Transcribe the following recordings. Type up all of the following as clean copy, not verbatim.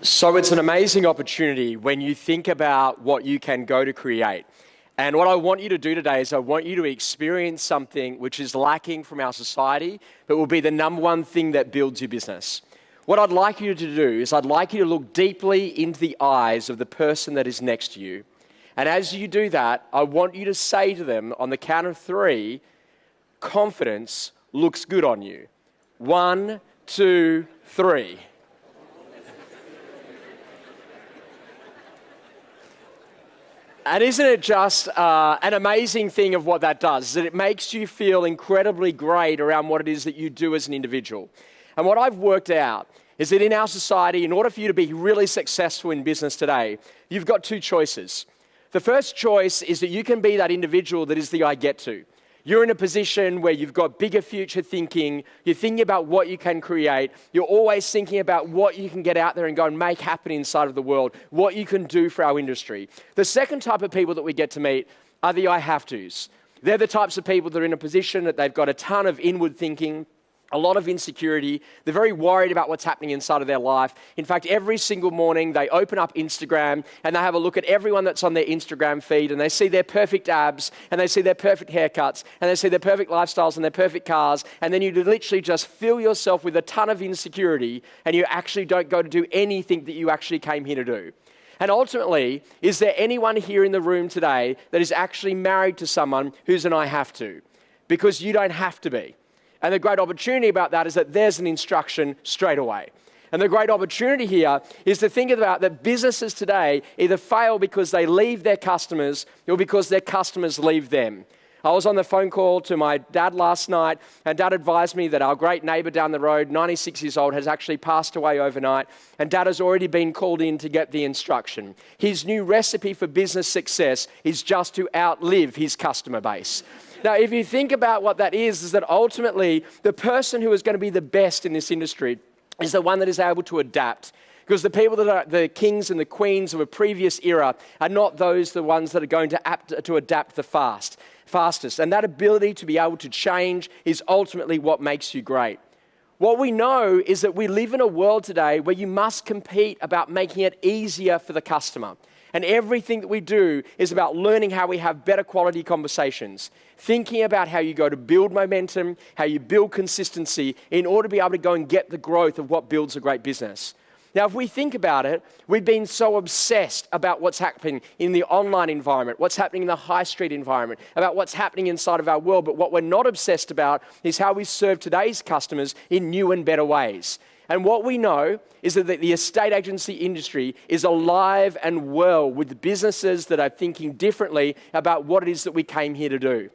So it's an amazing opportunity when you think about what you can go to create. And what I want you to do today is I want you to experience something which is lacking from our society, but will be the number one thing that builds your business. What I'd like you to do is I'd like you to look deeply into the eyes of the person that is next to you. And as you do that, I want you to say to them on the count of 3, confidence looks good on you. 1, 2, 3. And isn't it just an amazing thing of what that does? Is that it makes you feel incredibly great around what it is that you do as an individual. And what I've worked out is that in our society, in order for you to be really successful in business today, you've got 2 choices. The first choice is that you can be that individual that is the I get to. You're in a position where you've got bigger future thinking, you're thinking about what you can create, you're always thinking about what you can get out there and go and make happen inside of the world, what you can do for our industry. The second type of people that we get to meet are the I have tos. They're the types of people that are in a position that they've got a ton of inward thinking, a lot of insecurity. They're very worried about what's happening inside of their life. In fact, every single morning they open up Instagram and they have a look at everyone that's on their Instagram feed and they see their perfect abs and they see their perfect haircuts and they see their perfect lifestyles and their perfect cars, and then you literally just fill yourself with a ton of insecurity and you actually don't go to do anything that you actually came here to do. And ultimately, is there anyone here in the room today that is actually married to someone who's an I have to? Because you don't have to be. And the great opportunity about that is that there's an instruction straight away. And the great opportunity here is to think about that businesses today either fail because they leave their customers or because their customers leave them. I was on the phone call to my dad last night, and Dad advised me that our great neighbour down the road, 96 years old, has actually passed away overnight, and Dad has already been called in to get the instruction. His new recipe for business success is just to outlive his customer base. Now, if you think about what that is that ultimately the person who is going to be the best in this industry is the one that is able to adapt. Because the people that are the kings and the queens of a previous era are not the ones that are going to adapt the fastest. And that ability to be able to change is ultimately what makes you great. What we know is that we live in a world today where you must compete about making it easier for the customer. And everything that we do is about learning how we have better quality conversations, thinking about how you go to build momentum, how you build consistency in order to be able to go and get the growth of what builds a great business. Now, if we think about it, we've been so obsessed about what's happening in the online environment, what's happening in the high street environment, about what's happening inside of our world. But what we're not obsessed about is how we serve today's customers in new and better ways. And what we know is that the estate agency industry is alive and well with businesses that are thinking differently about what it is that we came here to do.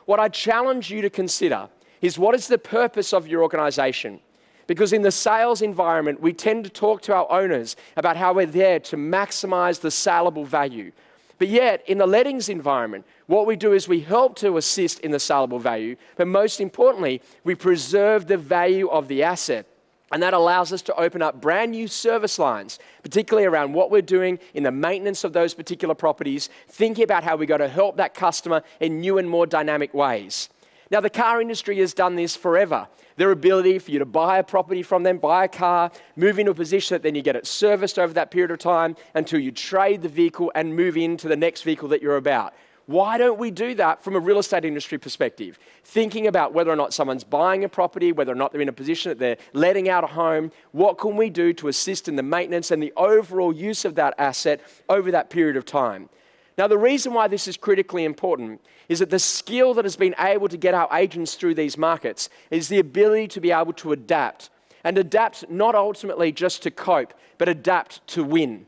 What I challenge you to consider is, what is the purpose of your organization? Because in the sales environment, we tend to talk to our owners about how we're there to maximize the saleable value. But yet, in the lettings environment, what we do is we help to assist in the saleable value, but most importantly, we preserve the value of the asset. And that allows us to open up brand new service lines, particularly around what we're doing in the maintenance of those particular properties, thinking about how we got to help that customer in new and more dynamic ways. Now, the car industry has done this forever. Their ability for you to buy a property from them, buy a car, move into a position that then you get it serviced over that period of time until you trade the vehicle and move into the next vehicle that you're about. Why don't we do that from a real estate industry perspective? Thinking about whether or not someone's buying a property, whether or not they're in a position that they're letting out a home, what can we do to assist in the maintenance and the overall use of that asset over that period of time? Now, the reason why this is critically important is that the skill that has been able to get our agents through these markets is the ability to be able to adapt, and adapt not ultimately just to cope, but adapt to win.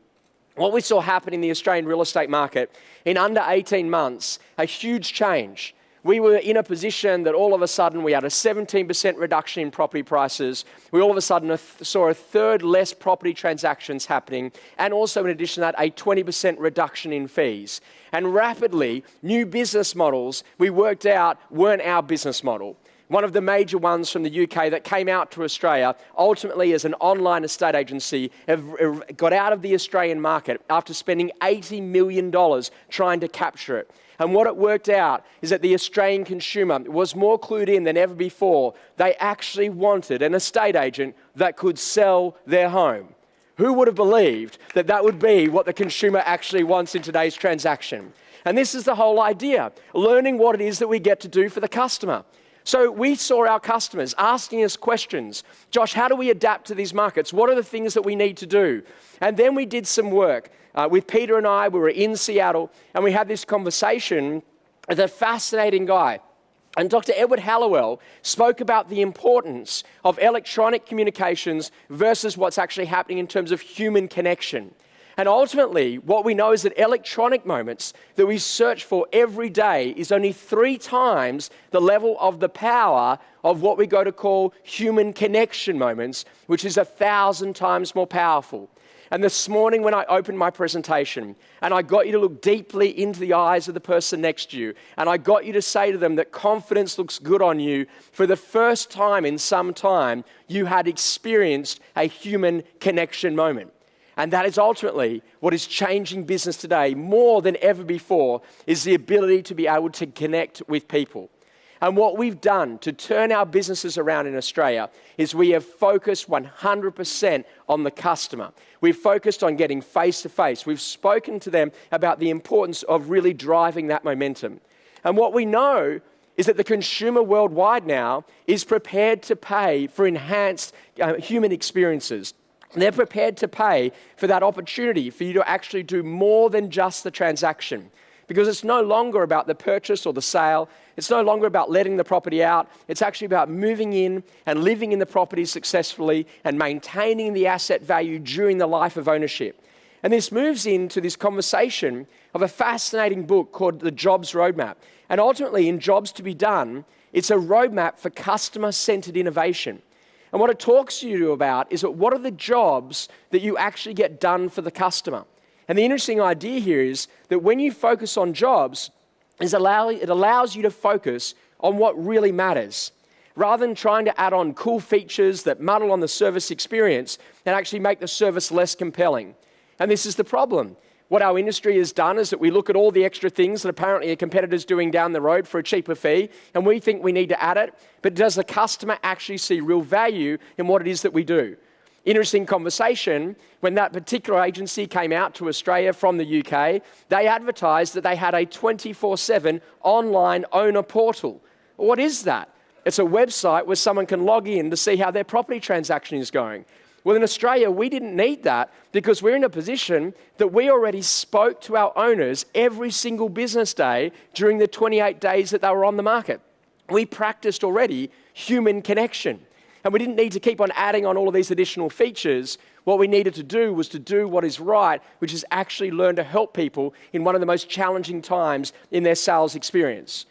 What we saw happen in the Australian real estate market in under 18 months, a huge change. We were in a position that all of a sudden we had a 17% reduction in property prices. We all of a sudden saw a third less property transactions happening, and also in addition to that, a 20% reduction in fees. And rapidly, new business models we worked out weren't our business model. One of the major ones from the UK that came out to Australia, ultimately as an online estate agency, got out of the Australian market after spending $80 million trying to capture it. And what it worked out is that the Australian consumer was more clued in than ever before. They actually wanted an estate agent that could sell their home. Who would have believed that that would be what the consumer actually wants in today's transaction? And this is the whole idea, learning what it is that we get to do for the customer. So we saw our customers asking us questions. Josh, how do we adapt to these markets? What are the things that we need to do? And then we did some work. With Peter and I, we were in Seattle, and we had this conversation with a fascinating guy. And Dr. Edward Hallowell spoke about the importance of electronic communications versus what's actually happening in terms of human connection. And ultimately, what we know is that electronic moments that we search for every day is only 3 times the level of the power of what we go to call human connection moments, which is 1,000 times more powerful. And this morning when I opened my presentation and I got you to look deeply into the eyes of the person next to you and I got you to say to them that confidence looks good on you, for the first time in some time, you had experienced a human connection moment. And that is ultimately what is changing business today more than ever before, is the ability to be able to connect with people. And what we've done to turn our businesses around in Australia is we have focused 100% on the customer. We've focused on getting face-to-face. We've spoken to them about the importance of really driving that momentum. And what we know is that the consumer worldwide now is prepared to pay for enhanced human experiences. They're prepared to pay for that opportunity for you to actually do more than just the transaction. Because it's no longer about the purchase or the sale. It's no longer about letting the property out. It's actually about moving in and living in the property successfully and maintaining the asset value during the life of ownership. And this moves into this conversation of a fascinating book called The Jobs Roadmap. And ultimately, in Jobs to be Done, it's a roadmap for customer-centered innovation. And what it talks to you about is that what are the jobs that you actually get done for the customer? And the interesting idea here is that when you focus on jobs, it allows you to focus on what really matters, rather than trying to add on cool features that muddle on the service experience and actually make the service less compelling. And this is the problem. What our industry has done is that we look at all the extra things that apparently a competitor's doing down the road for a cheaper fee, and we think we need to add it, but does the customer actually see real value in what it is that we do? Interesting conversation, when that particular agency came out to Australia from the UK, they advertised that they had a 24/7 online owner portal. What is that? It's a website where someone can log in to see how their property transaction is going. Well, in Australia, we didn't need that because we're in a position that we already spoke to our owners every single business day during the 28 days that they were on the market. We practiced already human connection. And we didn't need to keep on adding on all of these additional features. What we needed to do was to do what is right, which is actually learn to help people in one of the most challenging times in their sales experience.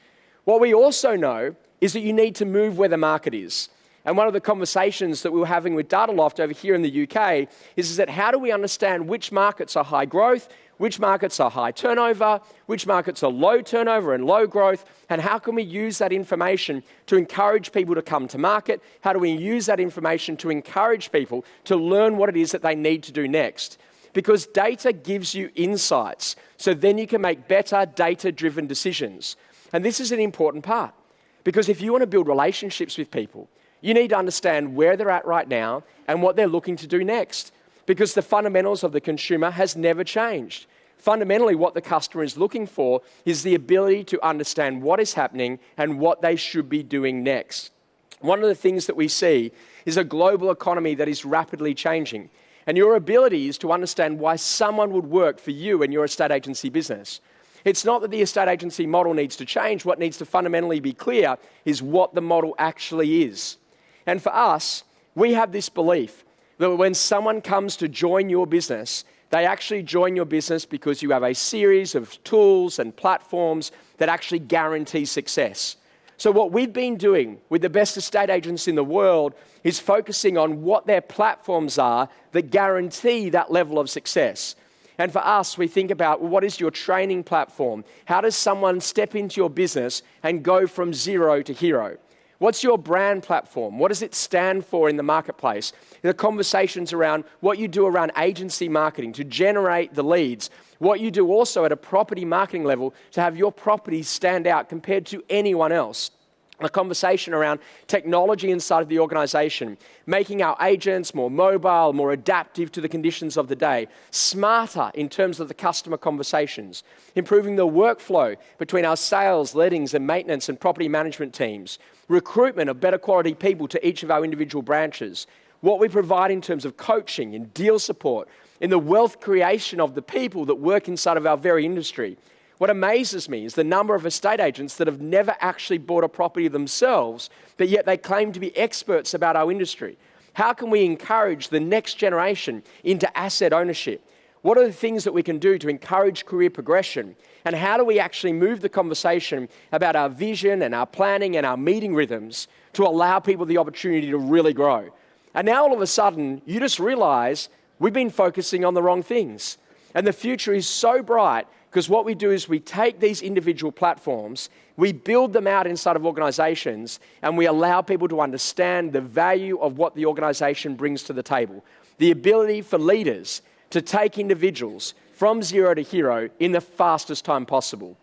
What we also know is that you need to move where the market is. And one of the conversations that we were having with Dataloft over here in the UK is that how do we understand which markets are high growth, which markets are high turnover, which markets are low turnover and low growth, and how can we use that information to encourage people to come to market? How do we use that information to encourage people to learn what it is that they need to do next? Because data gives you insights, so then you can make better data-driven decisions. And this is an important part, because if you want to build relationships with people, you need to understand where they're at right now and what they're looking to do next, because the fundamentals of the consumer has never changed. Fundamentally, what the customer is looking for is the ability to understand what is happening and what they should be doing next. One of the things that we see is a global economy that is rapidly changing. And your ability is to understand why someone would work for you and your estate agency business. It's not that the estate agency model needs to change. What needs to fundamentally be clear is what the model actually is. And for us, we have this belief that when someone comes to join your business, they actually join your business because you have a series of tools and platforms that actually guarantee success. So what we've been doing with the best estate agents in the world is focusing on what their platforms are that guarantee that level of success. And for us, we think about, well, what is your training platform? How does someone step into your business and go from zero to hero? What's your brand platform? What does it stand for in the marketplace? The conversations around what you do around agency marketing to generate the leads. What you do also at a property marketing level to have your property stand out compared to anyone else. a conversation around technology inside of the organization, making our agents more mobile, more adaptive to the conditions of the day, smarter in terms of the customer conversations, improving the workflow between our sales, lettings, and maintenance and property management teams, recruitment of better quality people to each of our individual branches, what we provide in terms of coaching and deal support, in the wealth creation of the people that work inside of our very industry. What amazes me is the number of estate agents that have never actually bought a property themselves, but yet they claim to be experts about our industry. How can we encourage the next generation into asset ownership? What are the things that we can do to encourage career progression? And how do we actually move the conversation about our vision and our planning and our meeting rhythms to allow people the opportunity to really grow? And now all of a sudden, you just realize we've been focusing on the wrong things. And the future is so bright because what we do is we take these individual platforms, we build them out inside of organizations, and we allow people to understand the value of what the organization brings to the table. The ability for leaders to take individuals from zero to hero in the fastest time possible.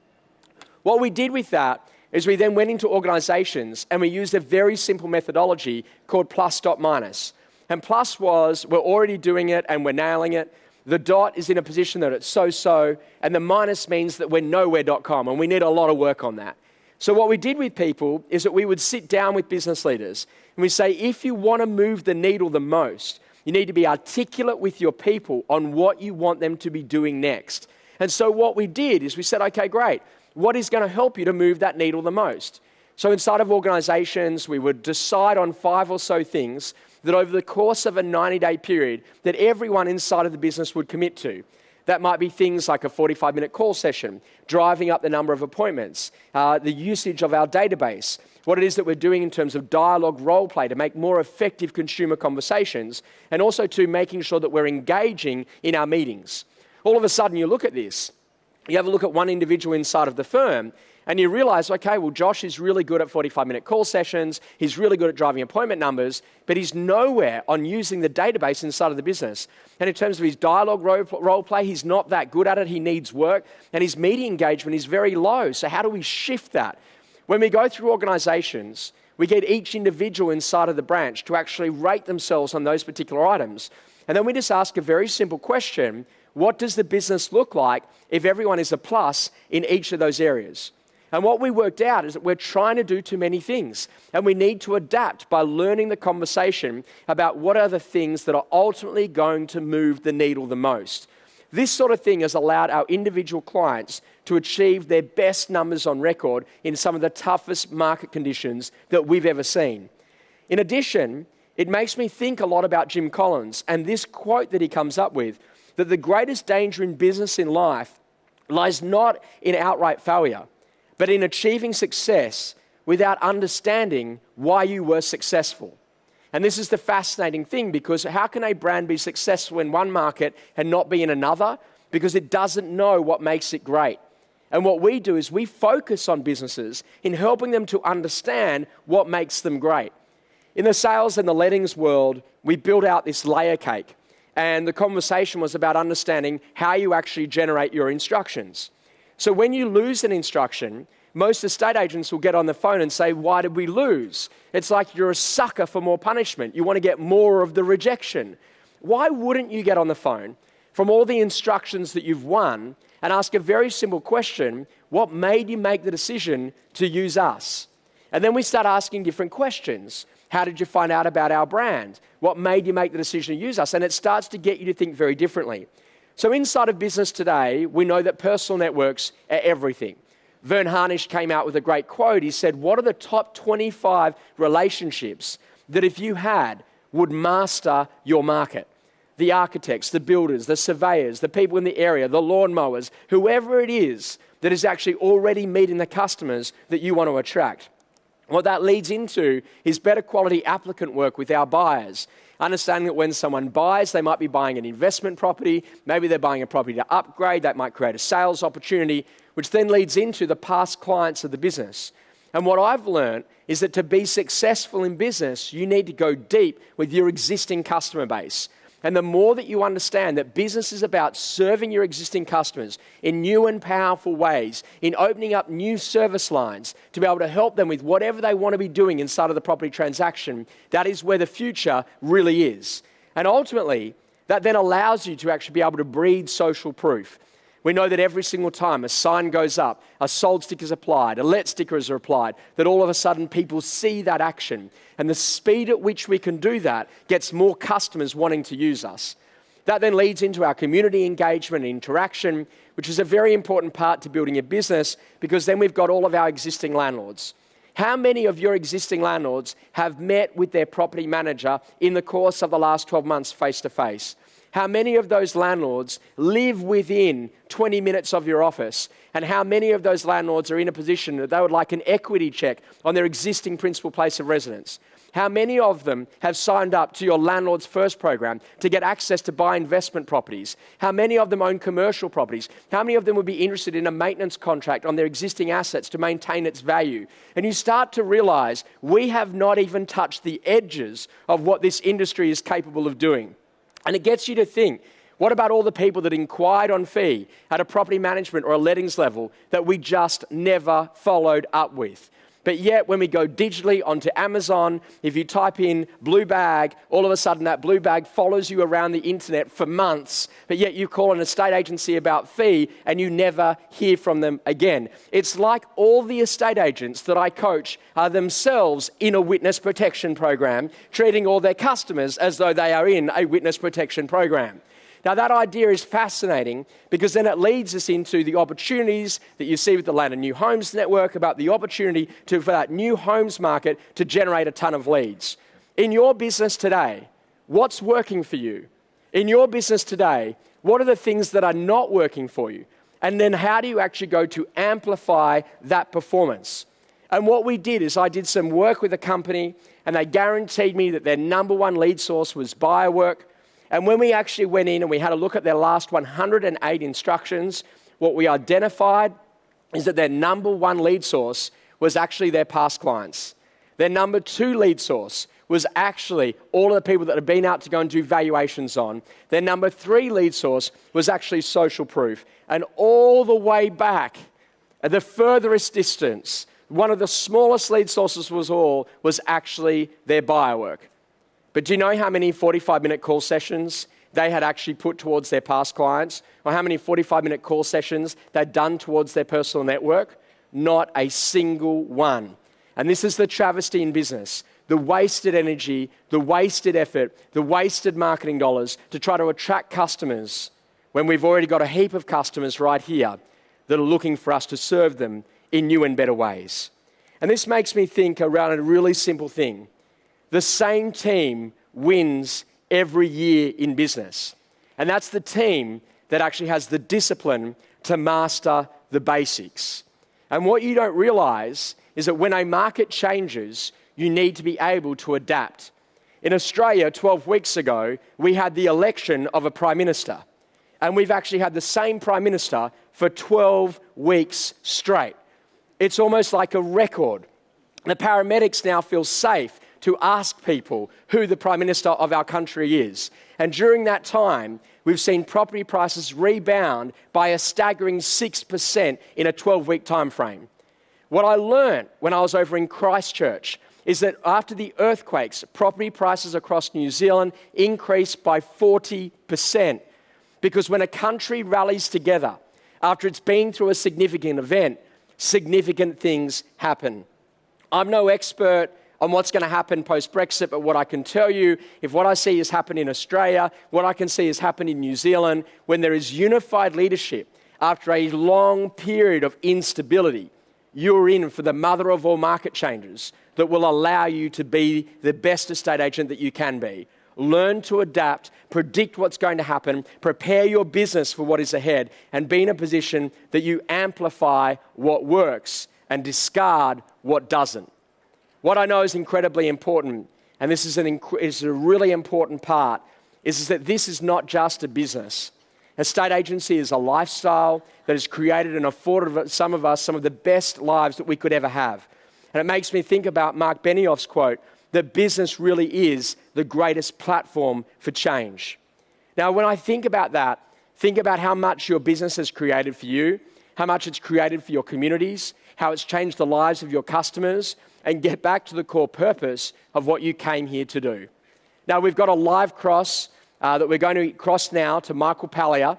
What we did with that is we then went into organizations and we used a very simple methodology called plus dot minus. And plus was, we're already doing it and we're nailing it. The dot is in a position that it's so-so, and the minus means that we're nowhere.com, and we need a lot of work on that. So what we did with people is that we would sit down with business leaders, and we say, if you want to move the needle the most, you need to be articulate with your people on what you want them to be doing next. And so what we did is we said, okay, great. What is going to help you to move that needle the most? So inside of organizations, we would decide on 5 or so things that over the course of a 90-day period that everyone inside of the business would commit to. That might be things like a 45-minute call session, driving up the number of appointments, the usage of our database, what it is that we're doing in terms of dialogue role play to make more effective consumer conversations, and also to making sure that we're engaging in our meetings. All of a sudden, you look at this, you have a look at one individual inside of the firm, and you realize, okay, well, Josh is really good at 45-minute call sessions. He's really good at driving appointment numbers, but he's nowhere on using the database inside of the business. And in terms of his dialogue role play, he's not that good at it. He needs work. And his media engagement is very low. So how do we shift that? When we go through organizations, we get each individual inside of the branch to actually rate themselves on those particular items. And then we just ask a very simple question. What does the business look like if everyone is a plus in each of those areas? And what we worked out is that we're trying to do too many things, and we need to adapt by learning the conversation about what are the things that are ultimately going to move the needle the most. This sort of thing has allowed our individual clients to achieve their best numbers on record in some of the toughest market conditions that we've ever seen. In addition, it makes me think a lot about Jim Collins and this quote that he comes up with, that the greatest danger in business in life lies not in outright failure, but in achieving success without understanding why you were successful. And this is the fascinating thing, because how can a brand be successful in one market and not be in another? Because it doesn't know what makes it great. And what we do is we focus on businesses in helping them to understand what makes them great. In the sales and the lettings world, we built out this layer cake. And the conversation was about understanding how you actually generate your instructions. So when you lose an instruction, most estate agents will get on the phone and say, why did we lose? It's like you're a sucker for more punishment. You want to get more of the rejection. Why wouldn't you get on the phone from all the instructions that you've won and ask a very simple question, what made you make the decision to use us? And then we start asking different questions. How did you find out about our brand? What made you make the decision to use us? And it starts to get you to think very differently. So inside of business today, we know that personal networks are everything. Vern Harnish came out with a great quote. He said, what are the top 25 relationships that if you had would master your market? The architects, the builders, the surveyors, the people in the area, the lawnmowers, whoever it is that is actually already meeting the customers that you want to attract. What that leads into is better quality applicant work with our buyers. Understanding that when someone buys, they might be buying an investment property, maybe they're buying a property to upgrade, that might create a sales opportunity, which then leads into the past clients of the business. And what I've learned is that to be successful in business, you need to go deep with your existing customer base. And the more that you understand that business is about serving your existing customers in new and powerful ways, in opening up new service lines to be able to help them with whatever they want to be doing inside of the property transaction, that is where the future really is. And ultimately, that then allows you to actually be able to breed social proof. We know that every single time a sign goes up, a sold sticker is applied, a let sticker is applied, that all of a sudden people see that action. And the speed at which we can do that gets more customers wanting to use us. That then leads into our community engagement and interaction, which is a very important part to building a business, because then we've got all of our existing landlords. How many of your existing landlords have met with their property manager in the course of the last 12 months face to face? How many of those landlords live within 20 minutes of your office? And how many of those landlords are in a position that they would like an equity check on their existing principal place of residence? How many of them have signed up to your Landlords First program to get access to buy investment properties? How many of them own commercial properties? How many of them would be interested in a maintenance contract on their existing assets to maintain its value? And you start to realize we have not even touched the edges of what this industry is capable of doing. And it gets you to think, what about all the people that inquired on fee at a property management or a lettings level that we just never followed up with? But yet, when we go digitally onto Amazon, if you type in blue bag, all of a sudden that blue bag follows you around the internet for months, but yet you call an estate agency about fee and you never hear from them again. It's like all the estate agents that I coach are themselves in a witness protection program, treating all their customers as though they are in a witness protection program. Now, that idea is fascinating because then it leads us into the opportunities that you see with the Land and New Homes Network about the opportunity for that new homes market to generate a ton of leads. In your business today, what's working for you? In your business today, what are the things that are not working for you? And then how do you actually go to amplify that performance? And what we did is I did some work with a company and they guaranteed me that their number one lead source was buyer work. And when we actually went in and we had a look at their last 108 instructions, what we identified is that their number one lead source was actually their past clients. Their number two lead source was actually all of the people that had been out to go and do valuations on. Their number three lead source was actually social proof. And all the way back, at the furthest distance, one of the smallest lead sources was actually their buyer work. But do you know how many 45-minute call sessions they had actually put towards their past clients? Or how many 45-minute call sessions they'd done towards their personal network? Not a single one. And this is the travesty in business. The wasted energy, the wasted effort, the wasted marketing dollars to try to attract customers when we've already got a heap of customers right here that are looking for us to serve them in new and better ways. And this makes me think around a really simple thing. The same team wins every year in business. And that's the team that actually has the discipline to master the basics. And what you don't realize is that when a market changes, you need to be able to adapt. In Australia, 12 weeks ago, we had the election of a Prime Minister. And we've actually had the same Prime Minister for 12 weeks straight. It's almost like a record. The paramedics now feel safe to ask people who the Prime Minister of our country is. And during that time, we've seen property prices rebound by a staggering 6% in a 12-week time frame. What I learned when I was over in Christchurch is that after the earthquakes, property prices across New Zealand increased by 40%. Because when a country rallies together, after it's been through a significant event, significant things happen. I'm no expert on what's going to happen post-Brexit, but what I can tell you, if what I see has happened in Australia, what I can see has happened in New Zealand, when there is unified leadership after a long period of instability, you're in for the mother of all market changes that will allow you to be the best estate agent that you can be. Learn to adapt, predict what's going to happen, prepare your business for what is ahead, and be in a position that you amplify what works and discard what doesn't. What I know is incredibly important, and this is a really important part, is that this is not just a business. Estate agency is a lifestyle that has created and afforded some of us some of the best lives that we could ever have. And it makes me think about Mark Benioff's quote, that business really is the greatest platform for change. Now, when I think about that, think about how much your business has created for you, how much it's created for your communities, how it's changed the lives of your customers, and get back to the core purpose of what you came here to do. Now, we've got a live cross that we're going to cross now to Michael Pallier.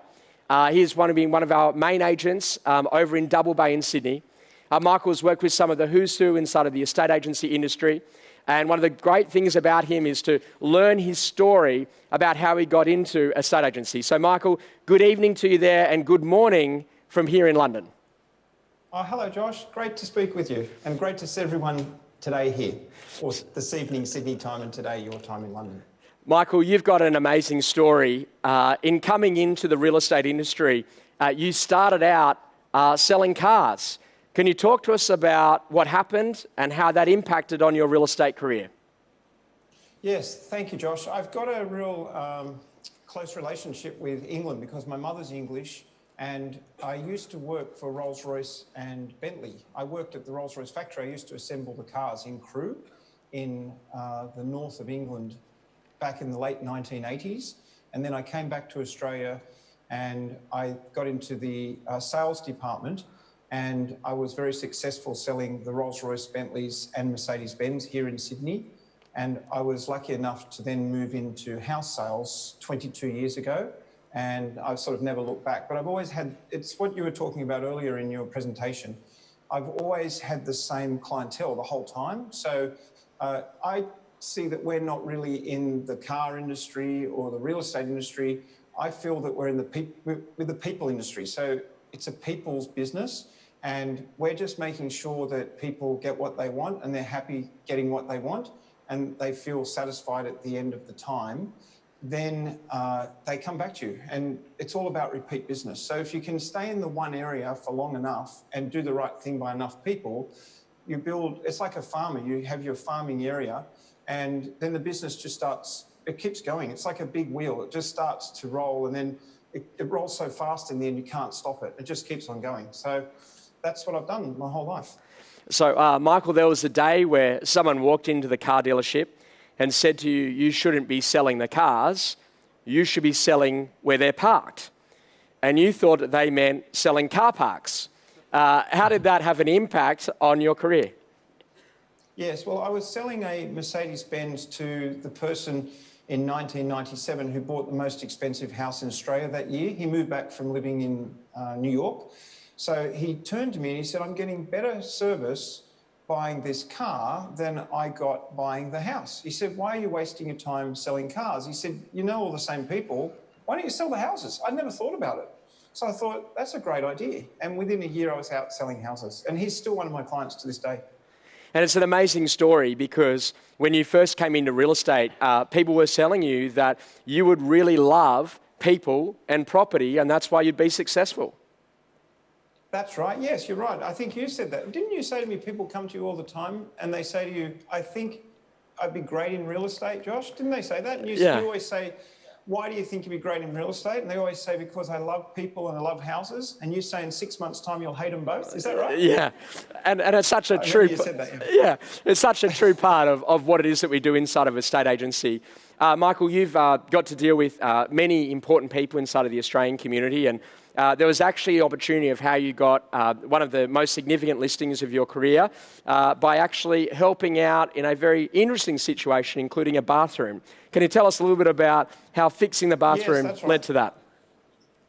He's one of our main agents over in Double Bay in Sydney. Michael's worked with some of the who's who inside of the estate agency industry. And one of the great things about him is to learn his story about how he got into estate agency. So, Michael, good evening to you there and good morning from here in London. Hello, Josh. Great to speak with you and great to see everyone today here, or this evening Sydney time and today your time in London. Michael, you've got an amazing story. In coming into the real estate industry, you started out selling cars. Can you talk to us about what happened and how that impacted on your real estate career? Yes, thank you, Josh. I've got a real close relationship with England because my mother's English and I used to work for Rolls-Royce and Bentley. I worked at the Rolls-Royce factory. I used to assemble the cars in Crewe in the north of England back in the late 1980s. And then I came back to Australia and I got into the sales department. And I was very successful selling the Rolls-Royce, Bentleys and Mercedes-Benz here in Sydney. And I was lucky enough to then move into house sales 22 years ago. And I've sort of never looked back, but I've always had, it's what you were talking about earlier in your presentation. I've always had the same clientele the whole time. So I see that we're not really in the car industry or the real estate industry. I feel that we're in the people industry. So it's a people's business. And we're just making sure that people get what they want and they're happy getting what they want and they feel satisfied at the end of the time, then they come back to you. And it's all about repeat business. So if you can stay in the one area for long enough and do the right thing by enough people, you build, it's like a farmer. You have your farming area and then the business just starts, it keeps going. It's like a big wheel. It just starts to roll and then it rolls so fast in the end you can't stop it. It just keeps on going. So that's what I've done my whole life. So, Michael, there was a day where someone walked into the car dealership and said to you, you shouldn't be selling the cars, you should be selling where they're parked. And you thought that they meant selling car parks. How did that have an impact on your career? Yes, well, I was selling a Mercedes-Benz to the person in 1997 who bought the most expensive house in Australia that year. He moved back from living in New York. So he turned to me and he said, I'm getting better service buying this car than I got buying the house. He said, why are you wasting your time selling cars? He said, you know all the same people, why don't you sell the houses? I'd never thought about it. So I thought, that's a great idea. And within a year, I was out selling houses. And he's still one of my clients to this day. And it's an amazing story because when you first came into real estate, people were telling you that you would really love people and property, and that's why you'd be successful. That's right. Yes, you're right. I think you said that. Didn't you say to me, people come to you all the time and they say to you, I think I'd be great in real estate, Josh? Didn't they say that? And you always say, why do you think you'd be great in real estate? And they always say, because I love people and I love houses. And you say in 6 months' time, you'll hate them both. Is that right? Yeah. And it's such a true... You said that, yeah, it's such a true part of what it is that we do inside of a estate agency. Michael, you've got to deal with many important people inside of the Australian community, and there was actually an opportunity of how you got one of the most significant listings of your career by actually helping out in a very interesting situation, including a bathroom. Can you tell us a little bit about how fixing the bathroom led to that?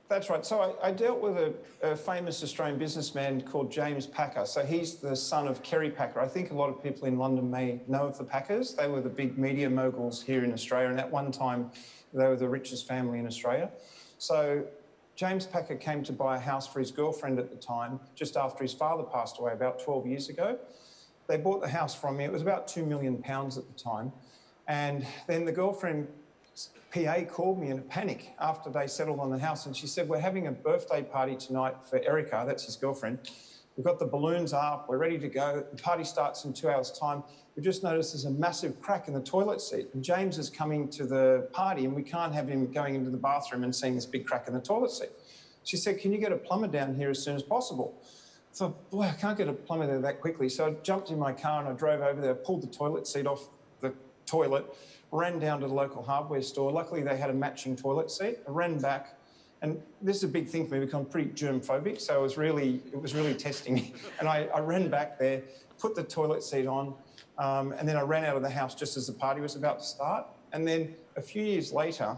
That's right. So I dealt with a famous Australian businessman called James Packer. So he's the son of Kerry Packer. I think a lot of people in London may know of the Packers. They were the big media moguls here in Australia, and at one time they were the richest family in Australia. So James Packer came to buy a house for his girlfriend at the time, just after his father passed away about 12 years ago. They bought the house from me. It was about £2 million at the time. And then the girlfriend PA called me in a panic after they settled on the house, and she said, we're having a birthday party tonight for Erica, that's his girlfriend. We've got the balloons up, we're ready to go. The party starts in 2 hours' time. We just noticed there's a massive crack in the toilet seat. And James is coming to the party and we can't have him going into the bathroom and seeing this big crack in the toilet seat. She said, can you get a plumber down here as soon as possible? I thought, boy, I can't get a plumber there that quickly. So I jumped in my car and I drove over there, pulled the toilet seat off the toilet, ran down to the local hardware store. Luckily, they had a matching toilet seat. I ran back, and this is a big thing for me because I'm pretty germ-phobic, so it was really testing me. And I ran back there, put the toilet seat on, and then I ran out of the house just as the party was about to start. And then a few years later,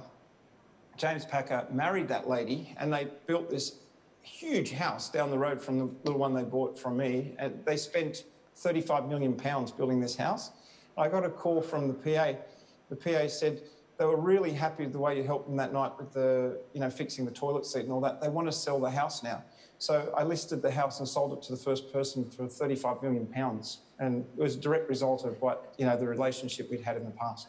James Packer married that lady, and they built this huge house down the road from the little one they bought from me. And they spent £35 million building this house. I got a call from the PA. The PA said they were really happy with the way you helped them that night with the, fixing the toilet seat and all that. They want to sell the house now. So I listed the house and sold it to the first person for £35 million. And it was a direct result of what, the relationship we'd had in the past.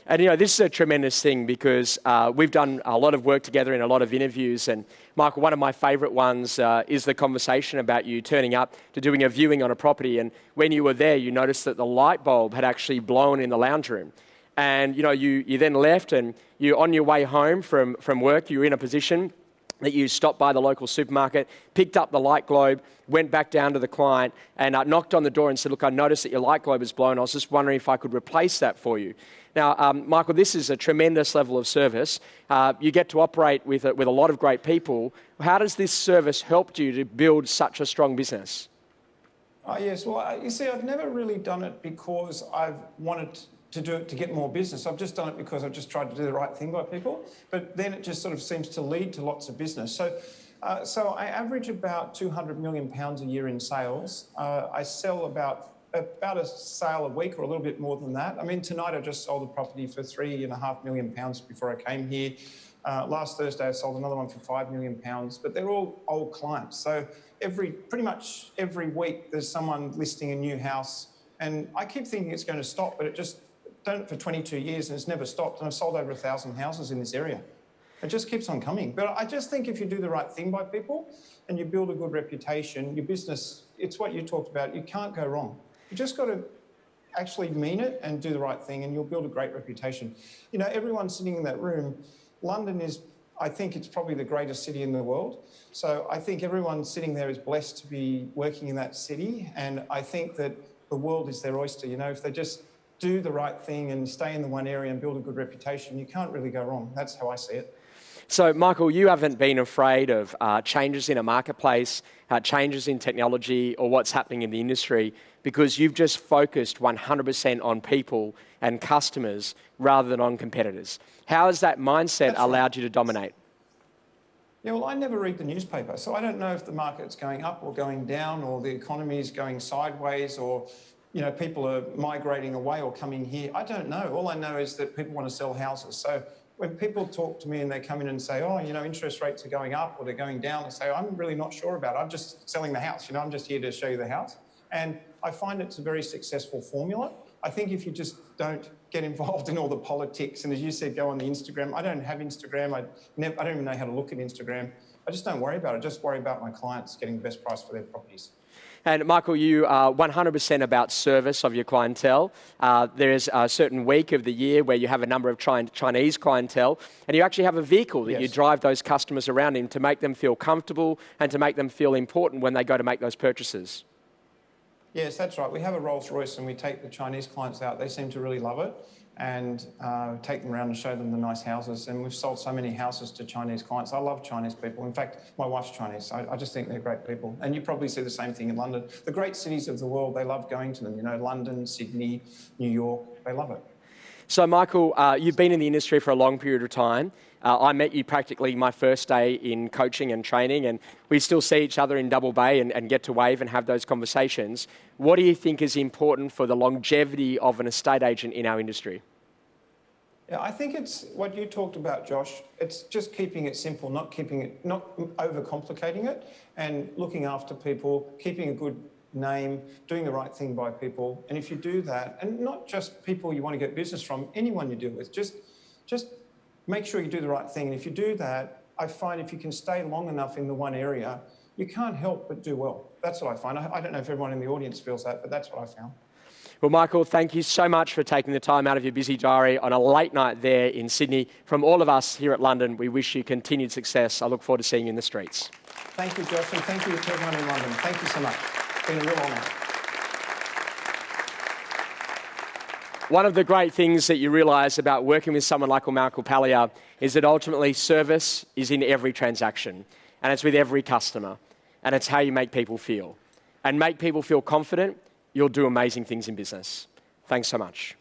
And this is a tremendous thing because we've done a lot of work together in a lot of interviews. And Michael, one of my favourite ones is the conversation about you turning up to doing a viewing on a property. And when you were there, you noticed that the light bulb had actually blown in the lounge room. And you then left, and you on your way home from work, you were in a position that you stopped by the local supermarket, picked up the light globe, went back down to the client and knocked on the door and said, look, I noticed that your light globe is blown. I was just wondering if I could replace that for you. Now, Michael, this is a tremendous level of service. You get to operate with a lot of great people. How does this service help you to build such a strong business? Yes, well, you see, I've never really done it because I've wanted to do it to get more business. I've just done it because I've just tried to do the right thing by people, but then it just sort of seems to lead to lots of business. So I average about £200 million a year in sales. I sell about a sale a week or a little bit more than that. I mean, tonight I just sold a property for £3.5 million before I came here. Last Thursday I sold another one for £5 million, but they're all old clients. So pretty much every week there's someone listing a new house, and I keep thinking it's going to stop, but it just done it for 22 years and it's never stopped. And I've sold over 1,000 houses in this area. It just keeps on coming. But I just think if you do the right thing by people and you build a good reputation, your business, it's what you talked about, you can't go wrong. You just got to actually mean it and do the right thing, and you'll build a great reputation. Everyone sitting in that room, London is, I think it's probably the greatest city in the world. So I think everyone sitting there is blessed to be working in that city. And I think that the world is their oyster. If they just do the right thing and stay in the one area and build a good reputation, you can't really go wrong. That's how I see it. So, Michael, you haven't been afraid of changes in a marketplace, changes in technology, or what's happening in the industry, because you've just focused 100% on people and customers rather than on competitors. How has that mindset allowed you to dominate? Yeah, well, I never read the newspaper, so I don't know if the market's going up or going down, or the economy is going sideways, or people are migrating away or coming here. I don't know. All I know is that people want to sell houses. So when people talk to me and they come in and say, interest rates are going up or they're going down, I say, I'm really not sure about it. I'm just selling the house. I'm just here to show you the house. And I find it's a very successful formula. I think if you just don't get involved in all the politics, and as you said, go on the Instagram. I don't have Instagram. I don't even know how to look at Instagram. I just don't worry about it. I just worry about my clients getting the best price for their properties. And Michael, you are 100% about service of your clientele. There's a certain week of the year where you have a number of Chinese clientele, and you actually have a vehicle that you drive those customers around in to make them feel comfortable and to make them feel important when they go to make those purchases. Yes, that's right. We have a Rolls Royce and we take the Chinese clients out. They seem to really love it, and take them around and show them the nice houses. And we've sold so many houses to Chinese clients. I love Chinese people. In fact, my wife's Chinese. I just think they're great people. And you probably see the same thing in London. The great cities of the world, they love going to them. London, Sydney, New York, they love it. So, Michael, you've been in the industry for a long period of time. I met you practically my first day in coaching and training, and we still see each other in Double Bay and get to wave and have those conversations. What do you think is important for the longevity of an estate agent in our industry? Yeah, I think it's what you talked about, Josh. It's just keeping it simple, not overcomplicating it, and looking after people, keeping a good name, doing the right thing by people. And if you do that, and not just people you want to get business from, anyone you deal with, just make sure you do the right thing. And if you do that, I find if you can stay long enough in the one area, you can't help but do well. That's what I find. I don't know if everyone in the audience feels that, but that's what I found. Well, Michael, thank you so much for taking the time out of your busy diary on a late night there in Sydney. From all of us here at London, we wish you continued success. I look forward to seeing you in the streets. Thank you, Josh, and thank you to everyone in London. Thank you so much. It's been a real honour. One of the great things that you realise about working with someone like Michael Pallier is that ultimately service is in every transaction, and it's with every customer, and it's how you make people feel. And make people feel confident, you'll do amazing things in business. Thanks so much.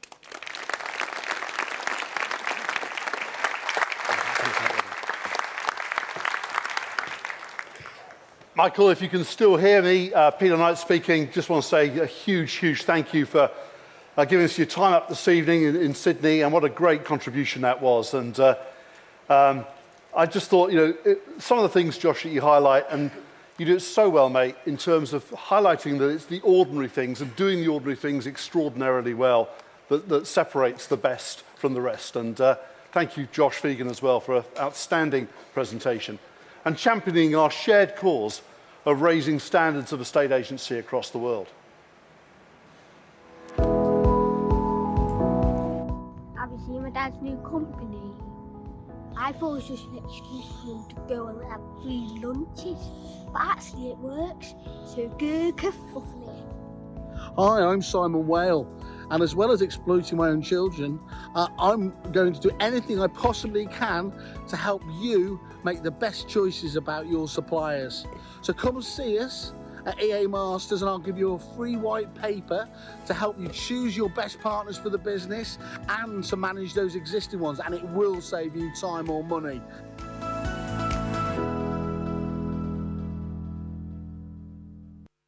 Michael, if you can still hear me, Peter Knight speaking. Just want to say a huge thank you for giving us your time up this evening in Sydney, and what a great contribution that was. And I just thought, some of the things, Josh, that you highlight, and you do it so well, mate, in terms of highlighting that it's the ordinary things and doing the ordinary things extraordinarily well that separates the best from the rest. And thank you, Josh Fegan, as well, for an outstanding presentation and championing our shared cause of raising standards of estate agency across the world. Have you seen my dad's new company? I thought it was just an excuse for him to go and have free lunches, but actually it works. So go kerfuffle. Hi, I'm Simon Whale, and as well as exploiting my own children, I'm going to do anything I possibly can to help you make the best choices about your suppliers. So come and see us at EA Masters, and I'll give you a free white paper to help you choose your best partners for the business and to manage those existing ones, and it will save you time or money.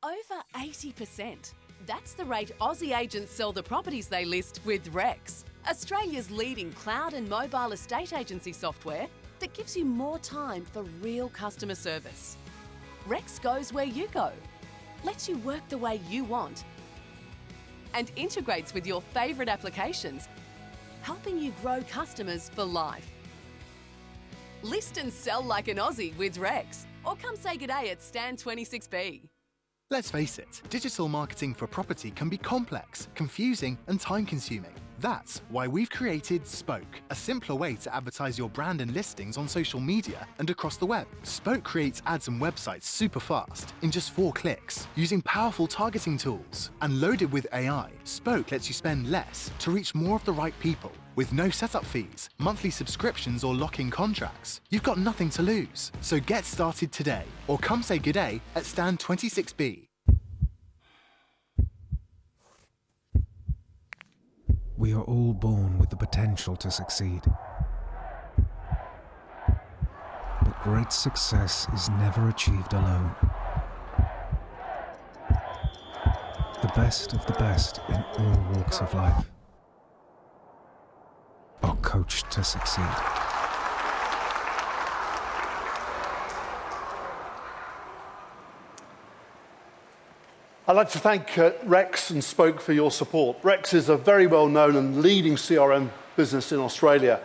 Over 80%. That's the rate Aussie agents sell the properties they list with Rex, Australia's leading cloud and mobile estate agency software that gives you more time for real customer service. Rex goes where you go, lets you work the way you want, and integrates with your favourite applications, helping you grow customers for life. List and sell like an Aussie with Rex, or come say g'day at Stand 26B. Let's face it, digital marketing for property can be complex, confusing, and time-consuming. That's why we've created Spoke, a simpler way to advertise your brand and listings on social media and across the web. Spoke creates ads and websites super fast, in just 4 clicks, using powerful targeting tools. And loaded with AI, Spoke lets you spend less to reach more of the right people. With no setup fees, monthly subscriptions, or lock-in contracts, you've got nothing to lose. So get started today, or come say g'day at Stand 26B. We are all born with the potential to succeed. But great success is never achieved alone. The best of the best in all walks of life are coached to succeed. I'd like to thank Rex and Spoke for your support. Rex is a very well-known and leading CRM business in Australia,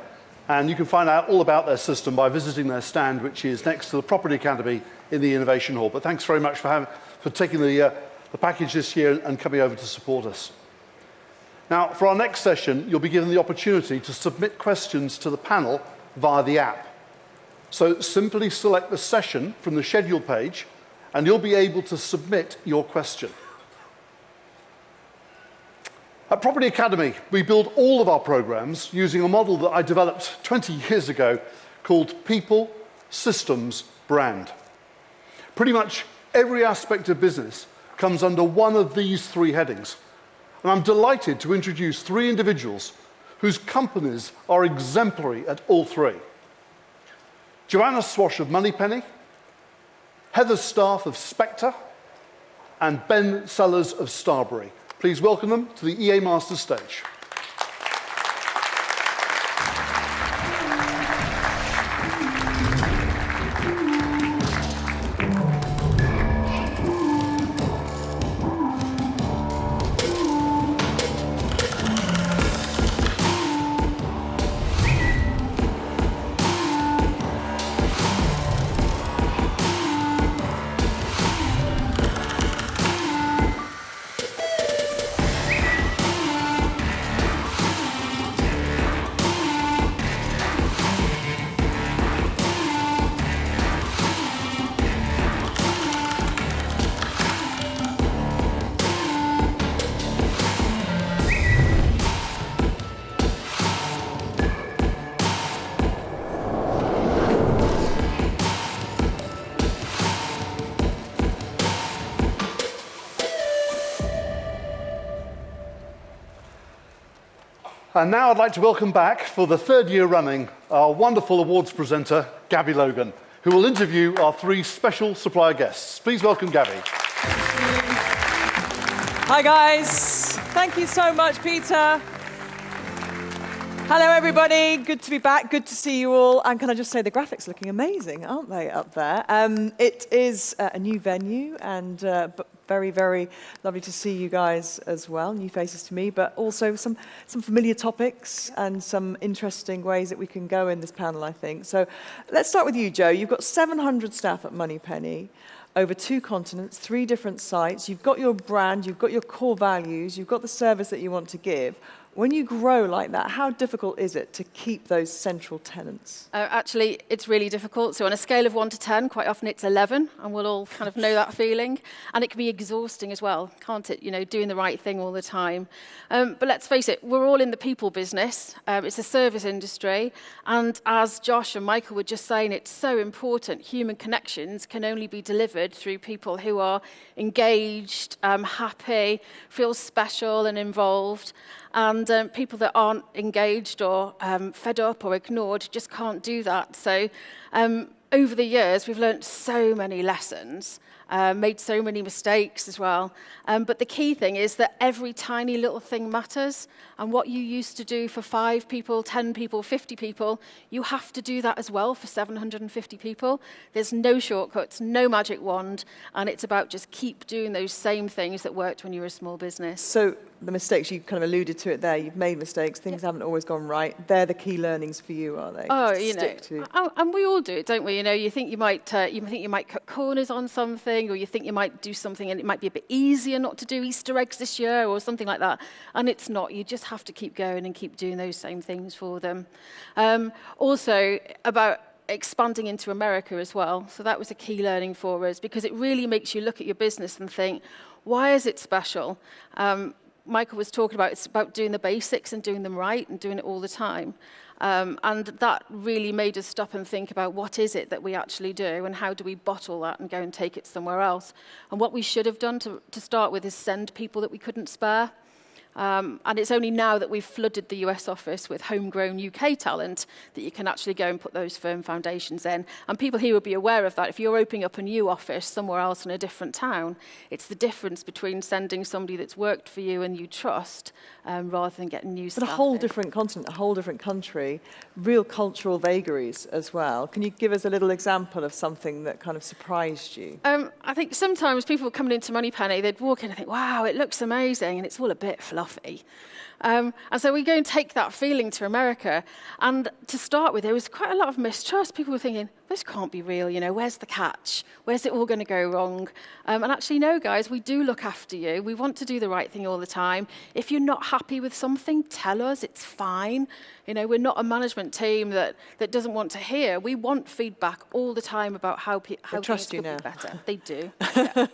and you can find out all about their system by visiting their stand, which is next to the Property Academy in the Innovation Hall. But thanks very much for taking the package this year and coming over to support us. Now, for our next session, you'll be given the opportunity to submit questions to the panel via the app. So simply select the session from the schedule page, and you'll be able to submit your question. At Property Academy, we build all of our programs using a model that I developed 20 years ago called People, Systems, Brand. Pretty much every aspect of business comes under one of these 3 headings. And I'm delighted to introduce 3 individuals whose companies are exemplary at all 3. Joanna Swash of Moneypenny, Heather Staff of Spectre, and Ben Sellers of Starbury. Please welcome them to the EA Masters stage. And now I'd like to welcome back, for the third year running, our wonderful awards presenter, Gabby Logan, who will interview our 3 special supplier guests. Please welcome Gabby. Hi, guys. Thank you so much, Peter. Hello, everybody. Good to be back. Good to see you all. And can I just say, the graphics are looking amazing, aren't they, up there? It is a new venue, and very, very lovely to see you guys as well. New faces to me, but also some familiar topics and some interesting ways that we can go in this panel, I think. So let's start with you, Joe. You've got 700 staff at Moneypenny, over 2 continents, 3 different sites. You've got your brand, you've got your core values, you've got the service that you want to give. When you grow like that, how difficult is it to keep those central tenets? Actually, it's really difficult. So on a scale of 1 to 10, quite often it's 11, and we'll all kind of know that feeling. And it can be exhausting as well, can't it? You know, doing the right thing all the time. But let's face it, we're all in the people business. It's a service industry. And as Josh and Michael were just saying, it's so important. Human connections can only be delivered through people who are engaged, happy, feel special and involved. And people that aren't engaged or fed up or ignored just can't do that. So over the years, we've learned so many lessons, made so many mistakes as well. But the key thing is that every tiny little thing matters. And what you used to do for 5 people, 10 people, 50 people, you have to do that as well for 750 people. There's no shortcuts, no magic wand. And it's about just keep doing those same things that worked when you were a small business. So the mistakes, you kind of alluded to it there. You've made mistakes. Things haven't always gone right. They're the key learnings for you, are they? Oh, you know, and we all do it, don't we? You know, you think you might cut corners on something, or you think you might do something and it might be a bit easier not to do Easter eggs this year or something like that. And it's not. You just have to keep going and keep doing those same things for them. Also, about expanding into America as well. So that was a key learning for us, because it really makes you look at your business and think, why is it special? Michael was talking about, it's about doing the basics and doing them right and doing it all the time. And that really made us stop and think about what is it that we actually do and how do we bottle that and go and take it somewhere else. And what we should have done to start with is send people that we couldn't spare. And it's only now that we've flooded the US office with homegrown UK talent that you can actually go and put those firm foundations in. And people here will be aware of that. If you're opening up a new office somewhere else in a different town, it's the difference between sending somebody that's worked for you and you trust rather than getting new staff. But a whole different continent, a whole different country, real cultural vagaries as well. Can you give us a little example of something that kind of surprised you? I think sometimes people coming into Moneypenny, they'd walk in and think, wow, it looks amazing, and it's all a bit fluffy. And so we go and take that feeling to America. And to start with, there was quite a lot of mistrust. People were thinking, this can't be real, you know, where's the catch? Where's it all going to go wrong? And actually, no, guys, we do look after you. We want to do the right thing all the time. If you're not happy with something, tell us, it's fine. You know, we're not a management team that doesn't want to hear. We want feedback all the time about how things could be better. They do. Yeah.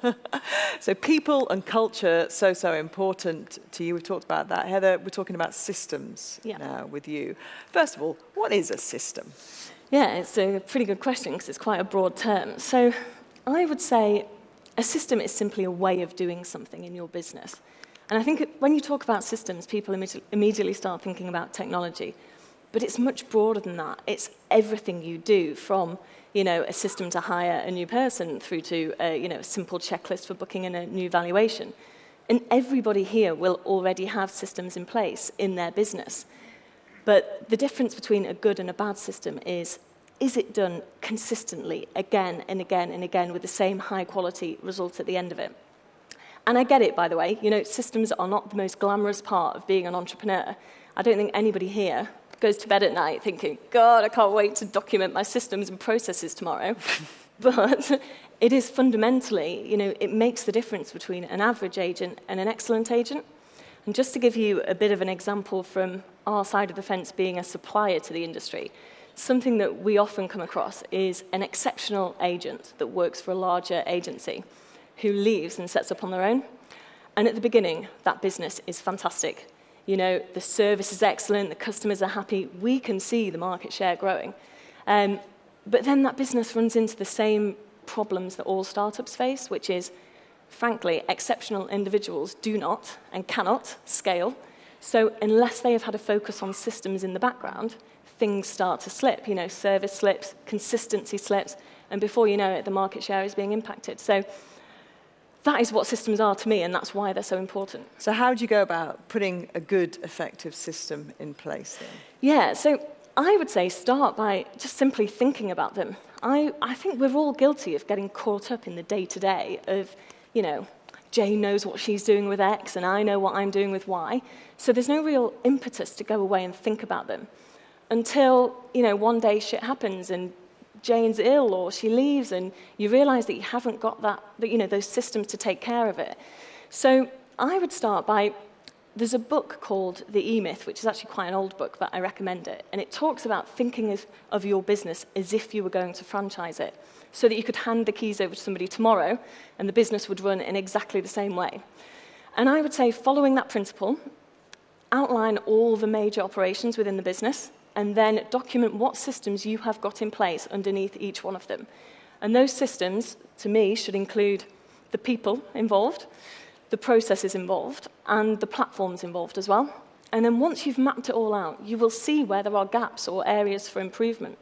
So people and culture, so important to you. We've talked about that. Heather, we're talking about systems now with you. First of all, what is a system? Yeah, it's a pretty good question because it's quite a broad term. So I would say a system is simply a way of doing something in your business. And I think when you talk about systems, people immediately start thinking about technology. But it's much broader than that. It's everything you do, from a system to hire a new person through to a simple checklist for booking in a new valuation. And everybody here will already have systems in place in their business. But the difference between a good and a bad system is it done consistently again and again and again with the same high quality result at the end of it? And I get it, by the way. Systems are not the most glamorous part of being an entrepreneur. I don't think anybody here goes to bed at night thinking, God, I can't wait to document my systems and processes tomorrow. But it is fundamentally, it makes the difference between an average agent and an excellent agent. And just to give you a bit of an example from our side of the fence being a supplier to the industry, something that we often come across is an exceptional agent that works for a larger agency who leaves and sets up on their own. And at the beginning, that business is fantastic. The service is excellent, the customers are happy, we can see the market share growing. But then that business runs into the same problems that all startups face, which is, frankly, exceptional individuals do not and cannot scale So unless they have had a focus on systems in the background, things start to slip. You know, service slips, consistency slips, and before you know it, the market share is being impacted. So that is what systems are to me, and that's why they're so important. So how do you go about putting a good, effective system in place then? Yeah, so I would say start by just simply thinking about them. I think we're all guilty of getting caught up in the day-to-day of, you know, Jane knows what she's doing with X and I know what I'm doing with Y. So there's no real impetus to go away and think about them until, you know, one day shit happens and Jane's ill or she leaves and you realize that you haven't got those systems to take care of it. So I would start by, there's a book called The E-Myth, which is actually quite an old book, but I recommend it. And it talks about thinking of your business as if you were going to franchise it, so that you could hand the keys over to somebody tomorrow and the business would run in exactly the same way. And I would say, following that principle, outline all the major operations within the business and then document what systems you have got in place underneath each one of them. And those systems, to me, should include the people involved, the processes involved, and the platforms involved as well. And then once you've mapped it all out, you will see where there are gaps or areas for improvement.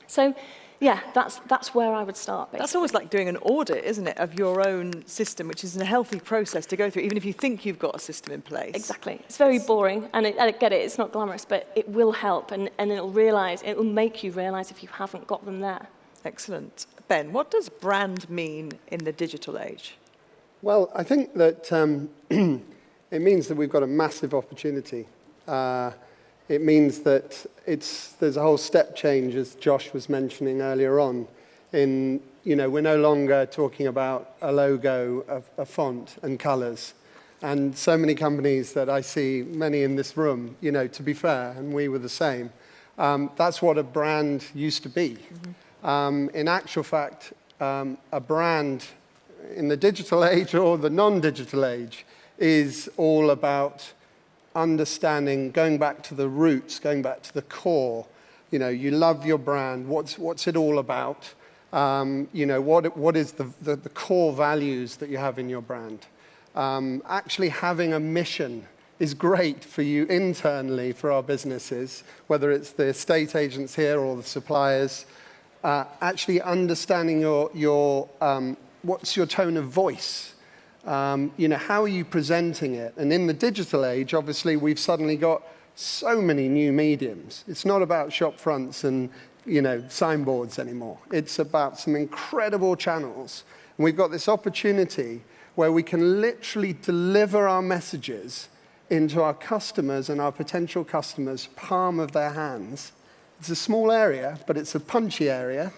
So, yeah, that's where I would start, basically. That's almost like doing an audit, isn't it, of your own system, which is a healthy process to go through, even if you think you've got a system in place. Exactly. It's very boring, and I get it, it's not glamorous, but it will help, and it will make you realise if you haven't got them there. Excellent. Ben, what does brand mean in the digital age? Well, I think that it means that we've got a massive opportunity. It means that there's a whole step change, as Josh was mentioning earlier on. We're no longer talking about a logo, a font, and colours. And so many companies that I see, many in this room, to be fair, and we were the same, that's what a brand used to be. Mm-hmm. In actual fact, a brand in the digital age or the non-digital age is all about understanding, going back to the roots, going back to the core. You love your brand. What's it all about? What is the core values that you have in your brand? Actually having a mission is great for you internally for our businesses, whether it's the estate agents here or the suppliers. Actually understanding your what's your tone of voice? How are you presenting it? And in the digital age, obviously, we've suddenly got so many new mediums. It's not about shop fronts and, signboards anymore. It's about some incredible channels. And we've got this opportunity where we can literally deliver our messages into our customers and our potential customers' palm of their hands. It's a small area, but it's a punchy area.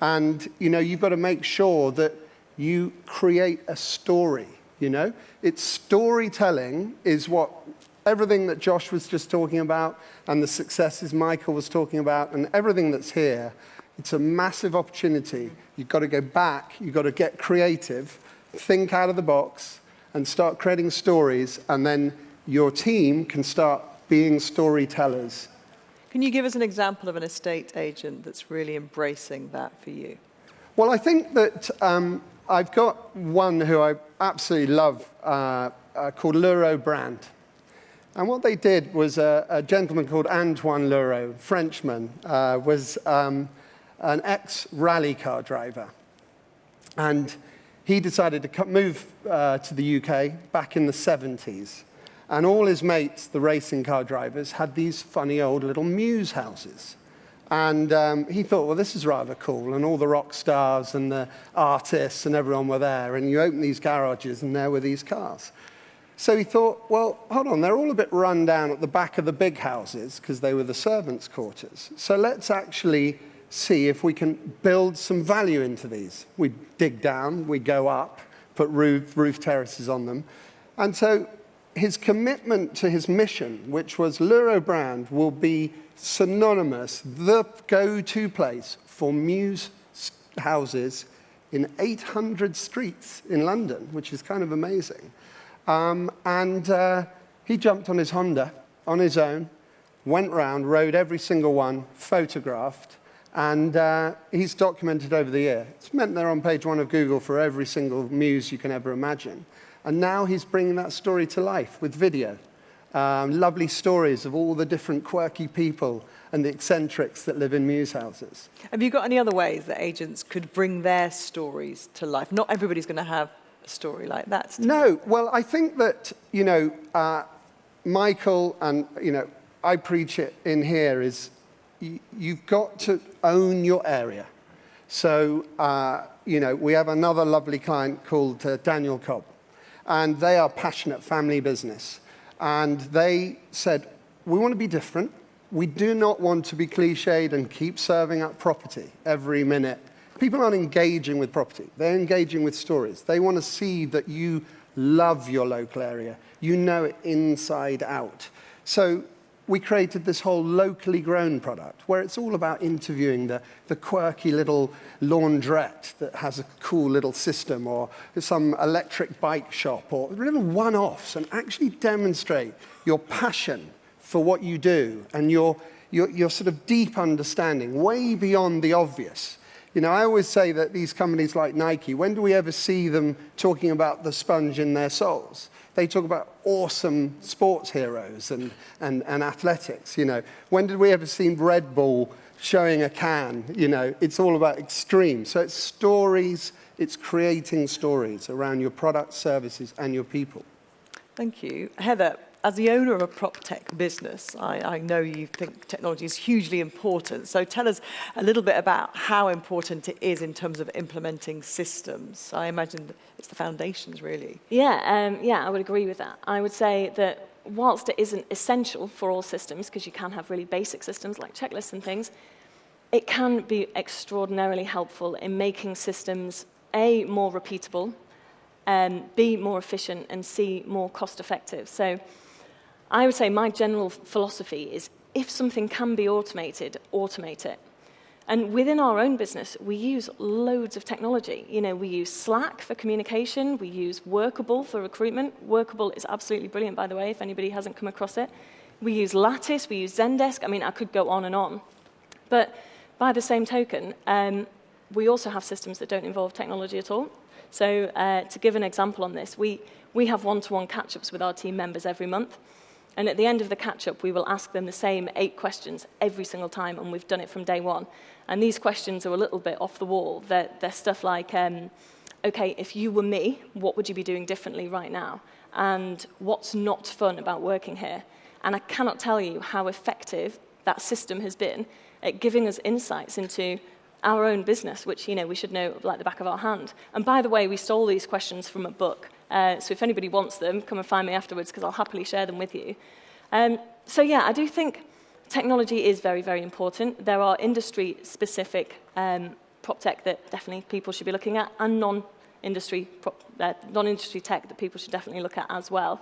And, you've got to make sure that you create a story, It's storytelling is what everything that Josh was just talking about and the successes Michael was talking about and everything that's here, it's a massive opportunity. You've got to go back, you've got to get creative, think out of the box and start creating stories, and then your team can start being storytellers. Can you give us an example of an estate agent that's really embracing that for you? Well, I think that I've got one who I absolutely love called Luro Brand. And what they did was a gentleman called Antoine Luro, Frenchman, was an ex-rally car driver. And he decided to move to the UK back in the 70s. And all his mates, the racing car drivers, had these funny old little Muse houses. And he thought, well, this is rather cool. And all the rock stars and the artists and everyone were there. And you open these garages and there were these cars. So he thought, well, hold on, they're all a bit run down at the back of the big houses because they were the servants' quarters. So let's actually see if we can build some value into these. We dig down, we go up, put roof terraces on them. And so his commitment to his mission, which was Luro Brand, will be synonymous, the go-to place for Muse houses in 800 streets in London, which is kind of amazing. He jumped on his Honda on his own, went round, rode every single one, photographed, and he's documented over the year. It's meant they're on page 1 of Google for every single Muse you can ever imagine. And now he's bringing that story to life with video. lovely stories of all the different quirky people and the eccentrics that live in Muse houses. Have you got any other ways that agents could bring their stories to life? Not everybody's going to have a story like that. No, well, I think that, Michael and, I preach it in here is you've got to own your area. So, we have another lovely client called Daniel Cobb, and they are passionate family business. And they said, we want to be different. We do not want to be cliched and keep serving up property every minute. People aren't engaging with property. They're engaging with stories. They want to see that you love your local area. You know it inside out. So we created this whole locally grown product where it's all about interviewing the quirky little laundrette that has a cool little system, or some electric bike shop, or little one-offs, and actually demonstrate your passion for what you do and your sort of deep understanding, way beyond the obvious. I always say that these companies like Nike, when do we ever see them talking about the sponge in their soles? They talk about awesome sports heroes and athletics, When did we ever see Red Bull showing a can? It's all about extreme. So it's stories, it's creating stories around your products, services, and your people. Thank you. Heather, as the owner of a prop tech business, I know you think technology is hugely important. So tell us a little bit about how important it is in terms of implementing systems. I imagine it's the foundations, really. Yeah, I would agree with that. I would say that whilst it isn't essential for all systems, because you can have really basic systems like checklists and things, it can be extraordinarily helpful in making systems, A, more repeatable, B, more efficient, and C, more cost-effective. So I would say my general philosophy is if something can be automated, automate it. And within our own business, we use loads of technology. We use Slack for communication. We use Workable for recruitment. Workable is absolutely brilliant, by the way, if anybody hasn't come across it. We use Lattice. We use Zendesk. I could go on and on. But by the same token, we also have systems that don't involve technology at all. So to give an example on this, we have one-to-one catch-ups with our team members every month. And at the end of the catch-up, we will ask them the same 8 questions every single time, and we've done it from day one. And these questions are a little bit off the wall. They're stuff like, okay, if you were me, what would you be doing differently right now? And what's not fun about working here? And I cannot tell you how effective that system has been at giving us insights into our own business, which we should know like the back of our hand. And by the way, we stole these questions from a book. So if anybody wants them, come and find me afterwards, because I'll happily share them with you. So yeah, I do think technology is very, very important. There are industry-specific prop tech that definitely people should be looking at, and non-industry tech that people should definitely look at as well.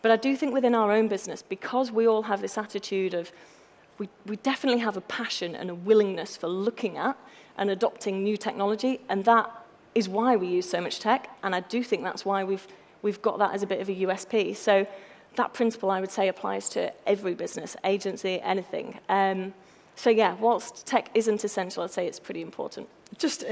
But I do think within our own business, because we all have this attitude of we definitely have a passion and a willingness for looking at and adopting new technology, and that is why we use so much tech, and I do think that's why we've got that as a bit of a USP. So that principle, I would say, applies to every business, agency, anything. So yeah, whilst tech isn't essential, I'd say it's pretty important. Just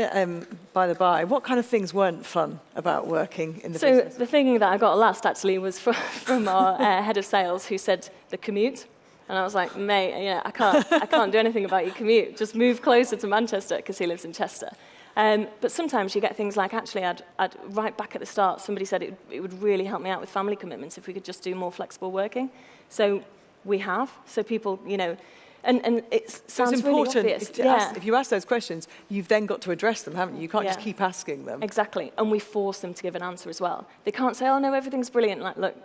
by the by, what kind of things weren't fun about working in the business? So the thing that I got last, actually, was from our head of sales, who said the commute. And I was like, mate, I can't do anything about your commute. Just move closer to Manchester, because he lives in Chester. But sometimes you get things like, actually, I'd right back at the start, somebody said it would really help me out with family commitments if we could just do more flexible working. So we have. So people, and it sounds really obvious. If you ask those questions, you've then got to address them, haven't you? You can't just keep asking them. Exactly. And we force them to give an answer as well. They can't say, oh, no, everything's brilliant. Like, look,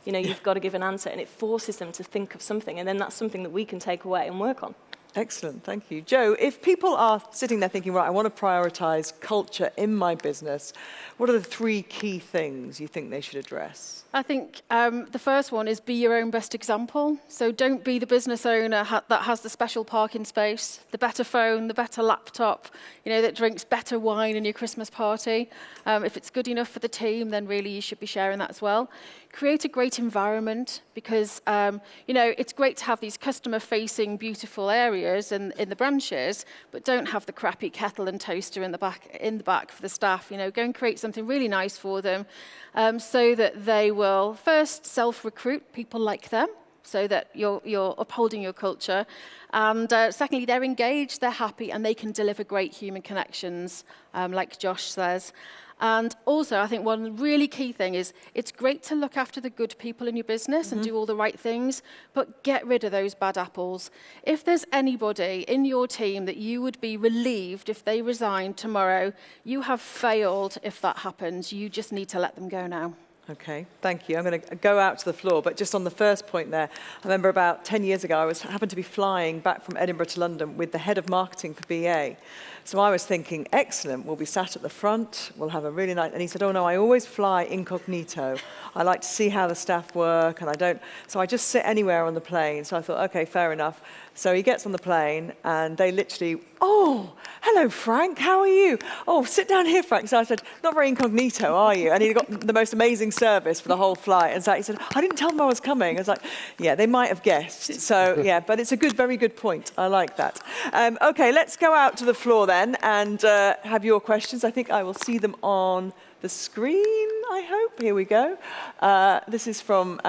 you've got to give an answer, and it forces them to think of something, and then that's something that we can take away and work on. Excellent, thank you. Joe, if people are sitting there thinking, right, I want to prioritise culture in my business, what are the 3 key things you think they should address? I think the first one is be your own best example. So don't be the business owner that has the special parking space, the better phone, the better laptop, that drinks better wine in your Christmas party. If it's good enough for the team, then really you should be sharing that as well. Create a great environment, because, it's great to have these customer-facing, beautiful areas, areas in the branches, but don't have the crappy kettle and toaster in the back for the staff. You know, go and create something really nice for them, so that they will first self-recruit people like them, so that you're upholding your culture. And secondly, they're engaged, they're happy, and they can deliver great human connections, like Josh says. And also, I think one really key thing is it's great to look after the good people in your business and do all the right things, but get rid of those bad apples. If there's anybody in your team that you would be relieved if they resigned tomorrow, you have failed if that happens. You just need to let them go now. Okay, thank you. I'm going to go out to the floor, but just on the first point there, I remember about 10 years ago, I happened to be flying back from Edinburgh to London with the head of marketing for BA. So I was thinking, excellent, we'll be sat at the front, we'll have a really nice, and he said, oh no, I always fly incognito. I like to see how the staff work, and I don't, so I just sit anywhere on the plane. So I thought, okay, fair enough. So he gets on the plane, and they literally, oh, hello, Frank, how are you? Oh, sit down here, Frank. So I said, not very incognito, are you? And he got the most amazing service for the whole flight. And so he said, I didn't tell them I was coming. I was like, yeah, they might have guessed. So, yeah, but it's a very good point. I like that. Okay, let's go out to the floor then and have your questions. I think I will see them on the screen, I hope. Here we go. This is from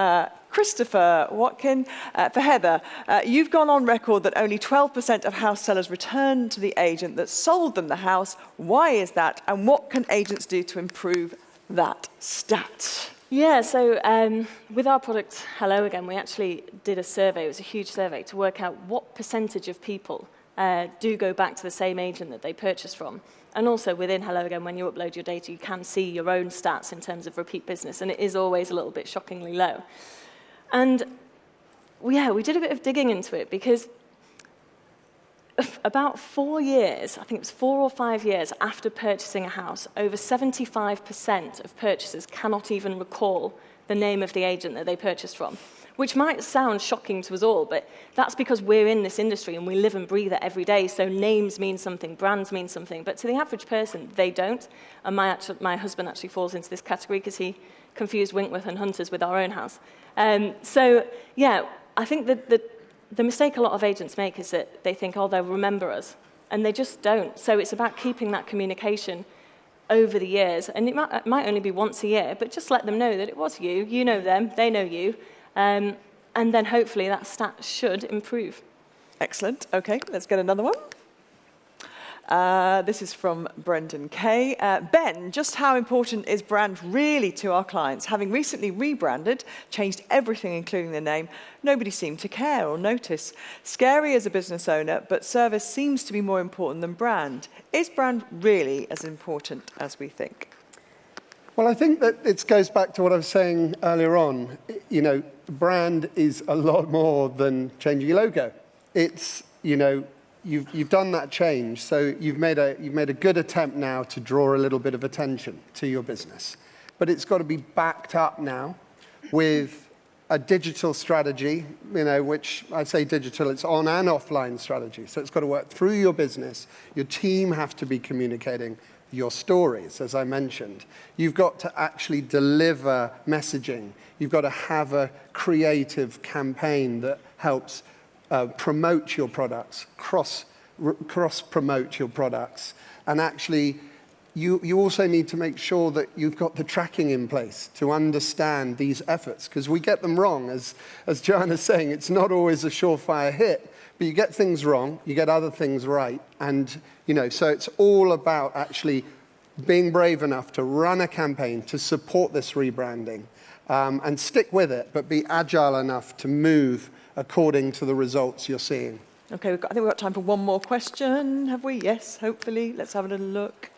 Christopher Watkin. For Heather, you've gone on record that only 12% of house sellers return to the agent that sold them the house. Why is that? And what can agents do to improve that stat? Yeah, so with our product, Hello Again, we actually did a survey. It was a huge survey to work out what percentage of people do go back to the same agent that they purchased from. And also within Hello Again, when you upload your data, you can see your own stats in terms of repeat business, and it is always a little bit shockingly low. And yeah, we did a bit of digging into it because about 4 years, I think it was 4 or 5 years after purchasing a house, over 75% of purchasers cannot even recall the name of the agent that they purchased from, which might sound shocking to us all, but that's because we're in this industry and we live and breathe it every day, so names mean something, brands mean something, but to the average person, they don't. And my husband actually falls into this category because he confused Winkworth and Hunters with our own house. So, yeah, I think that the mistake a lot of agents make is that they think, oh, they'll remember us, and they just don't. So it's about keeping that communication over the years, and it might only be once a year, but just let them know that it was you, you know them, they know you, and then hopefully that stat should improve. Excellent. Okay, let's get another one. This is from Brendan Kay. Ben, just how important is brand really to our clients? Having recently rebranded, changed everything including the name, nobody seemed to care or notice. Scary as a business owner, but service seems to be more important than brand. Is brand really as important as we think? Well, I think that it goes back to what I was saying earlier on. You know, brand is a lot more than changing your logo. It's, you know, you've done that change, so you've made a good attempt now to draw a little bit of attention to your business. But it's got to be backed up now with a digital strategy, you know, which I say digital, it's on and offline strategy. So it's got to work through your business. Your team have to be communicating your stories, as I mentioned. You've got to actually deliver messaging. You've got to have a creative campaign that helps promote your products, cross-promote your products. And actually, you also need to make sure that you've got the tracking in place to understand these efforts, because we get them wrong. As Joanna's saying, it's not always a surefire hit, but you get things wrong, you get other things right. And, you know, so it's all about actually being brave enough to run a campaign to support this rebranding and stick with it, but be agile enough to move according to the results you're seeing. Okay, I think we've got time for one more question, have we? Yes, hopefully. Let's have a little look.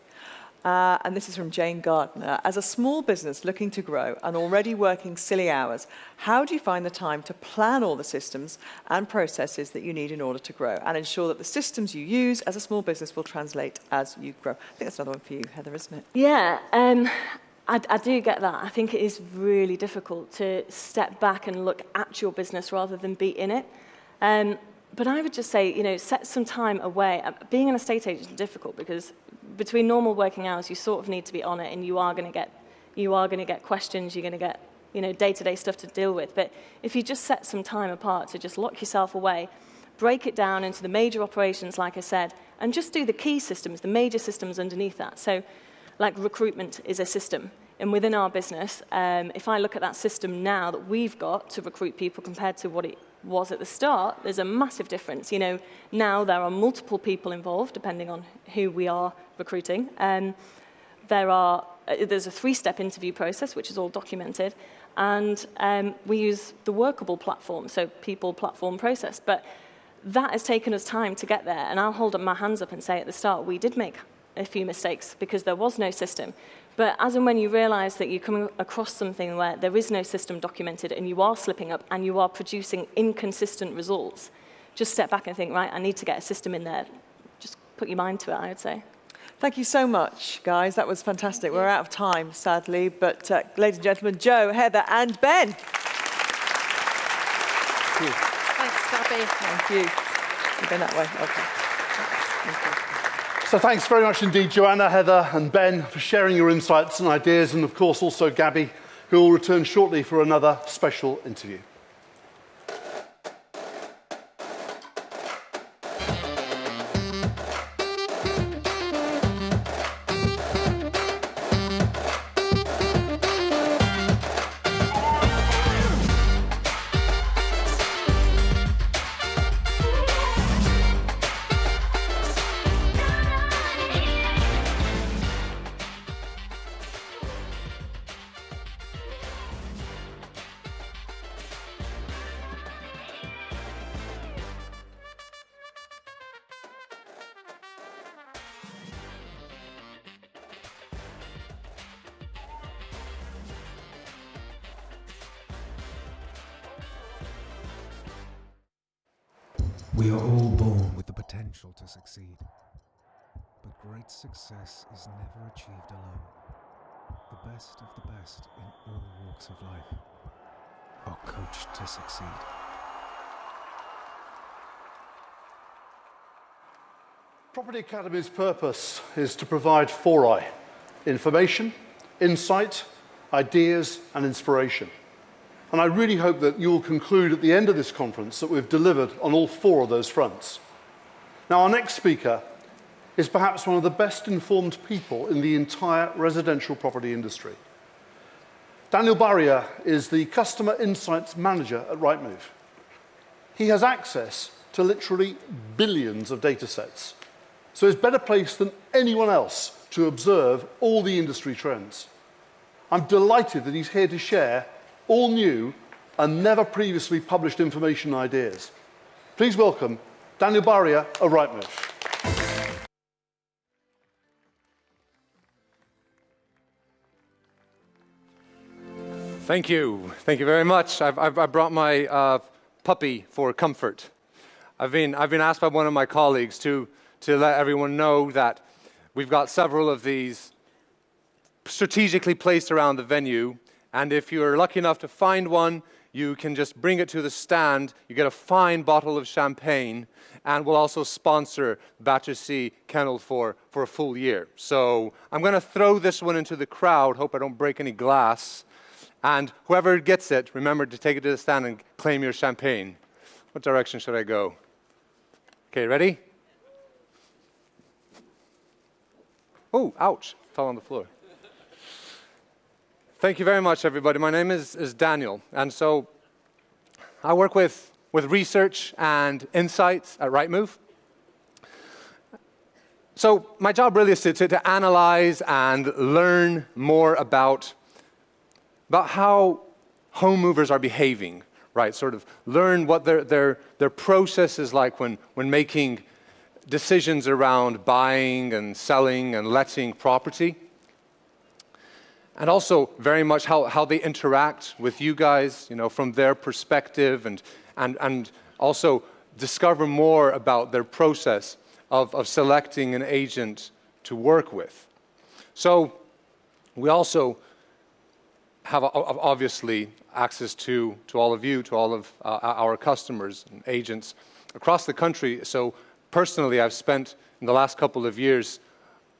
And this is from Jane Gardner. As a small business looking to grow and already working silly hours, how do you find the time to plan all the systems and processes that you need in order to grow and ensure that the systems you use as a small business will translate as you grow? I think that's another one for you, Heather, isn't it? Yeah, I do get that. I think it is really difficult to step back and look at your business rather than be in it. But I would just say, you know, set some time away. Being an estate agent is difficult because between normal working hours, you sort of need to be on it, and you are going to get questions. You're going to get, you know, day-to-day stuff to deal with. But if you just set some time apart to just lock yourself away, break it down into the major operations, like I said, and just do the key systems, the major systems underneath that. So like recruitment is a system. And within our business, if I look at that system now that we've got to recruit people compared to what it was at the start, there's a massive difference. You know, now there are multiple people involved, depending on who we are recruiting. There's a 3-step interview process, which is all documented. And we use the workable platform, so people, platform, process. But that has taken us time to get there. And I'll hold up my hands up and say at the start, we did make a few mistakes because there was no system. But as and when you realize that you're coming across something where there is no system documented and you are slipping up and you are producing inconsistent results, just step back and think, right, I need to get a system in there. Just put your mind to it, I would say. Thank you so much, guys. That was fantastic. We're out of time, sadly. But ladies and gentlemen, Joe, Heather, and Ben. Thanks, Gabby. Thank you. You've been that way. Okay. Thank you. So thanks very much indeed, Joanna, Heather and Ben, for sharing your insights and ideas, and of course also Gabby, who will return shortly for another special interview. We are all born with the potential to succeed, but great success is never achieved alone. The best of the best in all walks of life are coached to succeed. Property Academy's purpose is to provide 4I: information, insight, ideas and inspiration. And I really hope that you'll conclude at the end of this conference that we've delivered on all 4 of those fronts. Now, our next speaker is perhaps one of the best informed people in the entire residential property industry. Daniel Barria is the Customer Insights Manager at Rightmove. He has access to literally billions of data sets, so he's better placed than anyone else to observe all the industry trends. I'm delighted that he's here to share all new and never previously published information and ideas. Please welcome Daniel Barria of Rightmove. Thank you. Thank you very much. I brought my puppy for comfort. I've been asked by one of my colleagues to let everyone know that we've got several of these strategically placed around the venue. And if you're lucky enough to find one, you can just bring it to the stand. You get a fine bottle of champagne, and we'll also sponsor Battersea Kennel for a full year. So I'm going to throw this one into the crowd. Hope I don't break any glass. And whoever gets it, remember to take it to the stand and claim your champagne. What direction should I go? Okay, ready? Oh, ouch, fell on the floor. Thank you very much, everybody. My name is Daniel, and so I work with research and insights at Rightmove. So my job really is to analyze and learn more about how home movers are behaving, right? Sort of learn what their process is like when making decisions around buying and selling and letting property. And also very much how they interact with you guys, you know, from their perspective, and also discover more about their process of selecting an agent to work with. So we also have obviously access to all of you, to all of our customers and agents across the country. So personally, I've spent in the last couple of years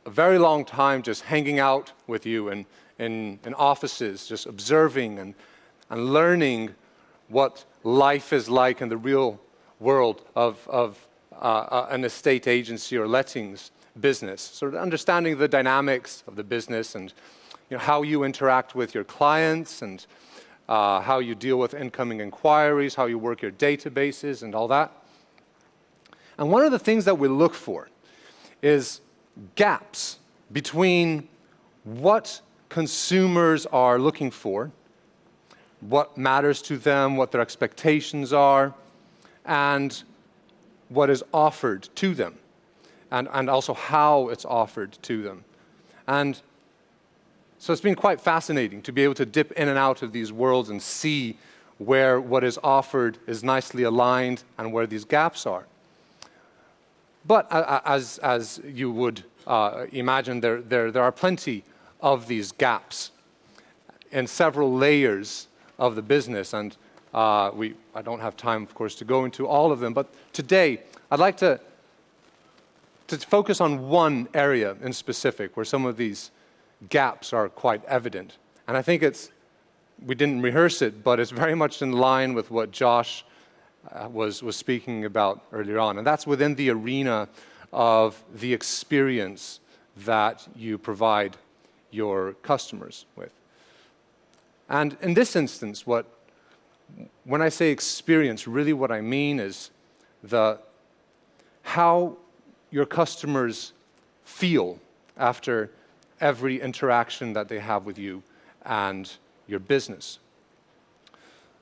a very long time just hanging out with you and in offices, just observing and learning what life is like in the real world of an estate agency or lettings business, sort of understanding the dynamics of the business and how you interact with your clients and how you deal with incoming inquiries, how you work your databases and all that. And one of the things that we look for is gaps between what consumers are looking for, what matters to them, what their expectations are, and what is offered to them, and also how it's offered to them. And so it's been quite fascinating to be able to dip in and out of these worlds and see where what is offered is nicely aligned and where these gaps are. But as you would imagine, there are plenty of these gaps in several layers of the business, and I don't have time, of course, to go into all of them, but today I'd like to focus on one area in specific where some of these gaps are quite evident. And I think we didn't rehearse it, but it's very much in line with what Josh was speaking about earlier on, and that's within the arena of the experience that you provide your customers with. And in this instance, when I say experience, really what I mean is how your customers feel after every interaction that they have with you and your business.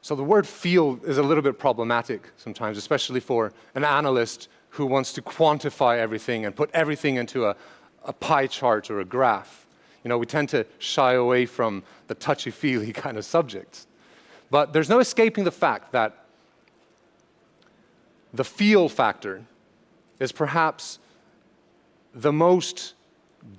So the word feel is a little bit problematic sometimes, especially for an analyst who wants to quantify everything and put everything into a pie chart or a graph. We tend to shy away from the touchy-feely kind of subjects. But there's no escaping the fact that the feel factor is perhaps the most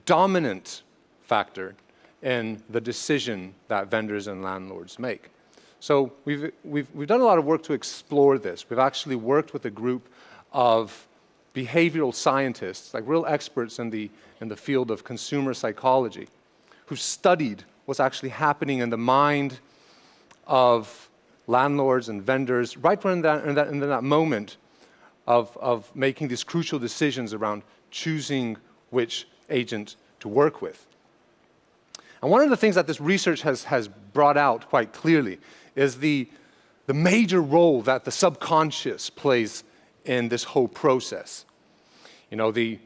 dominant factor in the decision that vendors and landlords make. So we've done a lot of work to explore this. We've actually worked with a group of behavioral scientists, like real experts in the field of consumer psychology, who studied what's actually happening in the mind of landlords and vendors right in that moment of making these crucial decisions around choosing which agent to work with. And one of the things that this research has brought out quite clearly is the major role that the subconscious plays in this whole process. We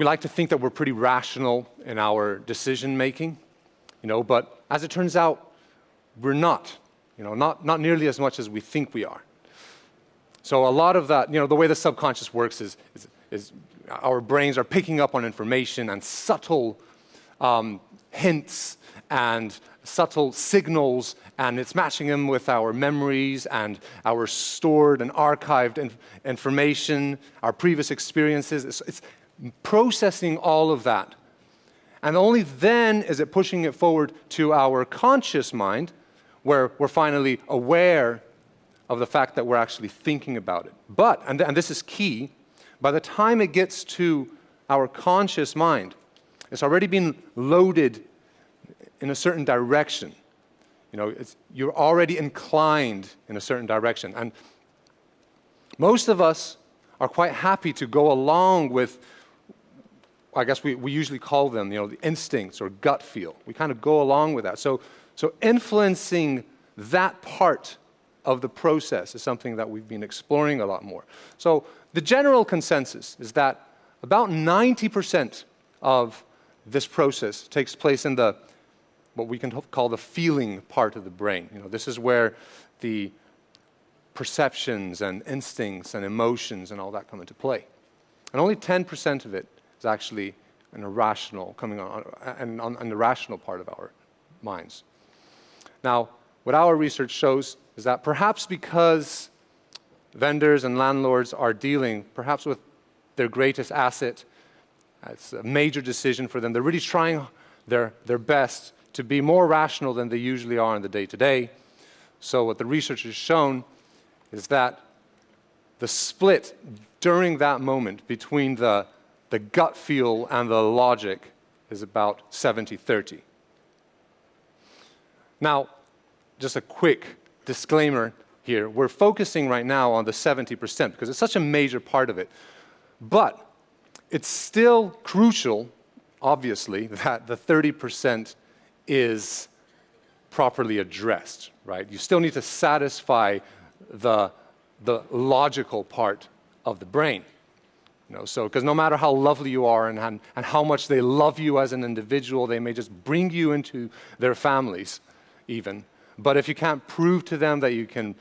like to think that we're pretty rational in our decision making, but as it turns out, we're not. Not nearly as much as we think we are. So a lot of that, the way the subconscious works is our brains are picking up on information and subtle hints and subtle signals, and it's matching them with our memories and our stored and archived information, our previous experiences. It's processing all of that. And only then is it pushing it forward to our conscious mind, where we're finally aware of the fact that we're actually thinking about it. But, and this is key, by the time it gets to our conscious mind, it's already been loaded in a certain direction. You're already inclined in a certain direction. And most of us are quite happy to go along with, I guess we usually call them, the instincts or gut feel. We kind of go along with that. So influencing that part of the process is something that we've been exploring a lot more. So the general consensus is that about 90% of this process takes place in what we can call the feeling part of the brain. This is where the perceptions and instincts and emotions and all that come into play. And only 10% of it is actually an irrational, coming on the rational part of our minds. Now, what our research shows is that perhaps because vendors and landlords are dealing perhaps with their greatest asset, it's a major decision for them, they're really trying their best to be more rational than they usually are in the day-to-day. So what the research has shown is that the split during that moment between the gut feel and the logic is about 70-30. Now, just a quick disclaimer here. We're focusing right now on the 70% because it's such a major part of it. But it's still crucial, obviously, that the 30% is properly addressed, right? You still need to satisfy the logical part of the brain. So, because no matter how lovely you are and how much they love you as an individual, they may just bring you into their families even. But if you can't prove to them that you can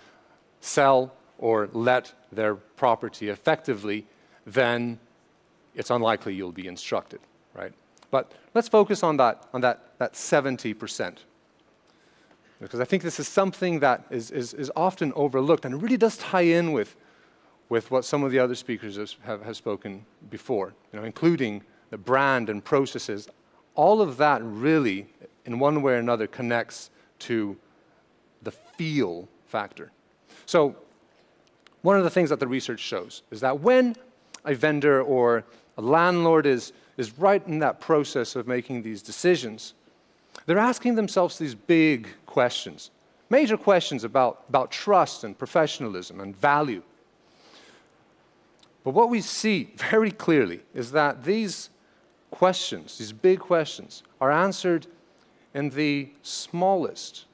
sell or let their property effectively, then it's unlikely you'll be instructed, right? But let's focus on that 70%. Because I think this is something that is often overlooked and really does tie in with what some of the other speakers have spoken before, including the brand and processes. All of that really, in one way or another, connects to the feel factor. So one of the things that the research shows is that when a vendor or a landlord is right in that process of making these decisions, they're asking themselves these big questions, major questions about trust and professionalism and value. But what we see very clearly is that these questions, these big questions, are answered in the smallest,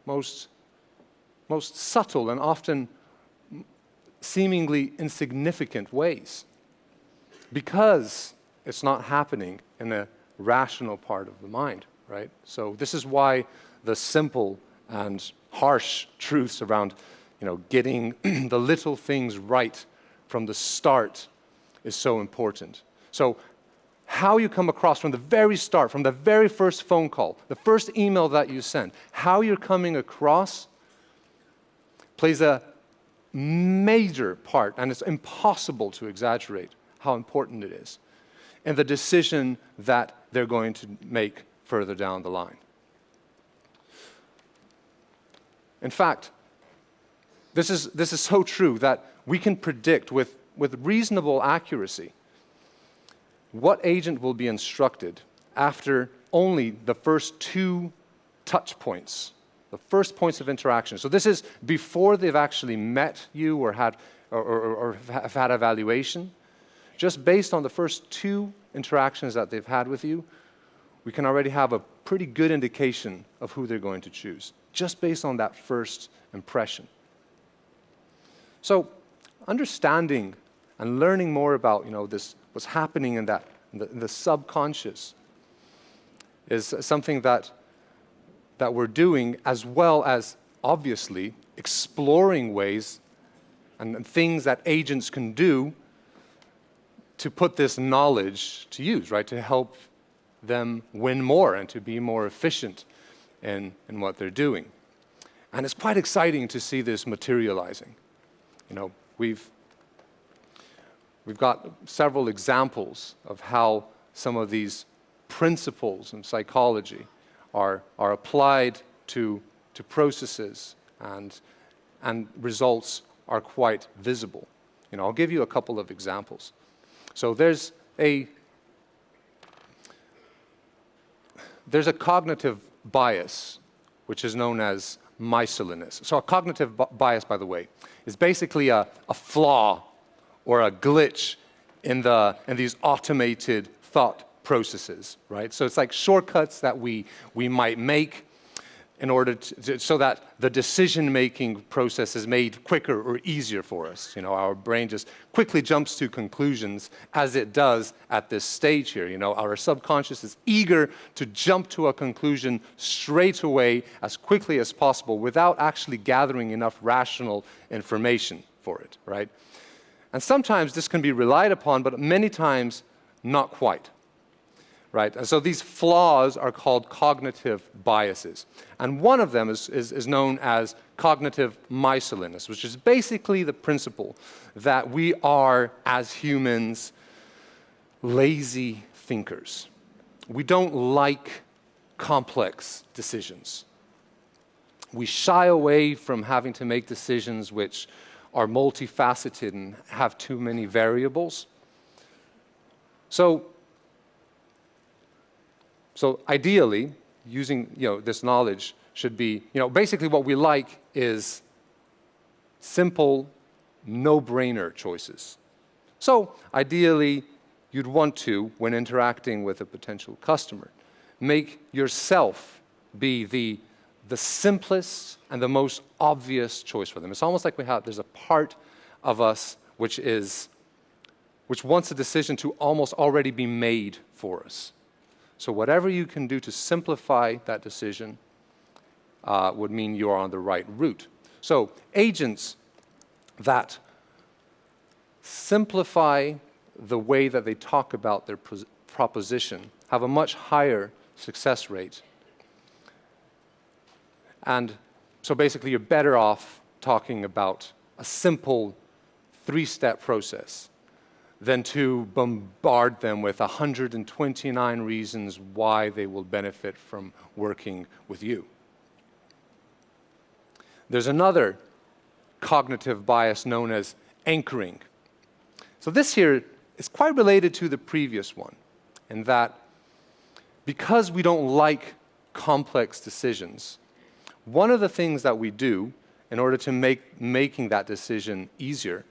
most subtle and often seemingly insignificant ways, because it's not happening in a rational part of the mind, right? So this is why the simple and harsh truths around, getting the little things right from the start is so important. So how you come across from the very start, from the very first phone call, the first email that you send, how you're coming across plays a major part, and it's impossible to exaggerate how important it is in the decision that they're going to make further down the line. In fact, this is so true that we can predict with reasonable accuracy what agent will be instructed after only the first 2 touch points, the first points of interaction. So this is before they've actually met you or have had evaluation. Just based on the first 2 interactions that they've had with you, we can already have a pretty good indication of who they're going to choose, just based on that first impression. So understanding and learning more about this, what's happening in the subconscious, is something that we're doing, as well as obviously exploring ways and things that agents can do to put this knowledge to use, right? To help them win more and to be more efficient in what they're doing. And it's quite exciting to see this materializing. We've got several examples of how some of these principles in psychology are applied to processes, and results are quite visible. I'll give you a couple of examples. So there's a cognitive bias, which is known as miserliness. So a cognitive bias, by the way, is basically a flaw or a glitch in these automated thought processes, right? So it's like shortcuts that we might make in order so that the decision-making process is made quicker or easier for us. Our brain just quickly jumps to conclusions, as it does at this stage here. Our subconscious is eager to jump to a conclusion straight away as quickly as possible without actually gathering enough rational information for it, right? And sometimes this can be relied upon, but many times not quite. Right? And so these flaws are called cognitive biases. And one of them is known as cognitive miserliness, which is basically the principle that we are, as humans, lazy thinkers. We don't like complex decisions. We shy away from having to make decisions which are multifaceted and have too many variables. So ideally, using this knowledge should be, basically what we like is simple, no-brainer choices. So ideally, you'd want to, when interacting with a potential customer, make yourself be the simplest and the most obvious choice for them. It's almost like there's a part of us which wants a decision to almost already be made for us. So whatever you can do to simplify that decision would mean you're on the right route. So agents that simplify the way that they talk about their proposition have a much higher success rate. And so basically you're better off talking about a simple 3-step process than to bombard them with 129 reasons why they will benefit from working with you. There's another cognitive bias known as anchoring. So this here is quite related to the previous one, in that because we don't like complex decisions, one of the things that we do in order to making that decision easier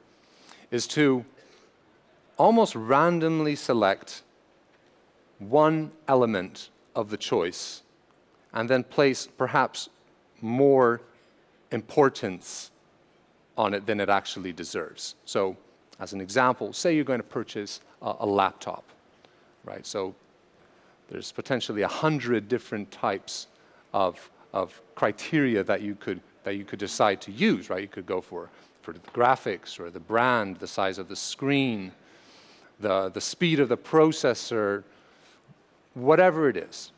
is to almost randomly select one element of the choice and then place perhaps more importance on it than it actually deserves. So, as an example, say you're going to purchase a laptop, right? So there's potentially 100 different types of criteria that you could decide to use, right? You could go for the graphics or the brand, the size of the screen, the speed of the processor, whatever it is.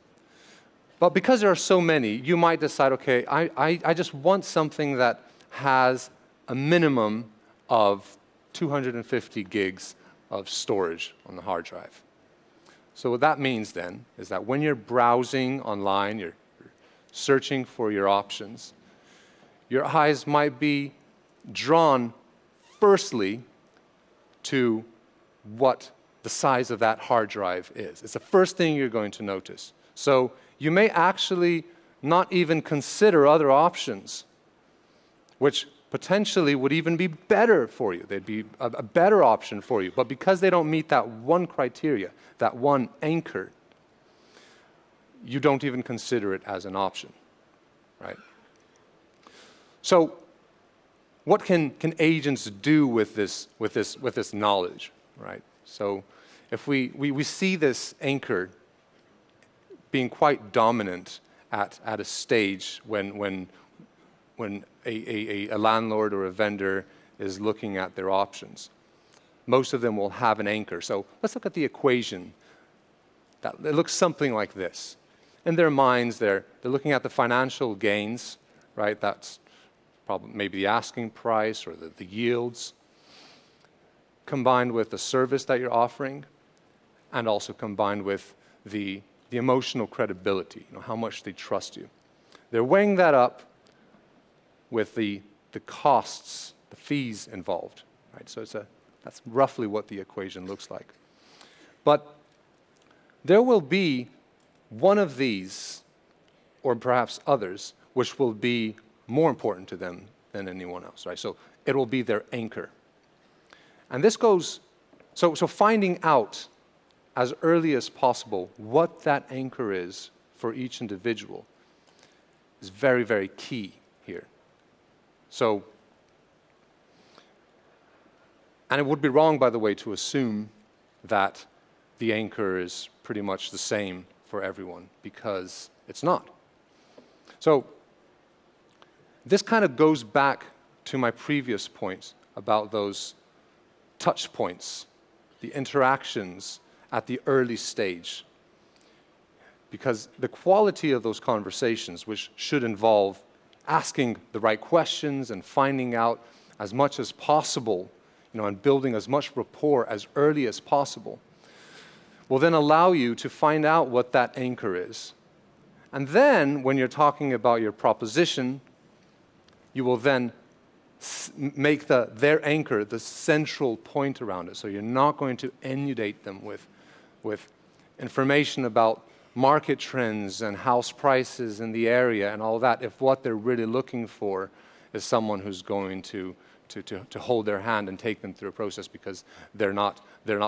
But because there are so many, you might decide, okay, I just want something that has a minimum of 250 gigs of storage on the hard drive. So what that means then is that when you're browsing online, you're searching for your options, your eyes might be drawn firstly to what the size of that hard drive is. It's the first thing you're going to notice. So you may actually not even consider other options, which potentially would even be better for you. They'd be a better option for you. But because they don't meet that one criteria, that one anchor, you don't even consider it as an option, right? So what can agents do with this knowledge, right? So if we see this anchor being quite dominant at a stage when a landlord or a vendor is looking at their options. Most of them will have an anchor. So let's look at the equation. It looks something like this. In their minds, they're looking at the financial gains, right? That's probably maybe the asking price or the yields, combined with the service that you're offering, and also combined with the emotional credibility, how much they trust you. They're weighing that up with the costs, the fees involved, right? So that's roughly what the equation looks like. But there will be one of these, or perhaps others, which will be more important to them than anyone else, right? So it will be their anchor. And this goes, so finding out as early as possible what that anchor is for each individual is very, very key here. So, and it would be wrong, by the way, to assume that the anchor is pretty much the same for everyone, because it's not. So, this kind of goes back to my previous point about those touch points, the interactions at the early stage. Because the quality of those conversations, which should involve asking the right questions and finding out as much as possible, and building as much rapport as early as possible, will then allow you to find out what that anchor is. And then, when you're talking about your proposition, you will then make their anchor the central point around it. So you're not going to inundate them with information about market trends and house prices in the area and all that, if what they're really looking for is someone who's going to hold their hand and take them through a process because they're not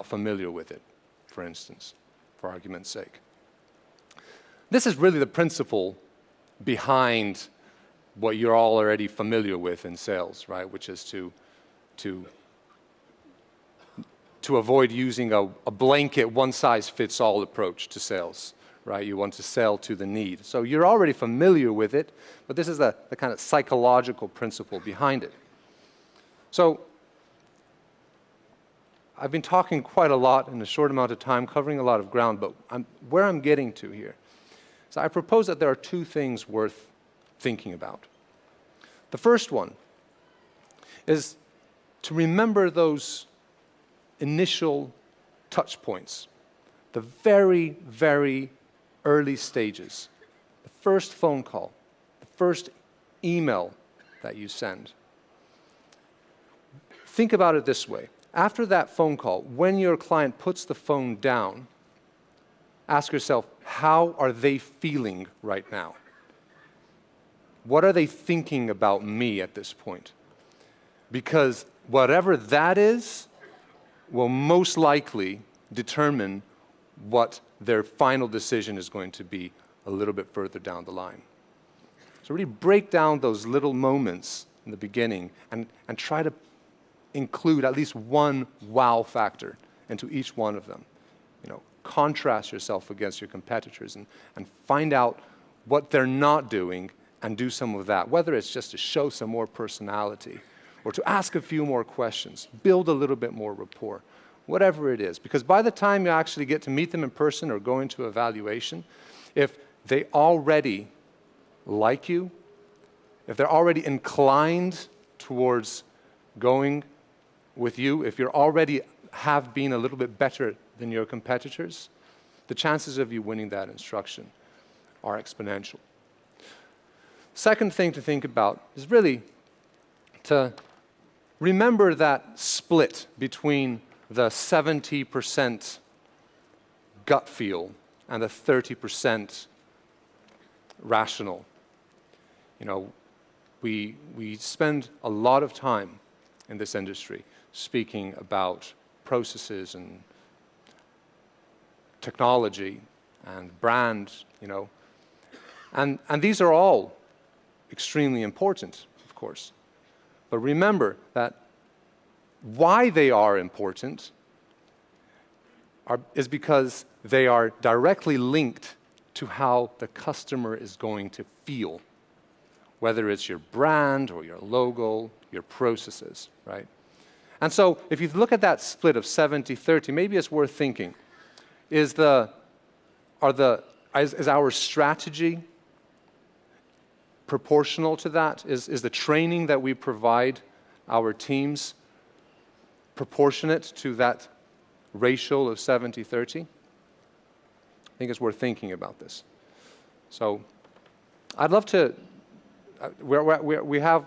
familiar with it, for instance, for argument's sake. This is really the principle behind what you're all already familiar with in sales, right? Which is to avoid using a blanket one-size-fits-all approach to sales, right? You want to sell to the need. So you're already familiar with it, but this is the kind of psychological principle behind it. So I've been talking quite a lot in a short amount of time, covering a lot of ground, but where I'm getting to here. So I propose that there are two things worth thinking about. The first one is to remember those initial touch points, the very, very early stages, the first phone call, the first email that you send. Think about it this way. After that phone call, when your client puts the phone down, ask yourself, how are they feeling right now? What are they thinking about me at this point? Because whatever that is will most likely determine what their final decision is going to be a little bit further down the line. So really break down those little moments in the beginning and try to include at least one wow factor into each one of them. You know, contrast yourself against your competitors and find out what they're not doing and do some of that, whether it's just to show some more personality or to ask a few more questions, build a little bit more rapport, whatever it is. Because by the time you actually get to meet them in person or go into evaluation, if they already like you, if they're already inclined towards going with you, if you're already have been a little bit better than your competitors, the chances of you winning that instruction are exponential. Second thing to think about is really to remember that split between the 70% gut feel and the 30% rational. You know, we spend a lot of time in this industry speaking about processes and technology and brand, you know, and these are all extremely important, of course. But remember that why they are important is because they are directly linked to how the customer is going to feel, whether it's your brand or your logo, your processes, right? And so if you look at that split of 70-30, maybe it's worth thinking, is our strategy proportional to that? Is the training that we provide our teams proportionate to that ratio of 70-30? I think it's worth thinking about this. So I'd love to, we have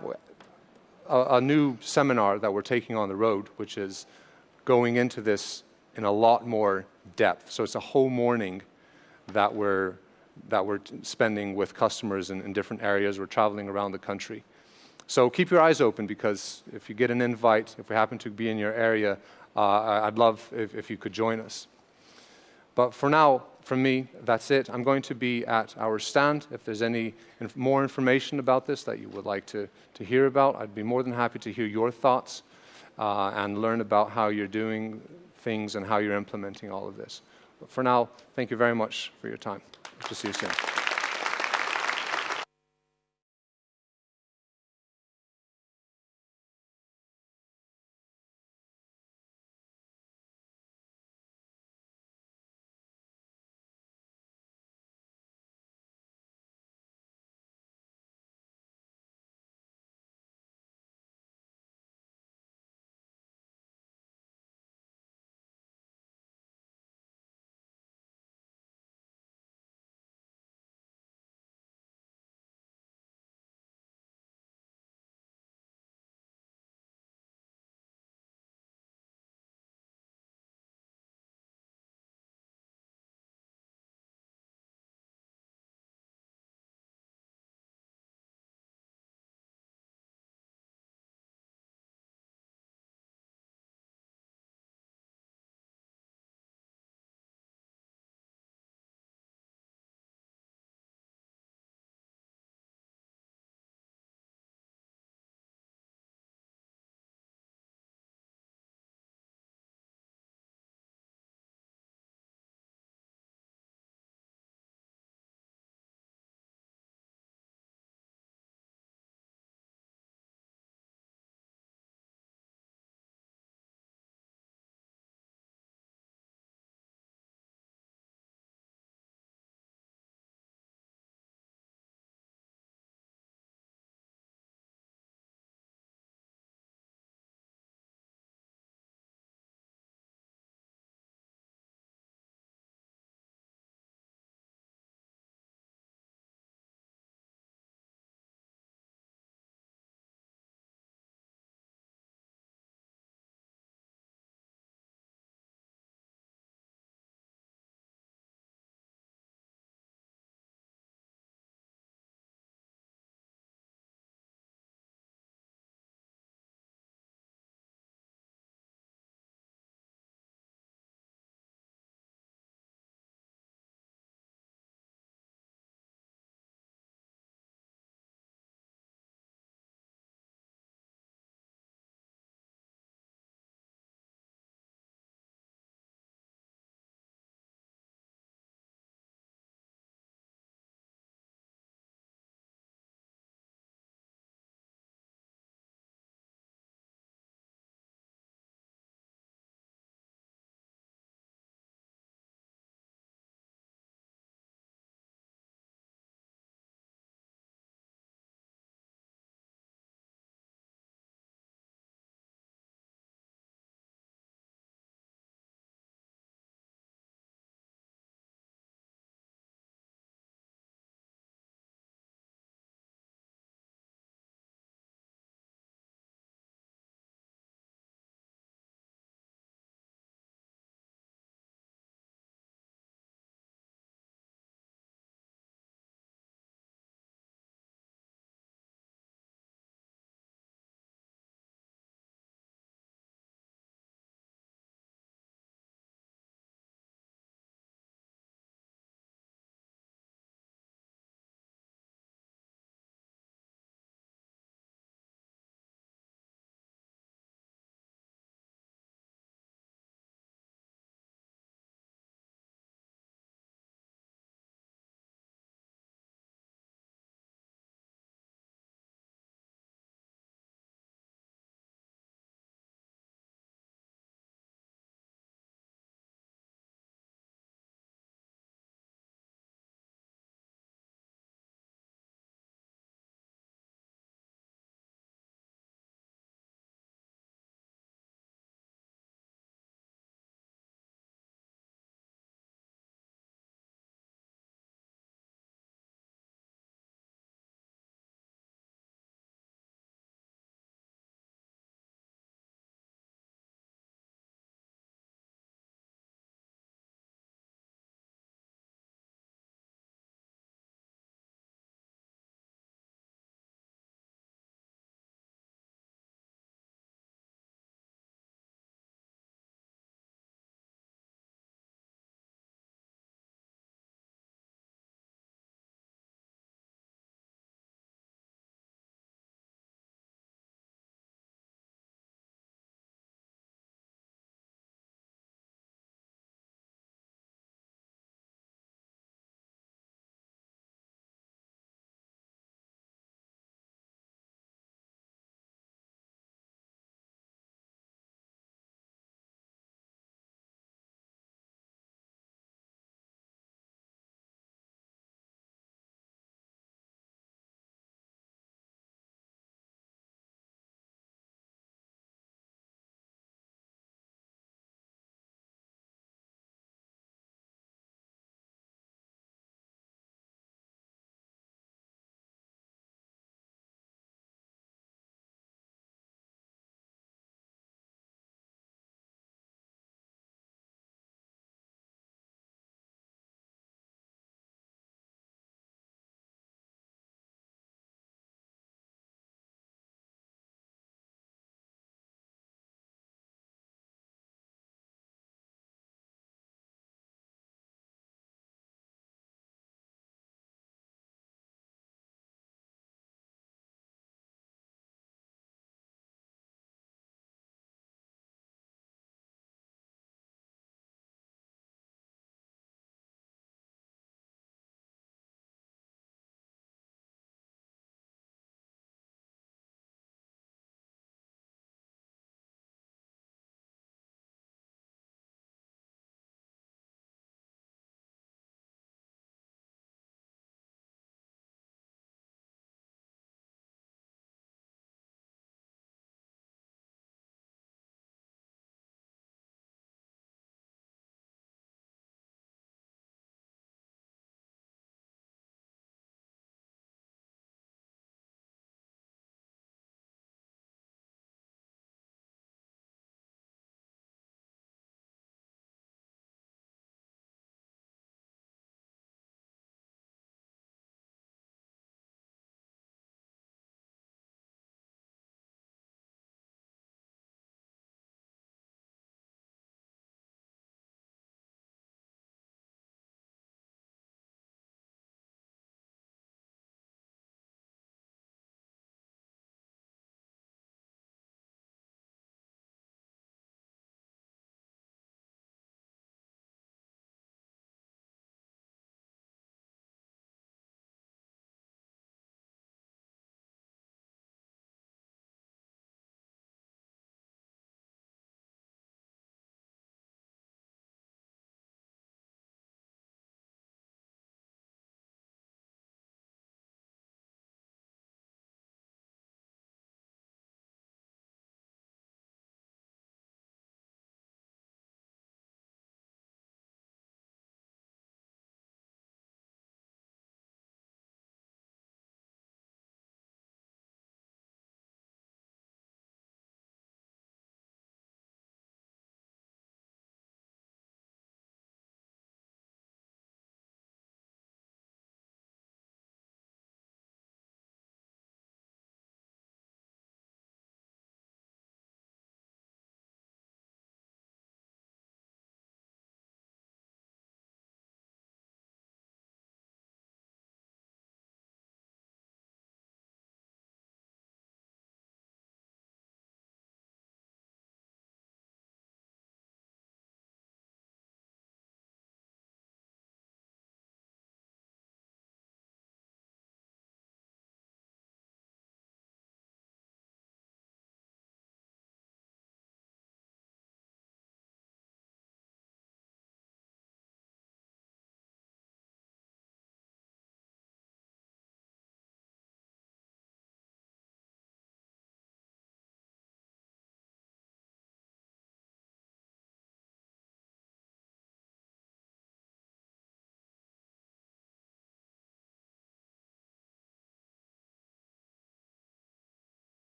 a new seminar that we're taking on the road, which is going into this in a lot more depth. So it's a whole morning that we're spending with customers in different areas. We're traveling around the country. So keep your eyes open, because if you get an invite, if we happen to be in your area, I'd love if you could join us. But for now, from me, that's it. I'm going to be at our stand. If there's any more information about this that you would like to hear about, I'd be more than happy to hear your thoughts and learn about how you're doing things and how you're implementing all of this. But for now, thank you very much for your time. Hope to see you soon.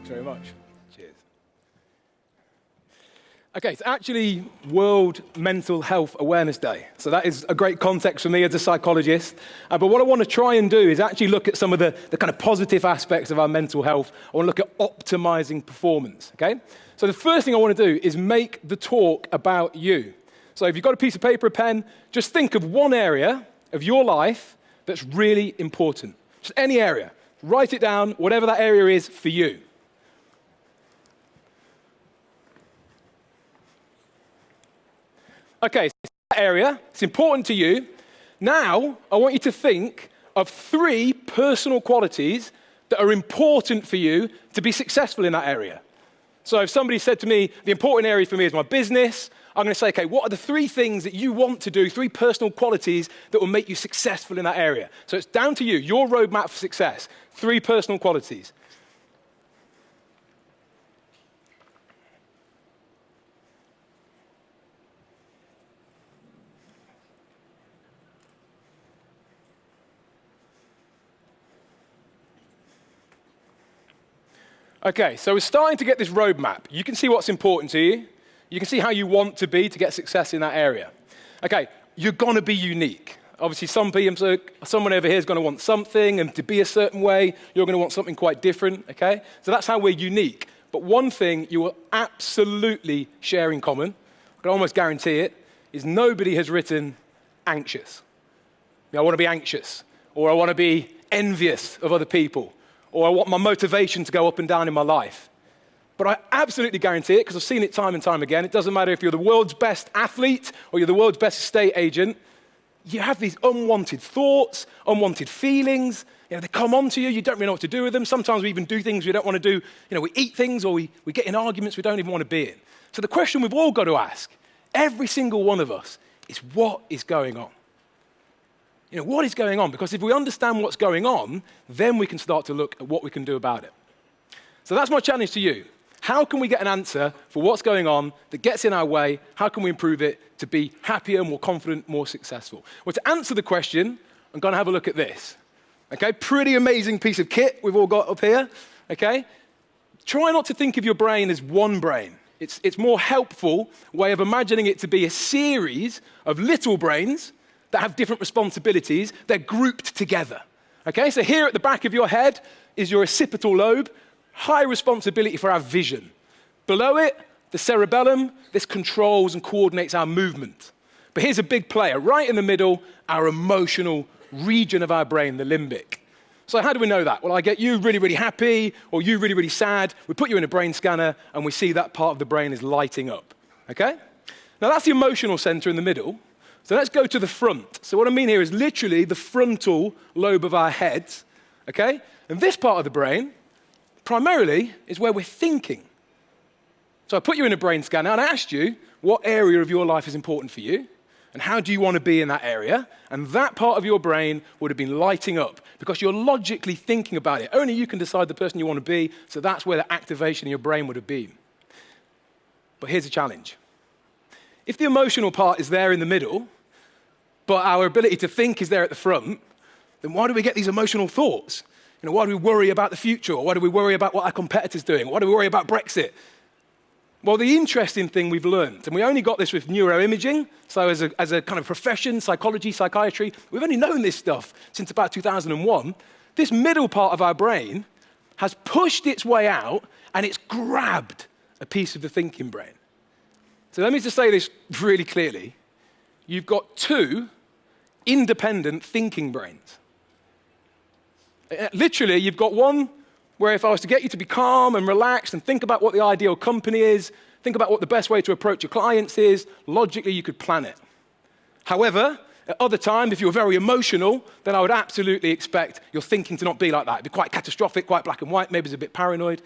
Thanks very much. Cheers. Okay, it's actually World Mental Health Awareness Day. So that is a great context for me as a psychologist. But what I want to try and do is actually look at some of the kind of positive aspects of our mental health. I want to look at optimizing performance, okay? So the first thing I want to do is make the talk about you. So if you've got a piece of paper, a pen, just think of one area of your life that's really important. Just any area. Write it down, whatever that area is for you. Okay, so that area, it's important to you. Now, I want you to think of 3 personal qualities that are important for you to be successful in that area. So if somebody said to me, the important area for me is my business, I'm going to say, okay, what are the 3 things that you want to do, 3 personal qualities that will make you successful in that area? So it's down to you, your roadmap for success, 3 personal qualities. Okay, so we're starting to get this roadmap. You can see what's important to you. You can see how you want to be to get success in that area. Okay, you're going to be unique. Obviously, someone over here is going to want something, and to be a certain way, you're going to want something quite different, okay? So that's how we're unique. But one thing you will absolutely share in common, I can almost guarantee it, is nobody has written anxious. I want to be anxious, or I want to be envious of other people, or I want my motivation to go up and down in my life. But I absolutely guarantee it, because I've seen it time and time again. It doesn't matter if you're the world's best athlete or you're the world's best estate agent. You have these unwanted thoughts, unwanted feelings. They come onto you. You don't really know what to do with them. Sometimes we even do things we don't want to do. We eat things, or we get in arguments we don't even want to be in. So the question we've all got to ask, every single one of us, is what is going on? What is going on? Because if we understand what's going on, then we can start to look at what we can do about it. So that's my challenge to you. How can we get an answer for what's going on that gets in our way? How can we improve it to be happier, more confident, more successful? Well, to answer the question, I'm going to have a look at this. Okay, pretty amazing piece of kit we've all got up here. Okay, try not to think of your brain as one brain. It's more helpful way of imagining it to be a series of little brains that have different responsibilities. They're grouped together. Okay, so here at the back of your head is your occipital lobe, high responsibility for our vision. Below it, the cerebellum, this controls and coordinates our movement. But here's a big player, right in the middle, our emotional region of our brain, the limbic. So how do we know that? Well, I get you really, really happy, or you really, really sad. We put you in a brain scanner, and we see that part of the brain is lighting up. Okay? Now that's the emotional center in the middle. So let's go to the front. So what I mean here is literally the frontal lobe of our head. Okay? And this part of the brain, primarily, is where we're thinking. So I put you in a brain scanner, and I asked you what area of your life is important for you, and how do you want to be in that area? And that part of your brain would have been lighting up because you're logically thinking about it. Only you can decide the person you want to be, so that's where the activation in your brain would have been. But here's a challenge. If the emotional part is there in the middle, but our ability to think is there at the front, then why do we get these emotional thoughts? Why do we worry about the future? Or why do we worry about what our competitor's doing? Why do we worry about Brexit? Well, the interesting thing we've learned, and we only got this with neuroimaging, so as a kind of profession, psychology, psychiatry, we've only known this stuff since about 2001. This middle part of our brain has pushed its way out, and it's grabbed a piece of the thinking brain. So let me just say this really clearly. You've got 2 independent thinking brains. Literally, you've got one where if I was to get you to be calm and relaxed and think about what the ideal company is, think about what the best way to approach your clients is, logically you could plan it. However, at other times, if you're very emotional, then I would absolutely expect your thinking to not be like that. It'd be quite catastrophic, quite black and white, maybe it's a bit paranoid.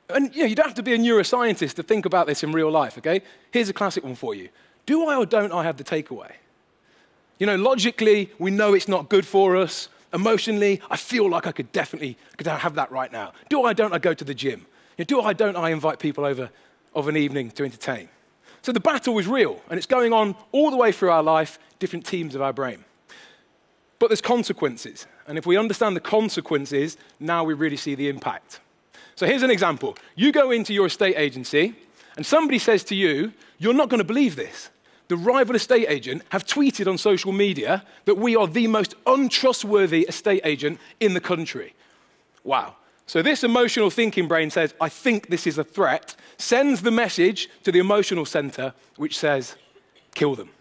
And you don't have to be a neuroscientist to think about this in real life, okay? Here's a classic one for you. Do I or don't I have the takeaway? Logically, we know it's not good for us. Emotionally, I feel like I could have that right now. Do I, don't I go to the gym? Do I, don't I invite people over of an evening to entertain? So the battle is real, and it's going on all the way through our life, different teams of our brain. But there's consequences, and if we understand the consequences, now we really see the impact. So here's an example. You go into your estate agency, and somebody says to you, you're not going to believe this. The rival estate agent have tweeted on social media that we are the most untrustworthy estate agent in the country. Wow. So this emotional thinking brain says, I think this is a threat, sends the message to the emotional center, which says, kill them.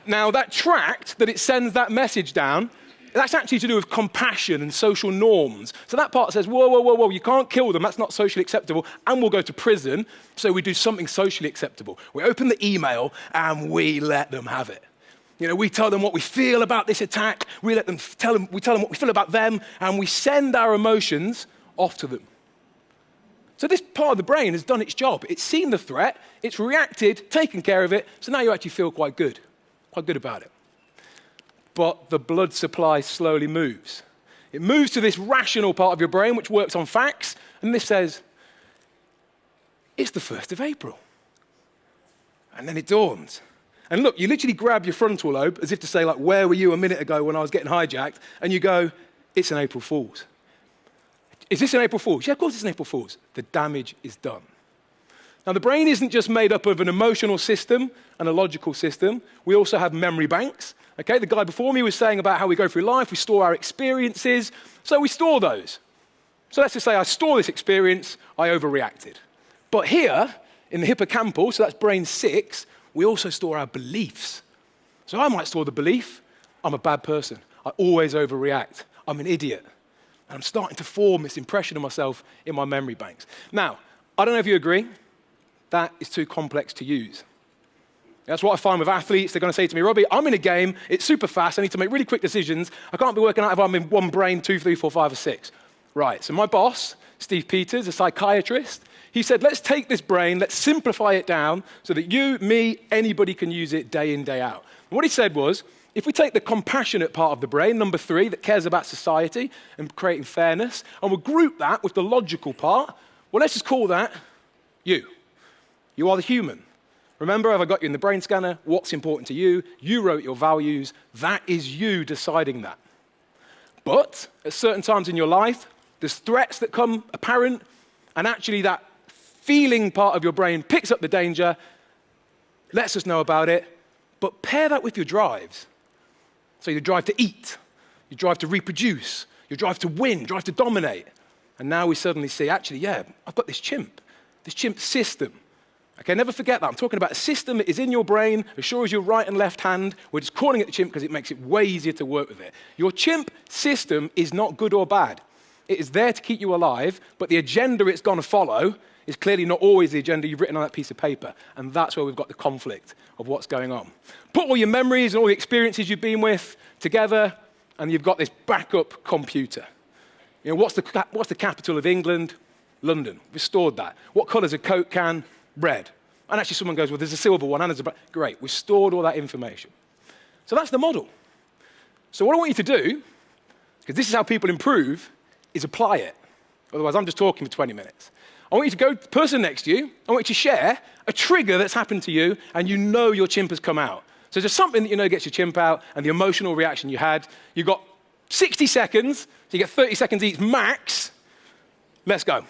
Now, that tract that it sends that message down, that's actually to do with compassion and social norms. So that part says, whoa, whoa, whoa, whoa, you can't kill them, that's not socially acceptable, and we'll go to prison, so we do something socially acceptable. We open the email, and we let them have it. You know, we tell them what we feel about this attack, we tell them what we feel about them, and we send our emotions off to them. So this part of the brain has done its job. It's seen the threat, it's reacted, taken care of it, so now you actually feel quite good about it. But the blood supply slowly moves. It moves to this rational part of your brain, which works on facts, and this says, it's the 1st of April. And then it dawns. And look, you literally grab your frontal lobe, as if to say, like, where were you a minute ago when I was getting hijacked? And you go, it's an April Fool's. Is this an April Fool's? Yeah, of course it's an April Fool's. The damage is done. Now, the brain isn't just made up of an emotional system and a logical system. We also have memory banks. Okay, the guy before me was saying about how we go through life, we store our experiences, so we store those. So let's just say I store this experience, I overreacted. But here, in the hippocampal, so that's brain 6, we also store our beliefs. So I might store the belief, I'm a bad person, I always overreact, I'm an idiot. And I'm starting to form this impression of myself in my memory banks. Now, I don't know if you agree, that is too complex to use. That's what I find with athletes. They're going to say to me, Robbie, I'm in a game, it's super fast, I need to make really quick decisions. I can't be working out if I'm in one brain, 2, 3, 4, 5, or 6. Right, so my boss, Steve Peters, a psychiatrist, he said, let's take this brain, let's simplify it down so that you, me, anybody can use it day in, day out. And what he said was, if we take the compassionate part of the brain, number 3, that cares about society and creating fairness, and we'll group that with the logical part, well, let's just call that you. You are the human. Remember, have I got you in the brain scanner? What's important to you? You wrote your values. That is you deciding that. But at certain times in your life, there's threats that come apparent, and actually that feeling part of your brain picks up the danger, lets us know about it, but pair that with your drives. So your drive to eat, your drive to reproduce, your drive to win, drive to dominate. And now we suddenly see, actually, yeah, I've got this chimp system. Okay, never forget that. I'm talking about a system that is in your brain, as sure as your right and left hand. We're just calling it the chimp because it makes it way easier to work with it. Your chimp system is not good or bad. It is there to keep you alive, but the agenda it's going to follow is clearly not always the agenda you've written on that piece of paper. And that's where we've got the conflict of what's going on. Put all your memories and all the experiences you've been with together, and you've got this backup computer. You know, what's the capital of England? London. We've stored that. What colour's a Coke can? Red. And actually someone goes, well, there's a silver one and there's a black. Great, we've stored all that information. So that's the model. So what I want you to do, because this is how people improve, is apply it. Otherwise, I'm just talking for 20 minutes. I want you to go to the person next to you. I want you to share a trigger that's happened to you and you know your chimp has come out. So there's something that you know gets your chimp out and the emotional reaction you had. You've got 60 seconds, so you get 30 seconds each max. Let's go.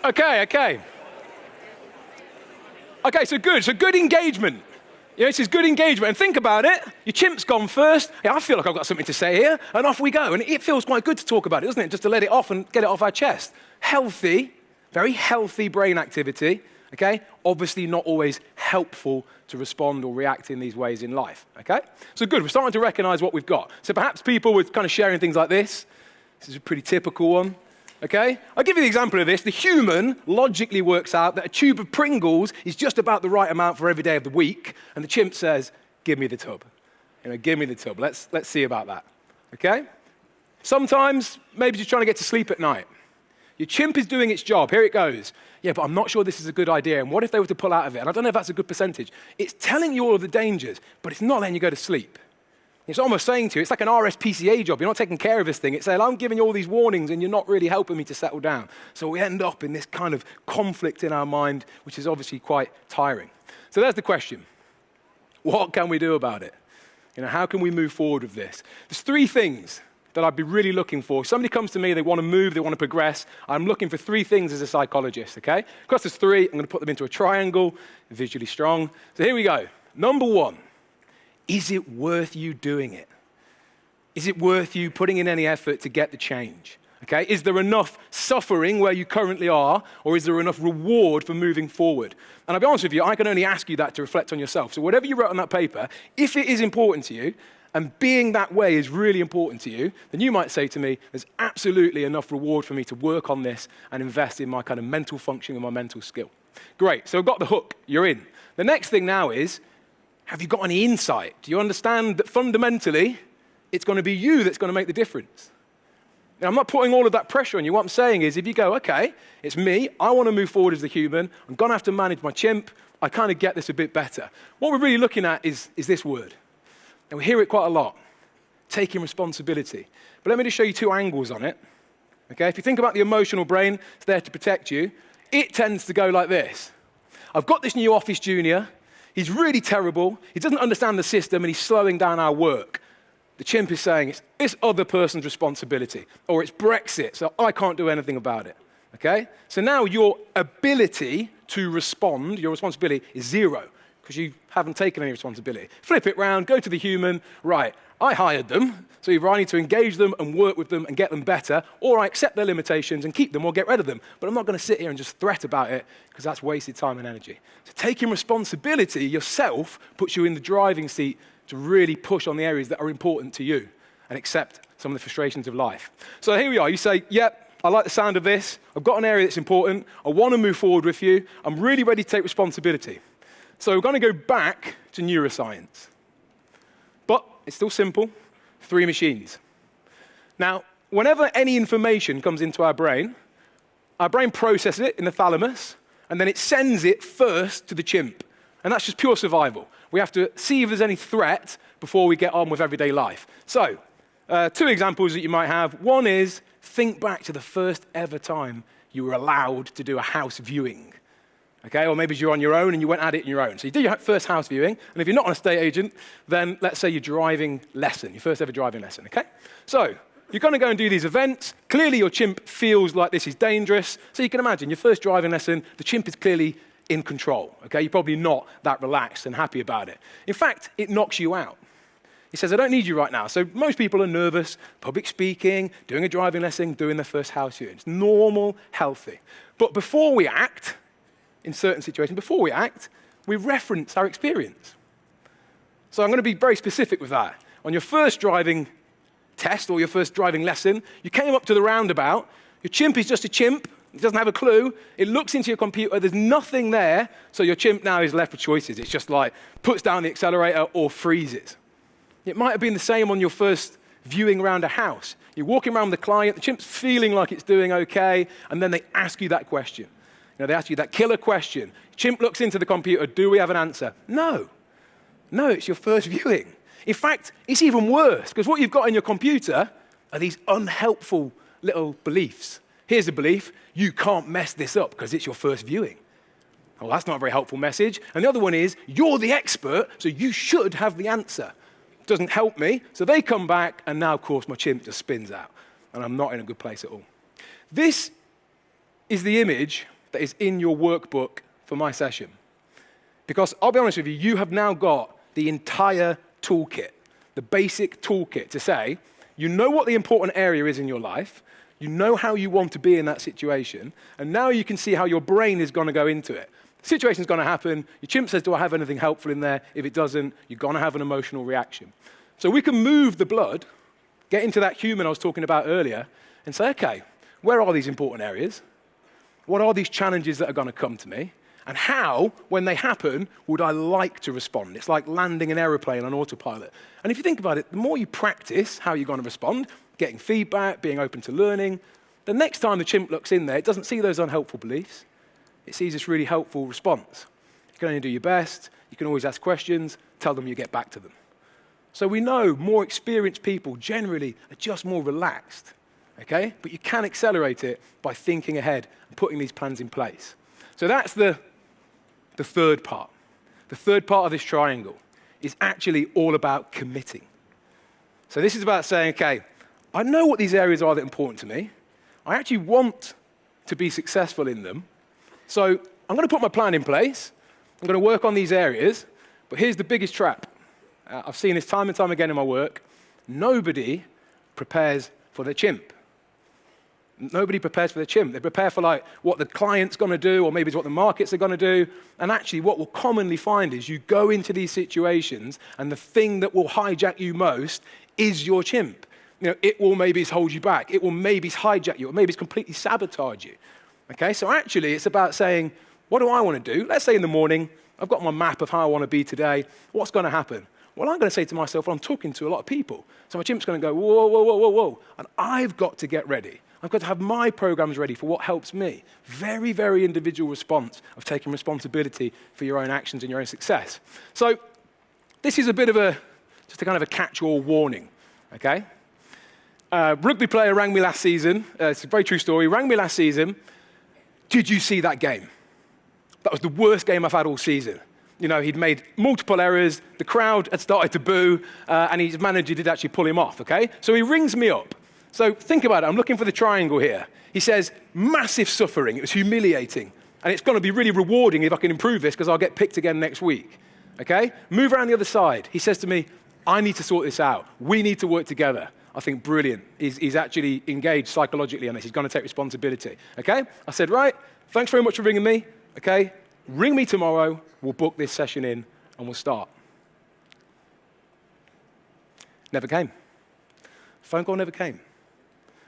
Okay, so good engagement. Yeah, this is good engagement. And think about it. Your chimp's gone first. Yeah, I feel like I've got something to say here. And off we go. And it feels quite good to talk about it, doesn't it? Just to let it off and get it off our chest. Healthy, very healthy brain activity. okay? Obviously not always helpful to respond or react in these ways in life, okay? So good, we're starting to recognize what we've got. So perhaps people were kind of sharing things like this. This is a pretty typical one, okay? I'll give you the example of this. The human logically works out that a tube of Pringles is just about the right amount for every day of the week, and the chimp says, give me the tub. Give me the tub. Let's see about that, okay? Sometimes, maybe you're trying to get to sleep at night. Your chimp is doing its job. Here it goes. Yeah, but I'm not sure this is a good idea. And what if they were to pull out of it? And I don't know if that's a good percentage. It's telling you all of the dangers, but it's not letting you go to sleep. It's almost saying to you, it's like an RSPCA job. You're not taking care of this thing. It's saying, I'm giving you all these warnings, and you're not really helping me to settle down. So we end up in this kind of conflict in our mind, which is obviously quite tiring. So there's the question. What can we do about it? How can we move forward with this? There's 3 things that I'd be really looking for. If somebody comes to me, they want to move, they want to progress, I'm looking for 3 things as a psychologist, okay? Because there's 3, I'm going to put them into a triangle, visually strong. So here we go. Number 1, is it worth you doing it? Is it worth you putting in any effort to get the change? Okay? Is there enough suffering where you currently are, or is there enough reward for moving forward? And I'll be honest with you, I can only ask you that to reflect on yourself. So whatever you wrote on that paper, if it is important to you, and being that way is really important to you, then you might say to me, there's absolutely enough reward for me to work on this and invest in my kind of mental function and my mental skill. Great, so I've got the hook, you're in. The next thing now is, have you got any insight? Do you understand that fundamentally, it's going to be you that's going to make the difference? Now, I'm not putting all of that pressure on you. What I'm saying is, if you go, okay, it's me, I want to move forward as the human, I'm going to have to manage my chimp, I kind of get this a bit better. What we're really looking at is this word. And we hear it quite a lot, taking responsibility. But let me just show you 2 angles on it. Okay, if you think about the emotional brain, it's there to protect you. It tends to go like this. I've got this new office junior. He's really terrible. He doesn't understand the system, and he's slowing down our work. The chimp is saying it's this other person's responsibility, or it's Brexit, so I can't do anything about it. Okay? So now your ability to respond, your responsibility, is 0. Because you haven't taken any responsibility. Flip it round, go to the human, right, I hired them, so either I need to engage them and work with them and get them better, or I accept their limitations and keep them or get rid of them. But I'm not going to sit here and just threat about it, because that's wasted time and energy. So taking responsibility yourself puts you in the driving seat to really push on the areas that are important to you and accept some of the frustrations of life. So here we are. You say, yep, I like the sound of this. I've got an area that's important. I want to move forward with you. I'm really ready to take responsibility. So we're going to go back to neuroscience. But it's still simple. 3 machines. Now, whenever any information comes into our brain processes it in the thalamus, and then it sends it first to the chimp. And that's just pure survival. We have to see if there's any threat before we get on with everyday life. So, 2 examples that you might have. One is, think back to the first ever time you were allowed to do a house viewing. Okay, or maybe you're on your own and you went at it on your own. So you do your first house viewing, and if you're not an estate agent, then let's say your driving lesson, your first ever driving lesson, okay? So you're going to go and do these events. Clearly your chimp feels like this is dangerous. So you can imagine your first driving lesson, the chimp is clearly in control, okay? You're probably not that relaxed and happy about it. In fact, it knocks you out. He says, I don't need you right now. So most people are nervous, public speaking, doing a driving lesson, doing their first house viewing. It's normal, healthy. But before we act, in certain situations, before we act, we reference our experience. So I'm going to be very specific with that. On your first driving test or your first driving lesson, you came up to the roundabout, your chimp is just a chimp, it doesn't have a clue, it looks into your computer, there's nothing there, so your chimp now is left with choices. It's just like, puts down the accelerator or freezes. It might have been the same on your first viewing around a house. You're walking around with the client, the chimp's feeling like it's doing okay, and then they ask you that question. They ask you that killer question. Chimp looks into the computer, do we have an answer? No. No, it's your first viewing. In fact, it's even worse, because what you've got in your computer are these unhelpful little beliefs. Here's a belief, you can't mess this up because it's your first viewing. Oh, that's not a very helpful message. And the other one is, you're the expert, so you should have the answer. It doesn't help me. So they come back, and now, of course, my chimp just spins out, and I'm not in a good place at all. This is the image that is in your workbook for my session. Because I'll be honest with you, you have now got the entire toolkit, the basic toolkit to say, you know what the important area is in your life, you know how you want to be in that situation, and now you can see how your brain is going to go into it. Situation's going to happen. Your chimp says, do I have anything helpful in there? If it doesn't, you're going to have an emotional reaction. So we can move the blood, get into that human I was talking about earlier, and say, okay, where are these important areas? What are these challenges that are going to come to me? And how, when they happen, would I like to respond? It's like landing an aeroplane on autopilot. And if you think about it, the more you practice how you're going to respond, getting feedback, being open to learning, the next time the chimp looks in there, it doesn't see those unhelpful beliefs. It sees this really helpful response. You can only do your best. You can always ask questions. Tell them you get back to them. So we know more experienced people generally are just more relaxed, okay? But you can accelerate it by thinking ahead and putting these plans in place. So that's the third part. The third part of this triangle is actually all about committing. So this is about saying, okay, I know what these areas are that are important to me. I actually want to be successful in them. So I'm going to put my plan in place. I'm going to work on these areas. But here's the biggest trap. I've seen this time and time again in my work. Nobody prepares for the chimp. Nobody prepares for the chimp. They prepare for like what the client's going to do, or maybe it's what the markets are going to do. And actually what we'll commonly find is you go into these situations and the thing that will hijack you most is your chimp. You know, it will maybe hold you back. It will maybe hijack you, or maybe it's completely sabotage you. Okay, so actually it's about saying, what do I want to do? Let's say in the morning, I've got my map of how I want to be today. What's going to happen? Well, I'm going to say to myself, well, I'm talking to a lot of people. So my chimp's going to go, whoa, whoa, whoa, whoa, whoa. And I've got to get ready. I've got to have my programs ready for what helps me. Very, very individual response of taking responsibility for your own actions and your own success. So this is a bit of just a kind of a catch-all warning, okay? Rugby player rang me last season. It's a very true story. Rang me last season. Did you see that game? That was the worst game I've had all season. You know, he'd made multiple errors. The crowd had started to boo, and his manager did actually pull him off, okay? So he rings me up. So think about it. I'm looking for the triangle here. He says, massive suffering. It was humiliating. And it's going to be really rewarding if I can improve this because I'll get picked again next week, okay? Move around the other side. He says to me, I need to sort this out. We need to work together. I think brilliant. He's actually engaged psychologically on this. He's going to take responsibility, okay? I said, right, thanks very much for ringing me, okay? Ring me tomorrow. We'll book this session in and we'll start. Never came. Phone call never came,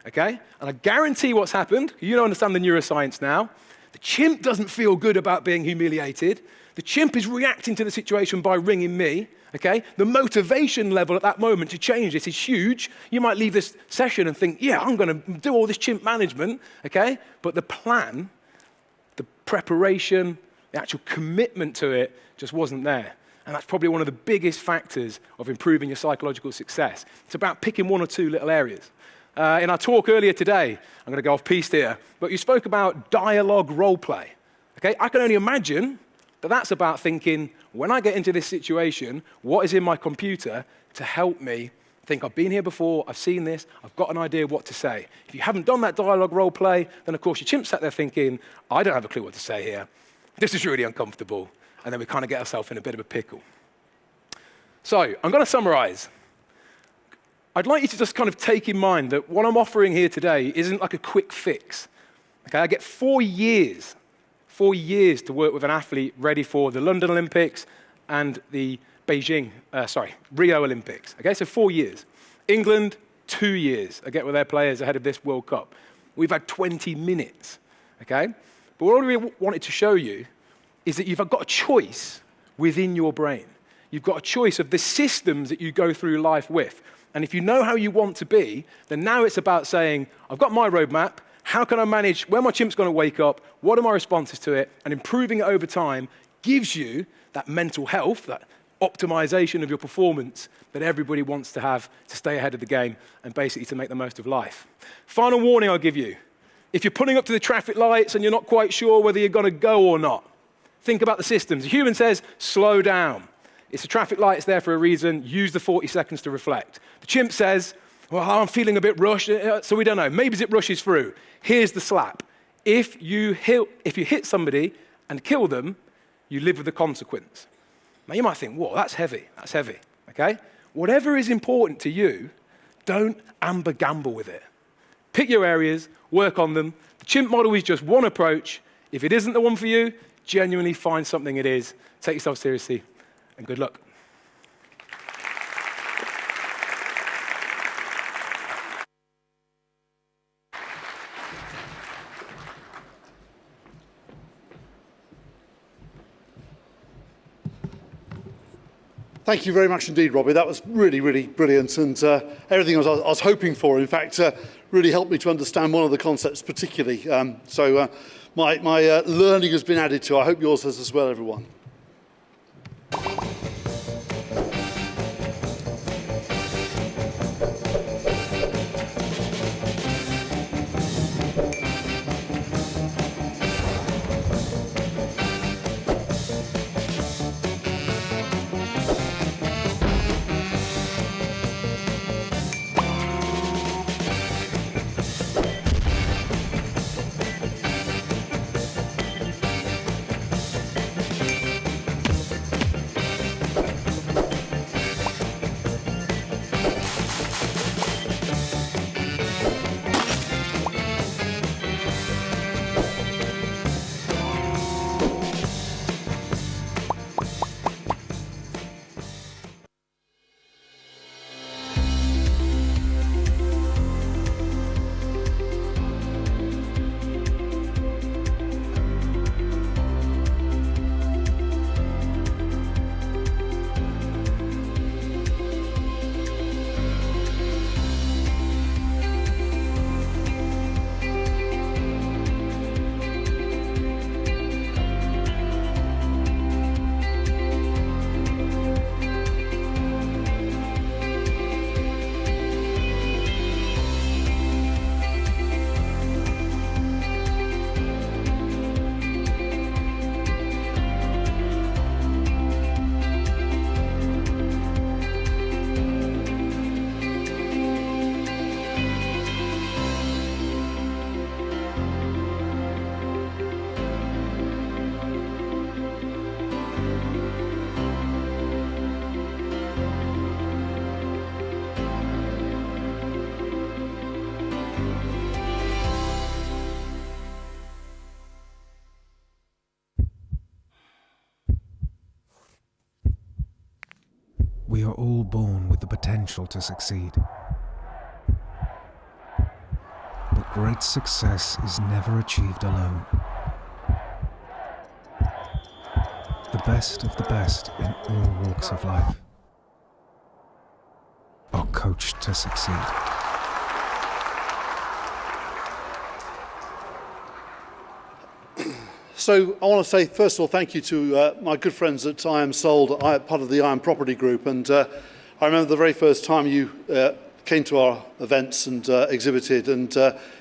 okay? And I guarantee what's happened. You don't understand the neuroscience now. The chimp doesn't feel good about being humiliated. The chimp is reacting to the situation by ringing me, okay? The motivation level at that moment to change this is huge. You might leave this session and think, yeah, I'm going to do all this chimp management, okay? But the plan, the preparation, the actual commitment to it just wasn't there. And that's probably one of the biggest factors of improving your psychological success. It's about picking one or two little areas. In our talk earlier today, I'm going to go off piste here, but you spoke about dialogue role play. Okay? I can only imagine that that's about thinking, when I get into this situation, what is in my computer to help me think, I've been here before, I've seen this, I've got an idea of what to say. If you haven't done that dialogue role play, then of course your chimp's sat there thinking, I don't have a clue what to say here. This is really uncomfortable. And then we kind of get ourselves in a bit of a pickle. So I'm going to summarize. I'd like you to just kind of take in mind that what I'm offering here today isn't like a quick fix. Okay, I get 4 years to work with an athlete ready for the London Olympics and the Rio Olympics. Okay, so 4 years. England, 2 years. I get with their players ahead of this World Cup. We've had 20 minutes. Okay, but what I really wanted to show you is that you've got a choice within your brain. You've got a choice of the systems that you go through life with. And if you know how you want to be, then now it's about saying, I've got my roadmap. How can I manage when my chimp's going to wake up? What are my responses to it? And improving it over time gives you that mental health, that optimization of your performance that everybody wants to have to stay ahead of the game and basically to make the most of life. Final warning I'll give you. If you're pulling up to the traffic lights and you're not quite sure whether you're going to go or not, think about the systems. The human says, slow down. It's a traffic light, it's there for a reason. Use the 40 seconds to reflect. The chimp says, well, I'm feeling a bit rushed, so we don't know. Maybe it rushes through. Here's the slap. If you hit somebody and kill them, you live with the consequence. Now, you might think, whoa, that's heavy, okay? Whatever is important to you, don't amber gamble with it. Pick your areas, work on them. The chimp model is just one approach. If it isn't the one for you, Genuinely find something it is. Take yourself seriously, and good luck. Thank you very much indeed, Robbie. That was really, really brilliant, and everything I was hoping for, in fact, really helped me to understand one of the concepts particularly. So my learning has been added to. I hope yours has as well, everyone. We are all born with the potential to succeed. But great success is never achieved alone. The best of the best in all walks of life are coached to succeed. So I want to say, first of all, thank you to my good friends at I Am Sold, part of the I Am Property Group. And I remember the very first time you came to our events and exhibited. And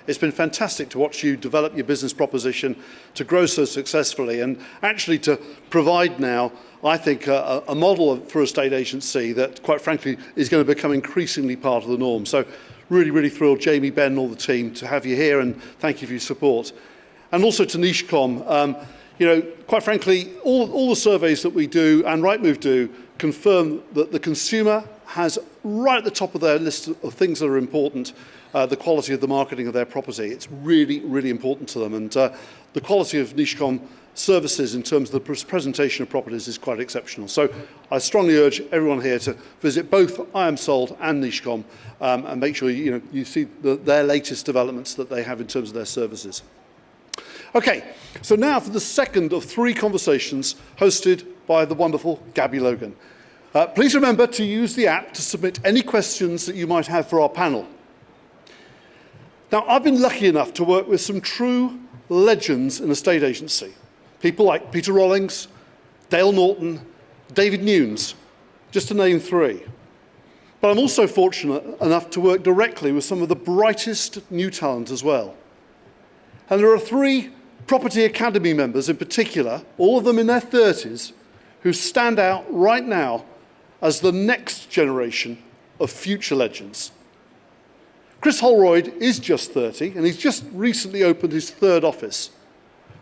it's been fantastic to watch you develop your business proposition, to grow so successfully, and actually to provide now, I think, a model for a estate agency that, quite frankly, is going to become increasingly part of the norm. So really, really thrilled, Jamie, Ben, and all the team, to have you here, and thank you for your support. And also to Nichecom, you know, quite frankly, all the surveys that we do and Rightmove do confirm that the consumer has right at the top of their list of things that are important, the quality of the marketing of their property. It's really, really important to them. And the quality of Nichecom services in terms of the presentation of properties is quite exceptional. So I strongly urge everyone here to visit both I Am Sold and Nichecom and make sure you see their latest developments that they have in terms of their services. Okay, so now for the second of 3 conversations hosted by the wonderful Gabby Logan. Please remember to use the app to submit any questions that you might have for our panel. Now, I've been lucky enough to work with some true legends in estate agency. People like Peter Rollings, Dale Norton, David Nunes, just to name 3. But I'm also fortunate enough to work directly with some of the brightest new talent as well. And there are 3 Property Academy members in particular, all of them in their 30s, who stand out right now as the next generation of future legends. Chris Holroyd is just 30, and he's just recently opened his 3rd office.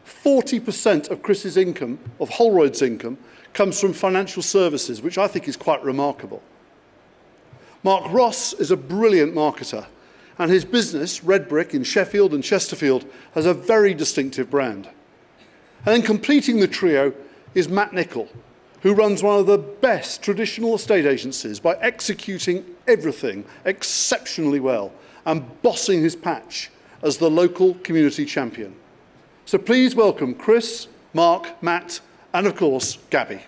40% of Chris's income, of Holroyd's income, comes from financial services, which I think is quite remarkable. Mark Ross is a brilliant marketer, and his business, Red Brick in Sheffield and Chesterfield, has a very distinctive brand. And then completing the trio is Matt Nicol, who runs one of the best traditional estate agencies by executing everything exceptionally well and bossing his patch as the local community champion. So please welcome Chris, Mark, Matt, and of course, Gabby.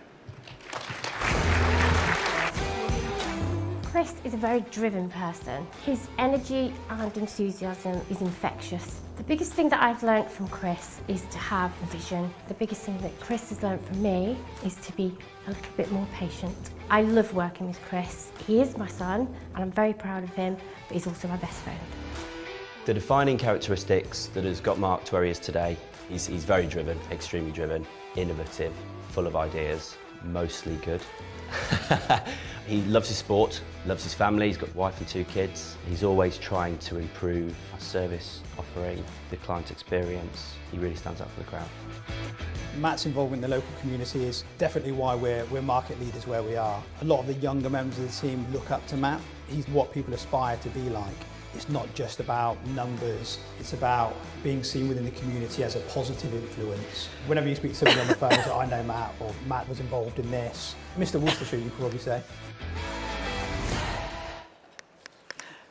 Chris is a very driven person. His energy and enthusiasm is infectious. The biggest thing that I've learned from Chris is to have vision. The biggest thing that Chris has learned from me is to be a little bit more patient. I love working with Chris. He is my son and I'm very proud of him, but he's also my best friend. The defining characteristics that has got Mark to where he is today, he's very driven, extremely driven, innovative, full of ideas, mostly good. He loves his sport, loves his family, he's got a wife and 2 kids. He's always trying to improve our service offering, the client experience. He really stands out for the crowd. Matt's involvement in the local community is definitely why we're market leaders where we are. A lot of the younger members of the team look up to Matt. He's what people aspire to be like. It's not just about numbers, it's about being seen within the community as a positive influence. Whenever you speak to somebody on the phone, say, I know Matt, or Matt was involved in this. Mr. Worcestershire, you could probably say.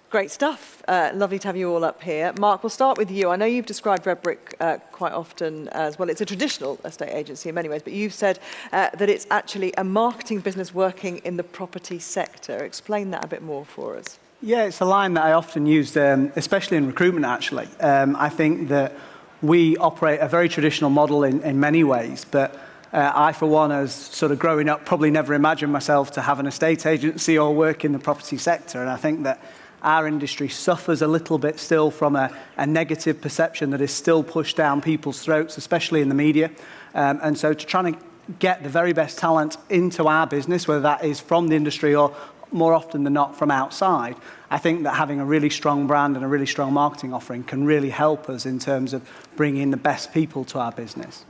Great stuff. Lovely to have you all up here. Mark, we'll start with you. I know you've described Red Brick quite often as, well, it's a traditional estate agency in many ways, but you've said that it's actually a marketing business working in the property sector. Explain that a bit more for us. Yeah, it's a line that I often use, especially in recruitment, actually. I think that we operate a very traditional model in many ways, but I, for one, as sort of growing up, probably never imagined myself to have an estate agency or work in the property sector. And I think that our industry suffers a little bit still from a negative perception that is still pushed down people's throats, especially in the media. And so to try to get the very best talent into our business, whether that is from the industry or more often than not from outside, I think that having a really strong brand and a really strong marketing offering can really help us in terms of bringing in the best people to our business.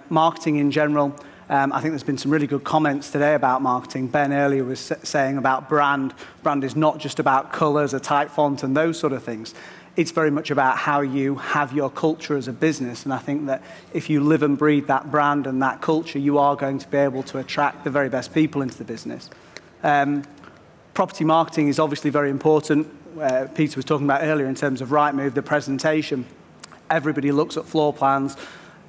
Marketing in general, I think there's been some really good comments today about marketing. Ben earlier was saying about brand. Brand is not just about colours, a tight font and those sort of things. It's very much about how you have your culture as a business. And I think that if you live and breathe that brand and that culture, you are going to be able to attract the very best people into the business. Property marketing is obviously very important. Peter was talking about earlier in terms of Rightmove, the presentation. Everybody looks at floor plans.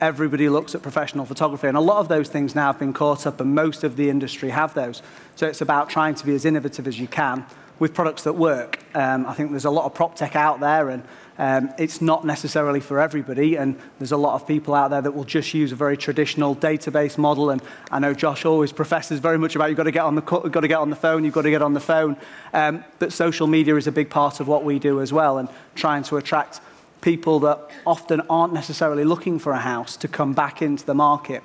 Everybody looks at professional photography. And a lot of those things now have been caught up, and most of the industry have those. So it's about trying to be as innovative as you can with products that work. I think there's a lot of prop tech out there, and it's not necessarily for everybody. And there's a lot of people out there that will just use a very traditional database model. And I know Josh always professes very much about you've got to get on the phone, you've got to get on the phone. But social media is a big part of what we do as well, and trying to attract people that often aren't necessarily looking for a house to come back into the market.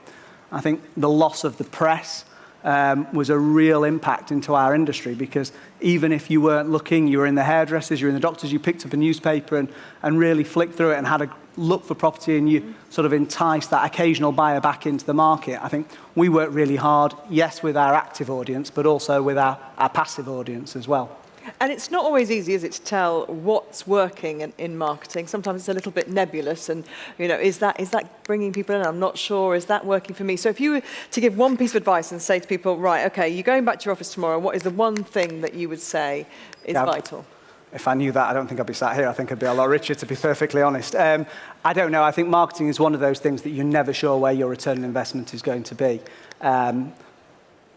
I think the loss of the press was a real impact into our industry, because even if you weren't looking, you were in the hairdressers, you were in the doctors, you picked up a newspaper and really flicked through it and had a look for property, and you sort of enticed that occasional buyer back into the market. I think we work really hard, yes, with our active audience, but also with our passive audience as well. And it's not always easy, is it, to tell what's working in marketing? Sometimes it's a little bit nebulous, and is that bringing people in? I'm not sure. Is that working for me? So if you were to give one piece of advice and say to people, right, okay, you're going back to your office tomorrow, what is the one thing that you would say is vital? If I knew that, I don't think I'd be sat here. I think I'd be a lot richer, to be perfectly honest. I don't know. I think marketing is one of those things that you're never sure where your return on investment is going to be.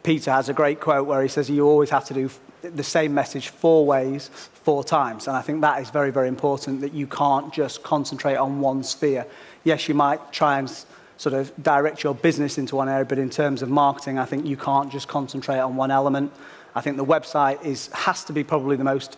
Peter has a great quote where he says you always have to do the same message 4 ways, 4 times. And I think that is very, very important, that you can't just concentrate on one sphere. Yes, you might try and sort of direct your business into one area, but in terms of marketing, I think you can't just concentrate on one element. I think the website has to be probably the most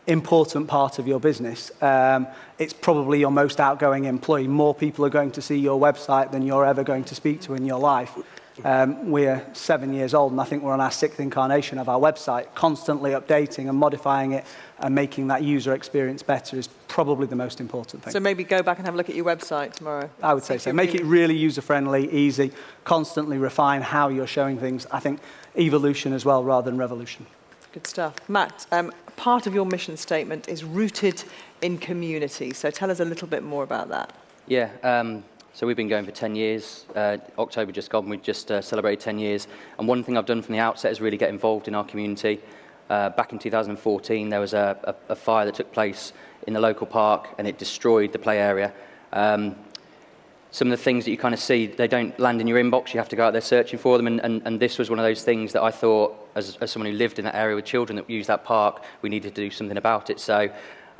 important part of your business. It's probably your most outgoing employee. More people are going to see your website than you're ever going to speak to in your life. We're 7 years old, and I think we're on our 6th incarnation of our website. Constantly updating and modifying it and making that user experience better is probably the most important thing. So maybe go back and have a look at your website tomorrow. I would say so. Make it really user-friendly, easy, constantly refine how you're showing things. I think evolution as well, rather than revolution. Good stuff. Matt, part of your mission statement is rooted in community. So tell us a little bit more about that. Yeah, So we've been going for 10 years. October just gone, we just celebrated 10 years. And one thing I've done from the outset is really get involved in our community. Back in 2014, there was a fire that took place in the local park, and it destroyed the play area. Some of the things that you kind of see, they don't land in your inbox. You have to go out there searching for them. And this was one of those things that I thought, as someone who lived in that area with children that used that park, we needed to do something about it. So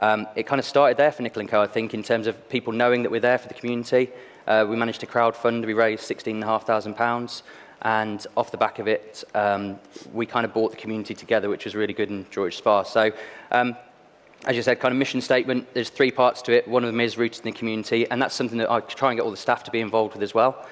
it kind of started there for Nickel & Co, I think, in terms of people knowing that we're there for the community. We managed to crowdfund. We raised £16,500. And off the back of it, we kind of brought the community together, which was really good in Droitwich Spa. So, as you said, kind of mission statement, there's 3 parts to it. One of them is rooted in the community, and that's something that I try and get all the staff to be involved with as well.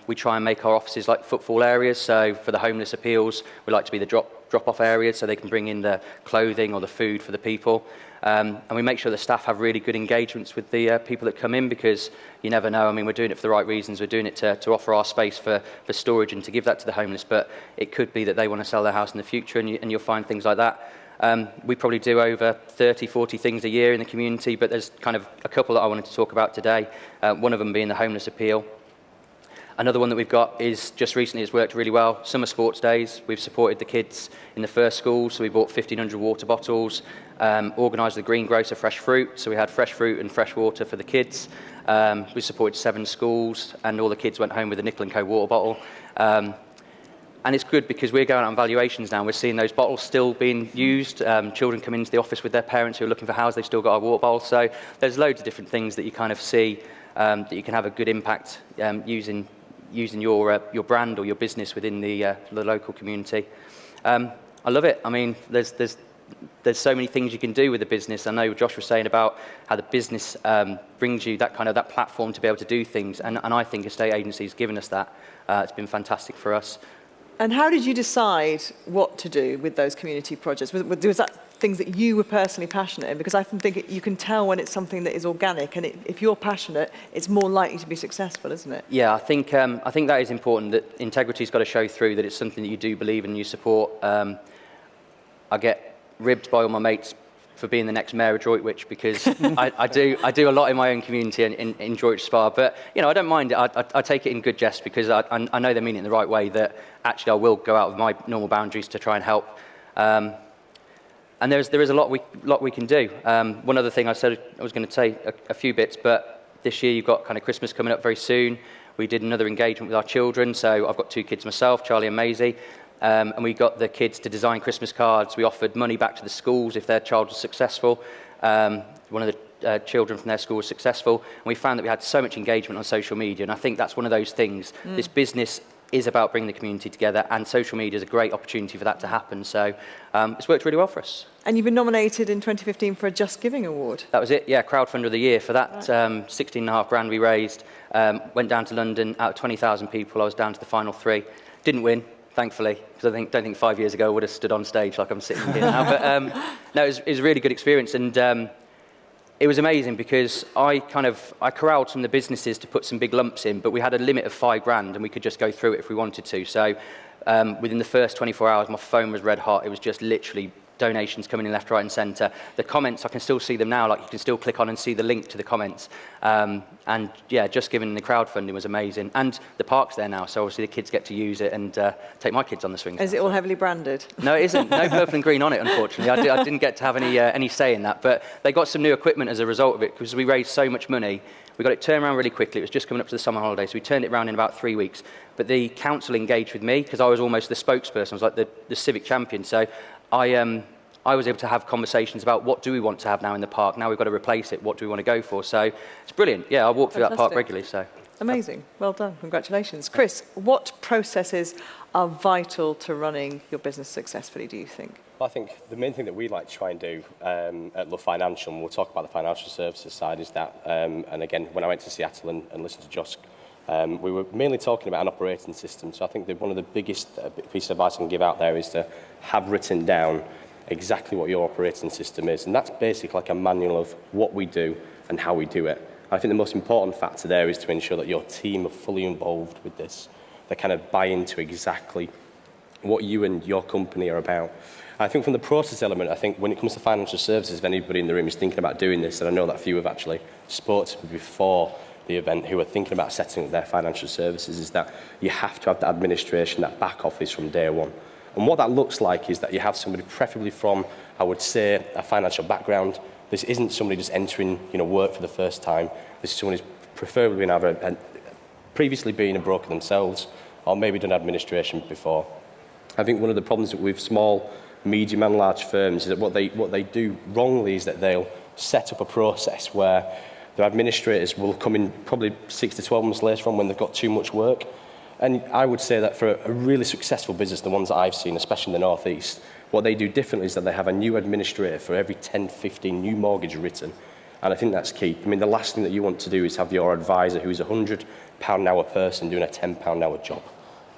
We try and make our offices like footfall areas. So for the homeless appeals, we like to be the drop-off areas so they can bring in the clothing or the food for the people. And we make sure the staff have really good engagements with the people that come in, because you never know. I mean, we're doing it for the right reasons. We're doing it to offer our space for storage and to give that to the homeless. But it could be that they want to sell their house in the future, and you'll find things like that. We probably do over 30, 40 things a year in the community, but there's kind of a couple that I wanted to talk about today, one of them being the homeless appeal. Another one that we've got is just recently has worked really well, summer sports days. We've supported the kids in the first school, so we bought 1,500 water bottles, organised the green grocer fresh fruit, so we had fresh fruit and fresh water for the kids. We supported 7 schools, and all the kids went home with a Nickel & Co water bottle. And it's good because we're going out on valuations now. We're seeing those bottles still being used. Children come into the office with their parents who are looking for houses. They've still got our water bottles. So there's loads of different things that you kind of see that you can have a good impact using your brand or your business within the local community. I love it. I mean, there's so many things you can do with the business. I know Josh was saying about how the business brings you that platform to be able to do things. And I think estate agency has given us that. It's been fantastic for us. And how did you decide what to do with those community projects? Was that things that you were personally passionate in? Because I think you can tell when it's something that is organic, and if you're passionate, it's more likely to be successful, isn't it? Yeah, I think that is important, that integrity's got to show through, that it's something that you do believe in and you support. I get ribbed by all my mates for being the next mayor of Droitwich, because I do a lot in my own community and in Droitwich Spa, but I don't mind it. I take it in good jest, because I know they mean it in the right way, that actually I will go out of my normal boundaries to try and help. And there is a lot we can do. One other thing I said I was going to say a few bits, but this year you've got kind of Christmas coming up very soon. We did another engagement with our children, so I've got 2 kids myself, Charlie and Maisie. And we got the kids to design Christmas cards. We offered money back to the schools if their child was successful. One of the children from their school was successful. And we found that we had so much engagement on social media. And I think that's one of those things. This business is about bringing the community together, and social media is a great opportunity for that to happen. So it's worked really well for us. And you've been nominated in 2015 for a Just Giving Award. That was it, yeah, Crowdfunder of the Year. For that, 16.5 grand we raised. Went down to London. Out of 20,000 people, I was down to the final 3. Didn't win, thankfully, because I don't think 5 years ago I would have stood on stage like I'm sitting here now. But no, it was a really good experience, and it was amazing because I corralled some of the businesses to put some big lumps in, but we had a limit of 5 grand, and we could just go through it if we wanted to. So within the first 24 hours, my phone was red hot. It was just literally donations coming in left, right and centre. The comments, I can still see them now. Like, you can still click on and see the link to the comments. And yeah, Just Giving the crowdfunding was amazing. And the park's there now, so obviously the kids get to use it and take my kids on the swings. Is it all heavily branded? No, it isn't. No purple and green on it, unfortunately. I didn't get to have any say in that. But they got some new equipment as a result of it, because we raised so much money. We got it turned around really quickly. It was just coming up to the summer holidays, so we turned it around in about 3 weeks. But the council engaged with me, because I was almost the spokesperson. I was like the civic champion. So I was able to have conversations about what do we want to have now in the park. Now we've got to replace it. What do we want to go for? So it's brilliant. Yeah, I walk through that park regularly. So amazing. Well done. Congratulations. Chris, what processes are vital to running your business successfully, do you think? I think the main thing that we like to try and do at Love Financial, and we'll talk about the financial services side, is that, and again, when I went to Seattle and listened to Josh, we were mainly talking about an operating system. So I think that one of the biggest pieces of advice I can give out there is to have written down exactly what your operating system is. And that's basically like a manual of what we do and how we do it. I think the most important factor there is to ensure that your team are fully involved with this. They kind of buy into exactly what you and your company are about. I think from the process element, I think when it comes to financial services, if anybody in the room is thinking about doing this, and I know that a few have actually spoken to me before, the event who are thinking about setting up their financial services is that you have to have that administration, that back office from day one. And what that looks like is that you have somebody preferably from, I would say, a financial background. This isn't somebody just entering, work for the first time. This is someone who's preferably been either previously been a broker themselves or maybe done administration before. I think one of the problems with small, medium and large firms is that what they do wrongly is that they'll set up a process where their administrators will come in probably 6 to 12 months later on when they've got too much work. And I would say that for a really successful business, the ones that I've seen, especially in the North East, what they do differently is that they have a new administrator for every 10, 15 new mortgage written. And I think that's key. I mean, the last thing that you want to do is have your advisor who is a £100 an hour person doing a £10 an hour job.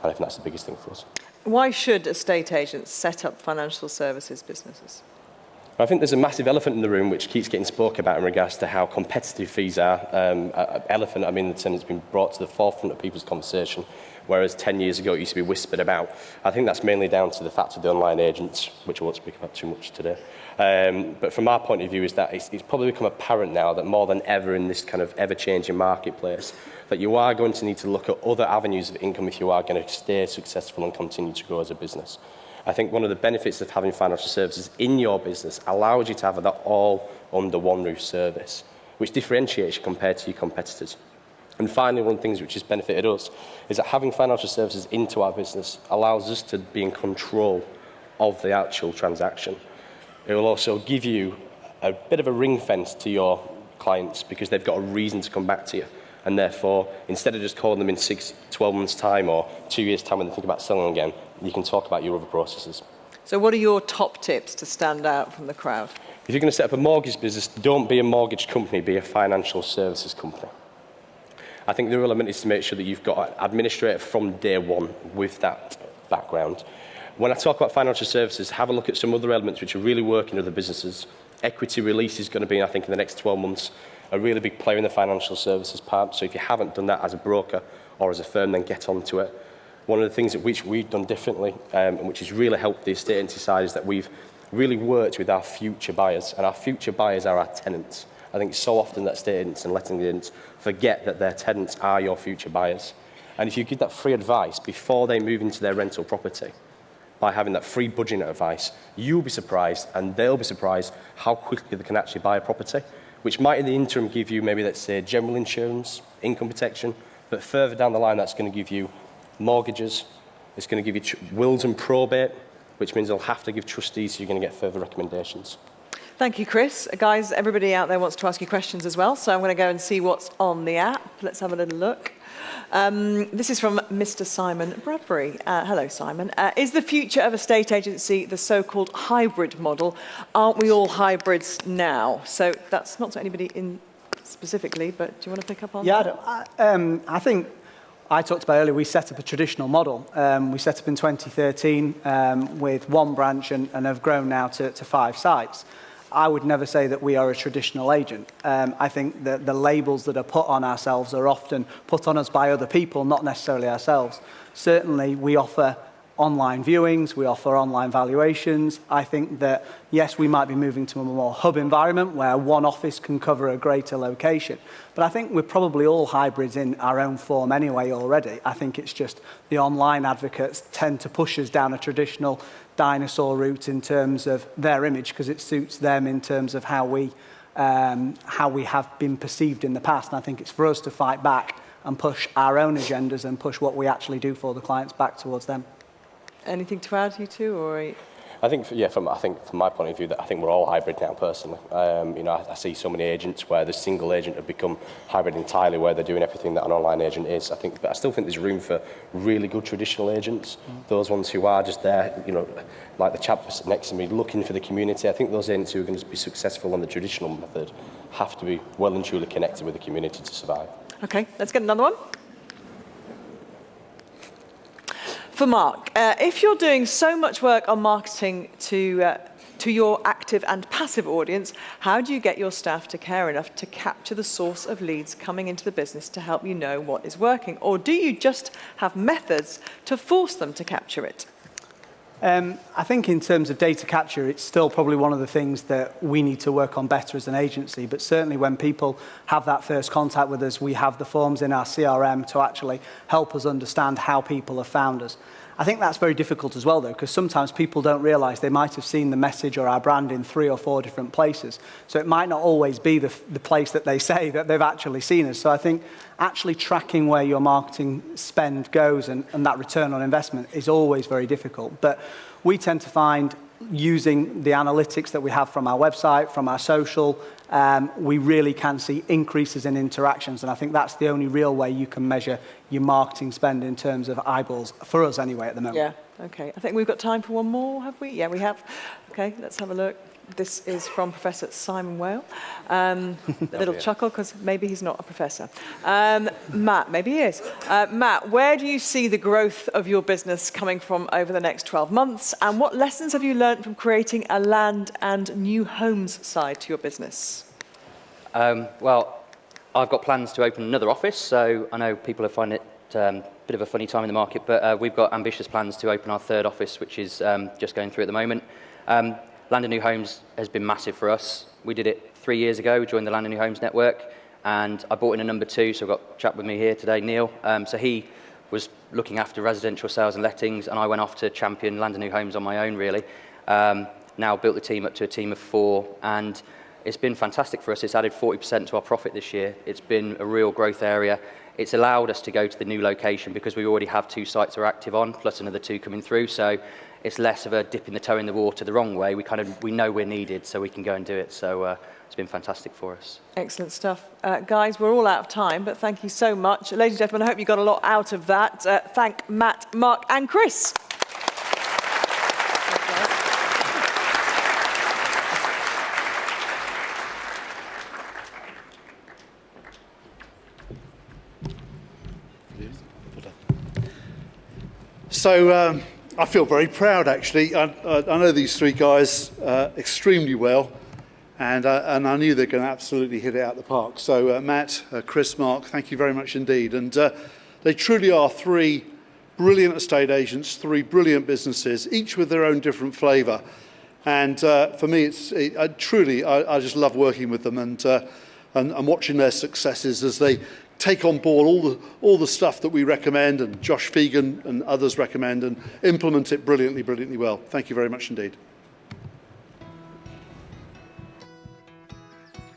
And I think that's the biggest thing for us. Why should estate agents set up financial services businesses? I think there's a massive elephant in the room which keeps getting spoken about in regards to how competitive fees are. Elephant, I mean, the term that's been brought to the forefront of people's conversation, whereas 10 years ago it used to be whispered about. I think that's mainly down to the fact of the online agents, which I won't speak about too much today. But from our point of view is that it's probably become apparent now that more than ever in this kind of ever-changing marketplace, that you are going to need to look at other avenues of income if you are going to stay successful and continue to grow as a business. I think one of the benefits of having financial services in your business allows you to have that all under one roof service, which differentiates you compared to your competitors. And finally, one of the things which has benefited us is that having financial services into our business allows us to be in control of the actual transaction. It will also give you a bit of a ring fence to your clients because they've got a reason to come back to you. And therefore, instead of just calling them in 6, 12 months' time or 2 years' time when they think about selling again, you can talk about your other processes. So what are your top tips to stand out from the crowd? If you're going to set up a mortgage business, don't be a mortgage company, be a financial services company. I think the real element is to make sure that you've got an administrator from day one with that background. When I talk about financial services, have a look at some other elements which are really working in other businesses. Equity release is going to be, I think, in the next 12 months, a really big player in the financial services part. So if you haven't done that as a broker or as a firm, then get onto it. One of the things which we've done differently and which has really helped the estate agency side is that we've really worked with our future buyers, and our future buyers are our tenants. I think so often that estate agents and letting agents forget that their tenants are your future buyers. And if you give that free advice before they move into their rental property, by having that free budgeting advice, you'll be surprised and they'll be surprised how quickly they can actually buy a property, which might in the interim give you maybe, let's say, general insurance, income protection, but further down the line that's going to give you mortgages, it's going to give you wills and probate, which means they'll have to give trustees, so you're going to get further recommendations. Thank you, Chris. Guys, everybody out there wants to ask you questions as well, so I'm going to go and see what's on the app. Let's have a little look. This is from Mr. Simon Bradbury. Hello, Simon. Is the future of estate agency the so-called hybrid model? Aren't we all hybrids now? So that's not to anybody in specifically, but do you want to pick up on that? I think I talked about earlier, we set up a traditional model. We set up in 2013 with one branch and have grown now to 5 sites. I would never say that we are a traditional agent. I think that the labels that are put on ourselves are often put on us by other people, not necessarily ourselves. Certainly, we offer online viewings, we offer online valuations. I think that, yes, we might be moving to a more hub environment where one office can cover a greater location. But I think we're probably all hybrids in our own form anyway already. I think it's just the online advocates tend to push us down a traditional dinosaur route in terms of their image because it suits them in terms of how we have been perceived in the past. And I think it's for us to fight back and push our own agendas and push what we actually do for the clients back towards them. Anything to add, you two, or? I think, from my point of view, that I think we're all hybrid now, personally. I see so many agents where the single agent have become hybrid entirely, where they're doing everything that an online agent is. But I still think there's room for really good traditional agents, those ones who are just there, like the chap next to me, looking for the community. I think those agents who are going to be successful on the traditional method have to be well and truly connected with the community to survive. Okay, let's get another one. For Mark, if you're doing so much work on marketing to your active and passive audience, how do you get your staff to care enough to capture the source of leads coming into the business to help you know what is working? Or do you just have methods to force them to capture it? I think in terms of data capture, it's still probably one of the things that we need to work on better as an agency. But certainly when people have that first contact with us, we have the forms in our CRM to actually help us understand how people have found us. I think that's very difficult as well, though, because sometimes people don't realise they might have seen the message or our brand in 3 or 4 different places. So it might not always be the place that they say that they've actually seen us. So I think actually tracking where your marketing spend goes and that return on investment is always very difficult. But we tend to find using the analytics that we have from our website, from our social, we really can see increases in interactions. And I think that's the only real way you can measure your marketing spend in terms of eyeballs, for us anyway, at the moment. Yeah, okay. I think we've got time for one more, have we? Yeah, we have. Okay, let's have a look. This is from Professor Simon Whale. A little chuckle, because maybe he's not a professor. Matt, maybe he is. Matt, where do you see the growth of your business coming from over the next 12 months? And what lessons have you learned from creating a land and new homes side to your business? Well, I've got plans to open another office, so I know people have found it a bit of a funny time in the market, but we've got ambitious plans to open our 3rd office, which is just going through at the moment. Land and New Homes has been massive for us. We did it 3 years ago. We joined the Land and New Homes network, and I brought in a number 2, so I've got a chap with me here today, Neil. So he was looking after residential sales and lettings, and I went off to champion Land and New Homes on my own, really. Now built the team up to a team of 4, and it's been fantastic for us. It's added 40% to our profit this year. It's been a real growth area. It's allowed us to go to the new location because we already have 2 sites we're active on, plus another 2 coming through. So it's less of a dipping the toe in the water the wrong way. We know we're needed, so we can go and do it. So it's been fantastic for us. Excellent stuff. Guys, we're all out of time, but thank you so much. Ladies and gentlemen, I hope you got a lot out of that. Thank Matt, Mark and Chris. So I feel very proud, actually. I know these 3 guys extremely well, and I knew they're going to absolutely hit it out the park. So Matt, Chris, Mark, thank you very much indeed. And they truly are 3 brilliant estate agents, 3 brilliant businesses, each with their own different flavour. And for me, I just love working with them and watching their successes as they take on board all the stuff that we recommend and Josh Fegan and others recommend and implement it brilliantly well. Thank you very much indeed.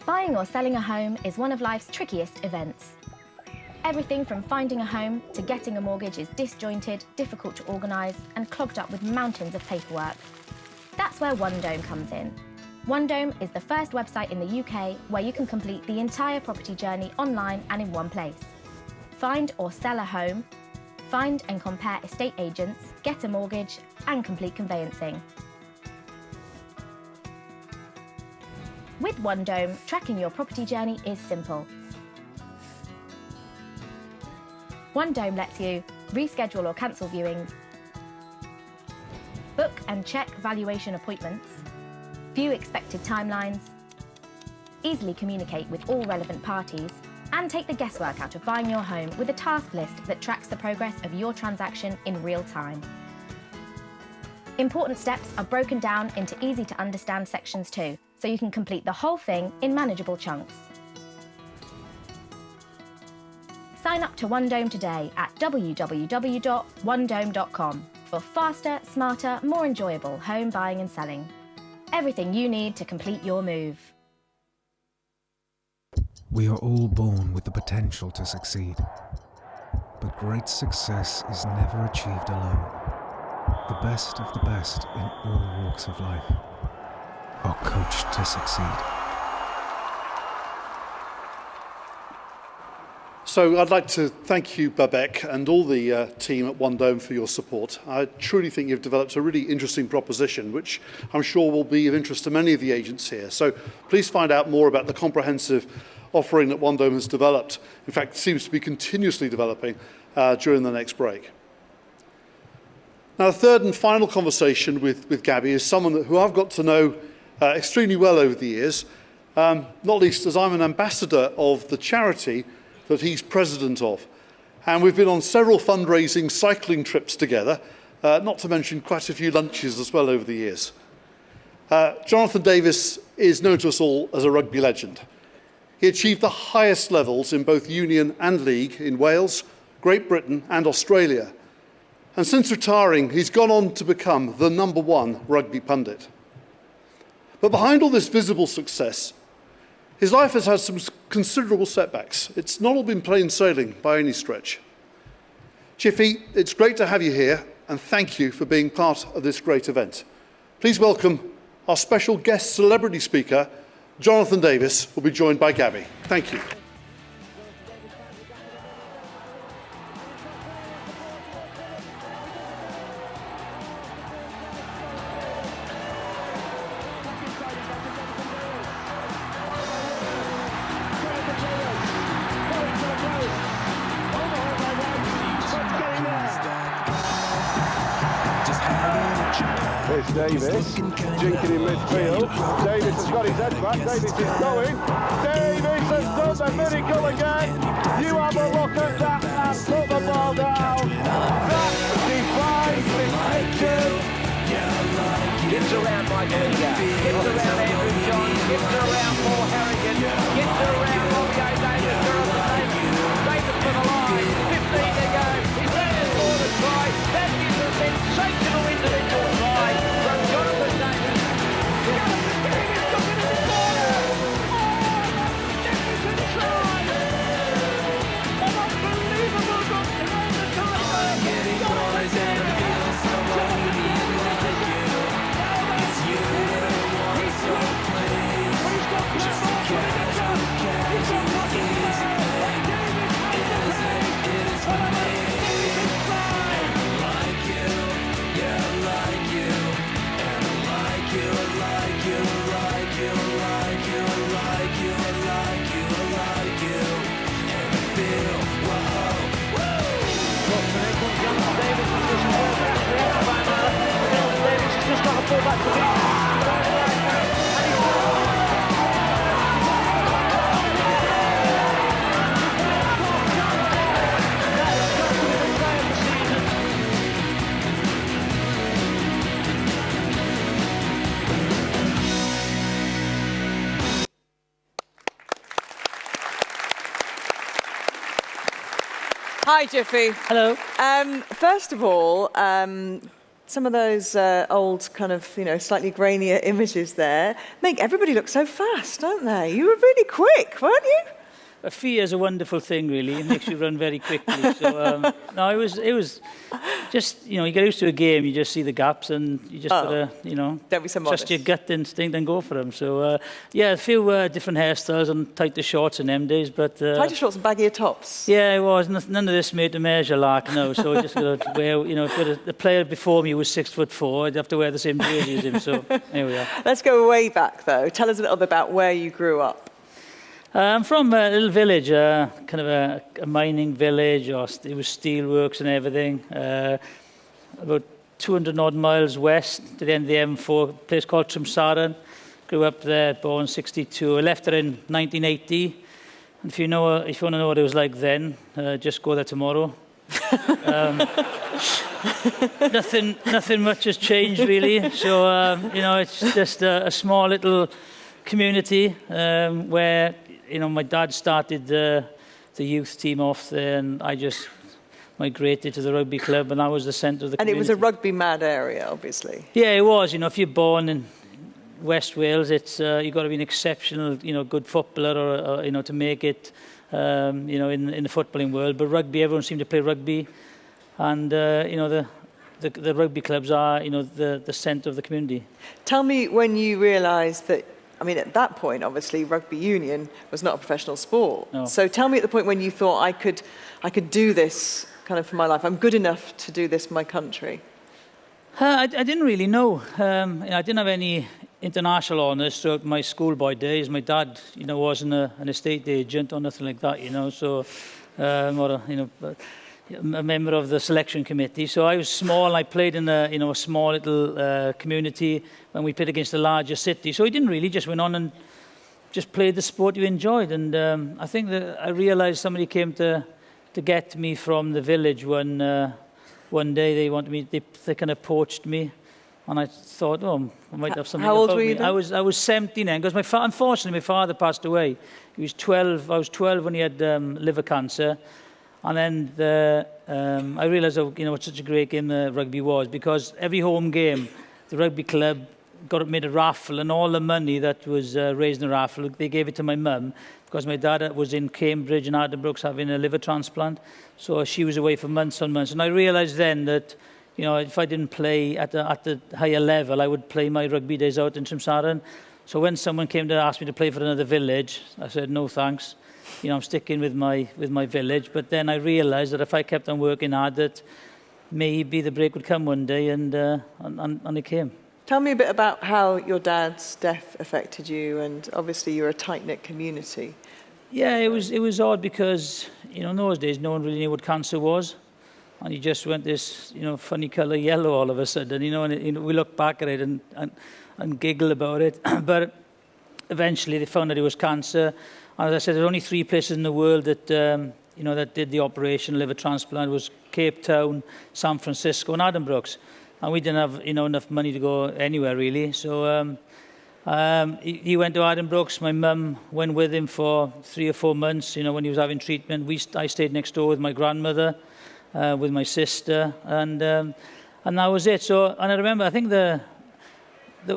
Buying or selling a home is one of life's trickiest events. Everything from finding a home to getting a mortgage is disjointed, difficult to organise and clogged up with mountains of paperwork. That's where OneDome comes in. OneDome is the first website in the UK where you can complete the entire property journey online and in one place. Find or sell a home, find and compare estate agents, get a mortgage and complete conveyancing. With OneDome, tracking your property journey is simple. OneDome lets you reschedule or cancel viewings, book and check valuation appointments, view expected timelines, easily communicate with all relevant parties, and take the guesswork out of buying your home with a task list that tracks the progress of your transaction in real time. Important steps are broken down into easy-to-understand sections too, so you can complete the whole thing in manageable chunks. Sign up to OneDome today at www.onedome.com for faster, smarter, more enjoyable home buying and selling. Everything you need to complete your move. We are all born with the potential to succeed, but great success is never achieved alone. The best of the best in all walks of life are coached to succeed. So I'd like to thank you, Babek, and all the team at OneDome for your support. I truly think you've developed a really interesting proposition, which I'm sure will be of interest to many of the agents here. So please find out more about the comprehensive offering that OneDome has developed. In fact, it seems to be continuously developing during the next break. Now, the third and final conversation with Gabby is someone who I've got to know extremely well over the years, not least as I'm an ambassador of the charity that he's president of. And we've been on several fundraising cycling trips together, not to mention quite a few lunches as well over the years. Jonathan Davies is known to us all as a rugby legend. He achieved the highest levels in both Union and League in Wales, Great Britain and Australia. And since retiring, he's gone on to become the #1 rugby pundit. But behind all this visible success, his life has had some considerable setbacks. It's not all been plain sailing by any stretch. Chiffy, it's great to have you here, and thank you for being part of this great event. Please welcome our special guest celebrity speaker, Jonathan Davies, will be joined by Gabby. Thank you. It's Davies, jinking in midfield. Davies has got his head back. Davies is going. Davies has done the miracle again. You have a look at that and put the ball down. That defies misfortune. Gives around Mike Liga, gives around Andrew John, gives around Paul Harrigan, gives around Robbie Davis, Davis for the line, 15 to go. He's ready to score the try. That is a sensational individual try from Jonathan Davies. Hi, Jiffy. Hello. First of all, some of those old kind of, slightly grainier images there make everybody look so fast, don't they? You were really quick, weren't you? Fear is a wonderful thing, really. It makes you run very quickly. So, no, it was just, you get used to a game, you just see the gaps and you just got to, don't be so trust your gut instinct and go for them. So, yeah, a few different hairstyles and tighter shorts in them days, but... tighter shorts and baggier tops? Yeah, it was. None of this made to measure, no. So I just got to wear, if the player before me was 6'4", I'd have to wear the same jersey as him, so here we are. Let's go way back, though. Tell us a little bit about where you grew up. I'm from a little village, kind of a mining village, it was steelworks and everything. About 200 odd miles west to the end of the M4, a place called Trimsaran. Grew up there, born in 62. I left there in 1980. And if you want to know what it was like then, just go there tomorrow. Nothing much has changed really. So it's just a small little community where. My dad started the youth team off there, and I just migrated to the rugby club, and I was the centre of the community. And it was a rugby-mad area, obviously. Yeah, it was. If you're born in West Wales, it's you've got to be an exceptional, good footballer, or to make it, in the footballing world. But rugby, everyone seemed to play rugby, and the rugby clubs are, the centre of the community. Tell me when you realised that. At that point, obviously, rugby union was not a professional sport. No. So tell me at the point when you thought I could do this kind of for my life. I'm good enough to do this for my country. I didn't really know. I didn't have any international honours throughout my schoolboy days. My dad, wasn't an estate agent or nothing like that. So, a member of the selection committee. So I was small, and I played in a small little community when we played against a larger city. So I didn't really, just went on and just played the sport you enjoyed. And I think that I realised somebody came to get me from the village one one day they wanted me, they kind of poached me. And I thought, I might have something How old about were you me. then? I was 17 then, because unfortunately my father passed away. He was 12. I was 12 when he had liver cancer. And then I realised, what such a great game rugby was, because every home game, the rugby club made a raffle, and all the money that was raised in the raffle, they gave it to my mum, because my dad was in Cambridge and Addenbrooke's having a liver transplant. So she was away for months on months. And I realised then that, if I didn't play at the higher level, I would play my rugby days out in Trimsaran. So when someone came to ask me to play for another village, I said, no thanks. I'm sticking with my village. But then I realised that if I kept on working hard, that maybe the break would come one day, and it came. Tell me a bit about how your dad's death affected you, and obviously you're a tight-knit community. Yeah, it was odd because, in those days, no one really knew what cancer was. And he just went this, funny colour yellow all of a sudden, and we look back at it and giggle about it. But eventually they found that it was cancer. And as I said, there are only 3 places in the world that, that did the operation, liver transplant. It was Cape Town, San Francisco, and Addenbrooke's. And we didn't have, enough money to go anywhere, really. So he went to Addenbrooke's. My mum went with him for 3 or 4 months, when he was having treatment. I stayed next door with my grandmother. With my sister, and that was it. So, and I remember, I think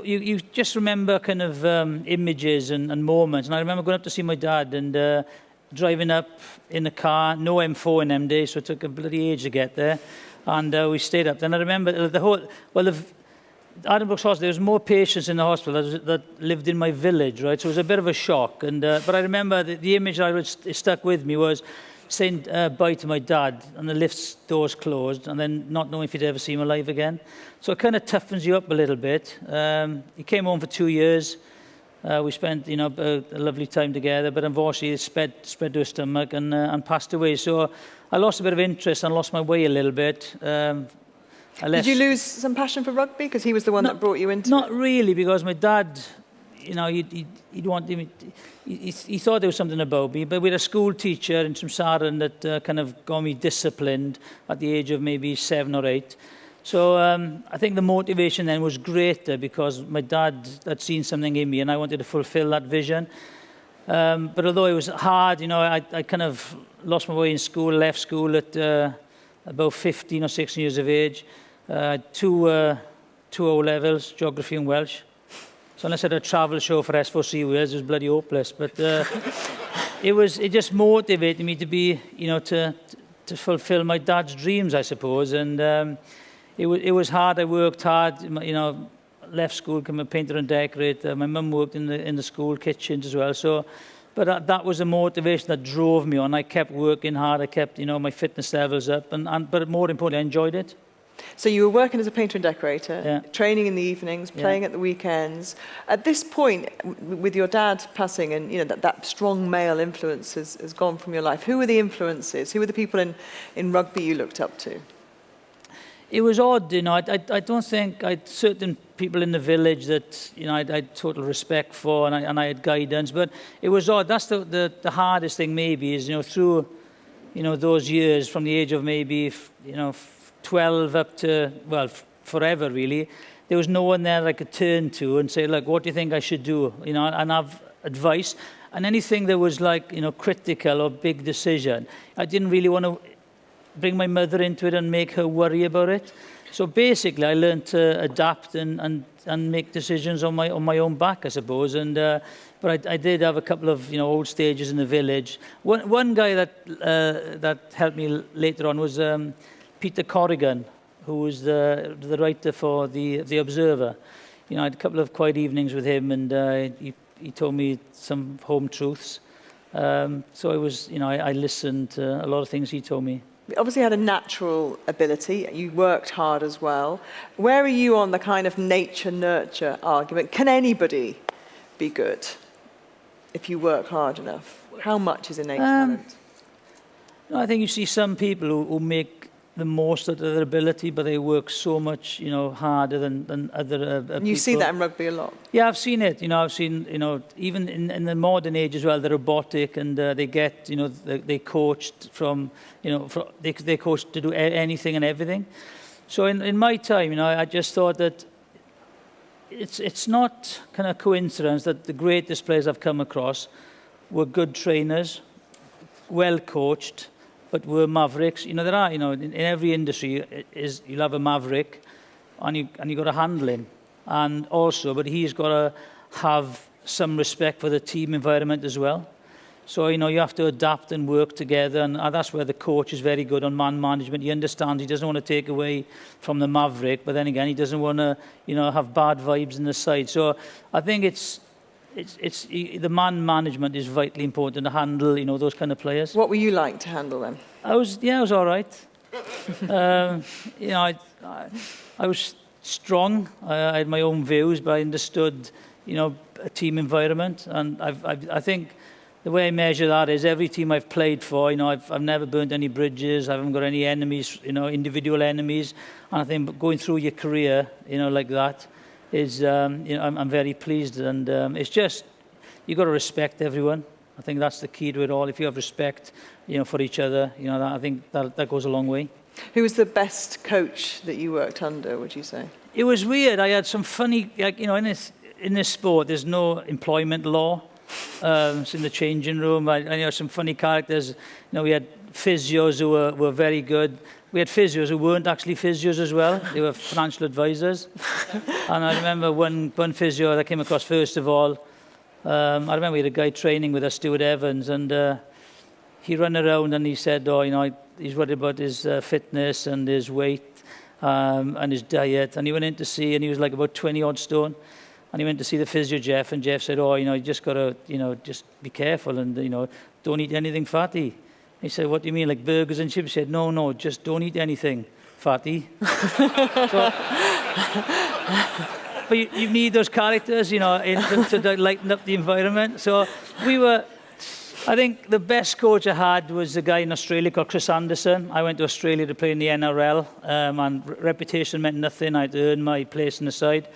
you just remember kind of images and moments. And I remember going up to see my dad and driving up in the car, no M4 in them days, so it took a bloody age to get there. And we stayed up. Then I remember Addenbrooke's Hospital, there was more patients in the hospital that lived in my village, right? So it was a bit of a shock. And but I remember the image that stuck with me was saying bye to my dad, and the lift's doors closed, and then not knowing if you'd ever see him alive again. So it kind of toughens you up a little bit. He came home for 2 years. We spent, a lovely time together, but unfortunately it spread to his stomach and passed away. So I lost a bit of interest and lost my way a little bit. Did you lose some passion for rugby? Because he was the one that brought you into it. Not really, because my dad, he'd want him. He thought there was something about me, but we had a school teacher in Trimsaran that kind of got me disciplined at the age of maybe 7 or 8. So I think the motivation then was greater because my dad had seen something in me and I wanted to fulfill that vision. But although it was hard, I kind of lost my way in school, left school at about 15 or 16 years of age. Two O-levels, geography and Welsh. So unless I had a travel show for S4C Wales, it was bloody hopeless. But it just motivated me to be, to fulfill my dad's dreams, I suppose. And it was hard. I worked hard. Left school, became a painter and decorator. My mum worked in the school kitchens as well. So, but that was a motivation that drove me on. I kept working hard. I kept, my fitness levels up. But more importantly, I enjoyed it. So you were working as a painter and decorator, training in the evenings, playing at the weekends. At this point, with your dad passing and that strong male influence has gone from your life, who were the influences? Who were the people in rugby you looked up to? It was odd, I don't think I'd certain people in the village that, I had total respect for and I had guidance, but it was odd. That's the hardest thing maybe is, through, those years from the age of maybe, 12 up to, forever really, there was no one there that I could turn to and say, look, what do you think I should do? And have advice. And anything that was critical or big decision, I didn't really want to bring my mother into it and make her worry about it. So basically, I learned to adapt and make decisions on my own back, I suppose. And but I did have a couple of old stages in the village. One guy that helped me later on was Peter Corrigan, who was the writer for the Observer. I had a couple of quiet evenings with him, and he told me some home truths. So it was, I listened to a lot of things he told me. You obviously had a natural ability. You worked hard as well. Where are you on the kind of nature-nurture argument? Can anybody be good if you work hard enough? How much is innate talent? I think you see some people who make the most out of their ability, but they work so much, harder than other people. And you see that in rugby a lot. Yeah, I've seen it. I've seen, even in the modern age as well, the robotic, and they get, they coached from, they coached to do anything and everything. So in my time, I just thought that it's not kind of coincidence that the greatest players I've come across were good trainers, well coached, but were mavericks. There are, in every industry, you'll have a maverick, and you got to handle him. And also, but he's got to have some respect for the team environment as well. So, you have to adapt and work together, and that's where the coach is very good on man management. He understands he doesn't want to take away from the maverick, but then again, he doesn't want to, have bad vibes in the side. So I think it's the man management is vitally important to handle, those kind of players. What were you like to handle them? I was all right. I was strong. I had my own views, but I understood, a team environment. And I think the way I measure that is every team I've played for, I've never burnt any bridges. I haven't got any enemies, individual enemies. And I think going through your career, like that, is, I'm very pleased, and it's just, you've got to respect everyone. I think that's the key to it all. If you have respect, for each other, I think that goes a long way. Who was the best coach that you worked under, would you say? It was weird. I had some funny, in this sport, there's no employment law. It's in the changing room. I had some funny characters. We had physios who were very good. We had physios who weren't actually physios as well. They were financial advisors. And I remember one physio that I came across first of all. I remember we had a guy training with us, Stuart Evans, and he ran around and he said, he's worried about his fitness and his weight and his diet. And he went in to see, and he was like about 20 odd stone. And he went to see the physio, Jeff, and Jeff said, you just got to, just be careful and, don't eat anything fatty. He said, what do you mean, like burgers and chips? He said, no, just don't eat anything fatty. But you need those characters, to lighten up the environment. So I think the best coach I had was a guy in Australia called Chris Anderson. I went to Australia to play in the NRL, and reputation meant nothing. I'd earned my place in the side.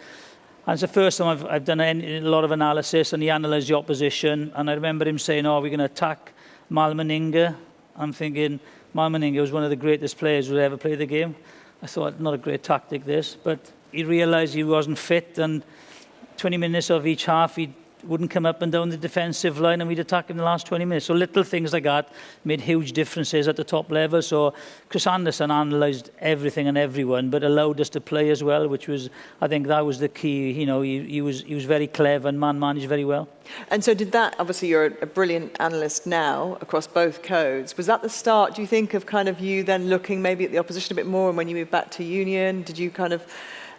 And it's the first time I've done a lot of analysis, and he analysed the opposition. And I remember him saying, we're going to attack Mal Meninga. I'm thinking, Mal Meninga was one of the greatest players who ever played the game. I thought, not a great tactic, this. But he realised he wasn't fit, and 20 minutes of each half, he wouldn't come up and down the defensive line, and we'd attack him in the last 20 minutes. So little things like that made huge differences at the top level. So Chris Anderson analysed everything and everyone, but allowed us to play as well, which was, I think that was the key. He was very clever and managed very well. And so did that, obviously you're a brilliant analyst now across both codes. Was that the start, do you think, of kind of you then looking maybe at the opposition a bit more, and when you moved back to Union, did you kind of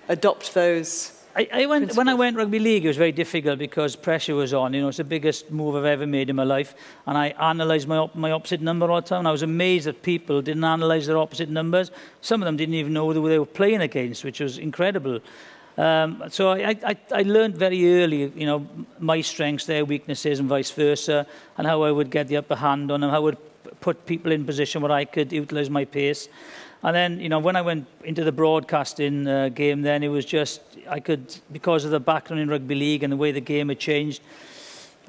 adopt those? When I went rugby league, it was very difficult because pressure was on. It's the biggest move I've ever made in my life. And I analysed my opposite number all the time. And I was amazed that people didn't analyse their opposite numbers. Some of them didn't even know who they were playing against, which was incredible. So I learned very early, my strengths, their weaknesses, and vice versa, and how I would get the upper hand on them, how I would put people in position where I could utilise my pace. And then, when I went into the broadcasting game, then it was just, because of the background in rugby league and the way the game had changed,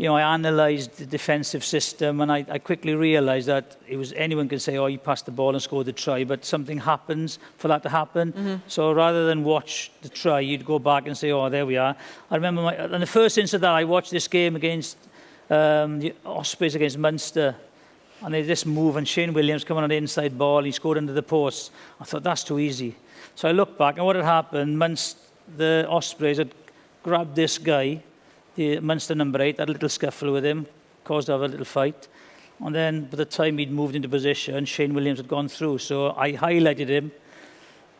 I analysed the defensive system, and I quickly realised that anyone can say, he passed the ball and scored the try, but something happens for that to happen. Mm-hmm. So rather than watch the try, you'd go back and say, there we are. I remember, and the first instance that I watched this game against the Ospreys against Munster, and there's this move, and Shane Williams coming on the inside ball, he scored under the post. I thought, that's too easy. So I looked back, and what had happened, the Ospreys had grabbed this guy, the Munster number 8, had a little scuffle with him, caused to have a little fight. And then by the time he'd moved into position, Shane Williams had gone through. So I highlighted him,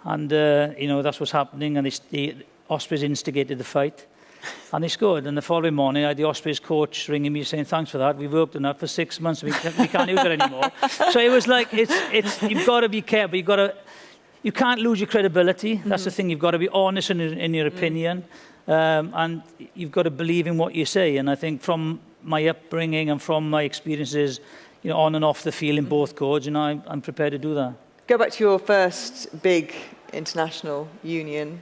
and that's what's happening, and the Ospreys instigated the fight. And they scored. And the following morning, I had the Ospreys coach ringing me saying, thanks for that. We've worked on that for 6 months. We can't use it anymore. So it was like, you've got to be careful. You can't lose your credibility. That's the thing. You've got to be honest in your opinion. And you've got to believe in what you say. And I think from my upbringing and from my experiences, on and off the field in both codes, I'm prepared to do that. go back to your first big international union.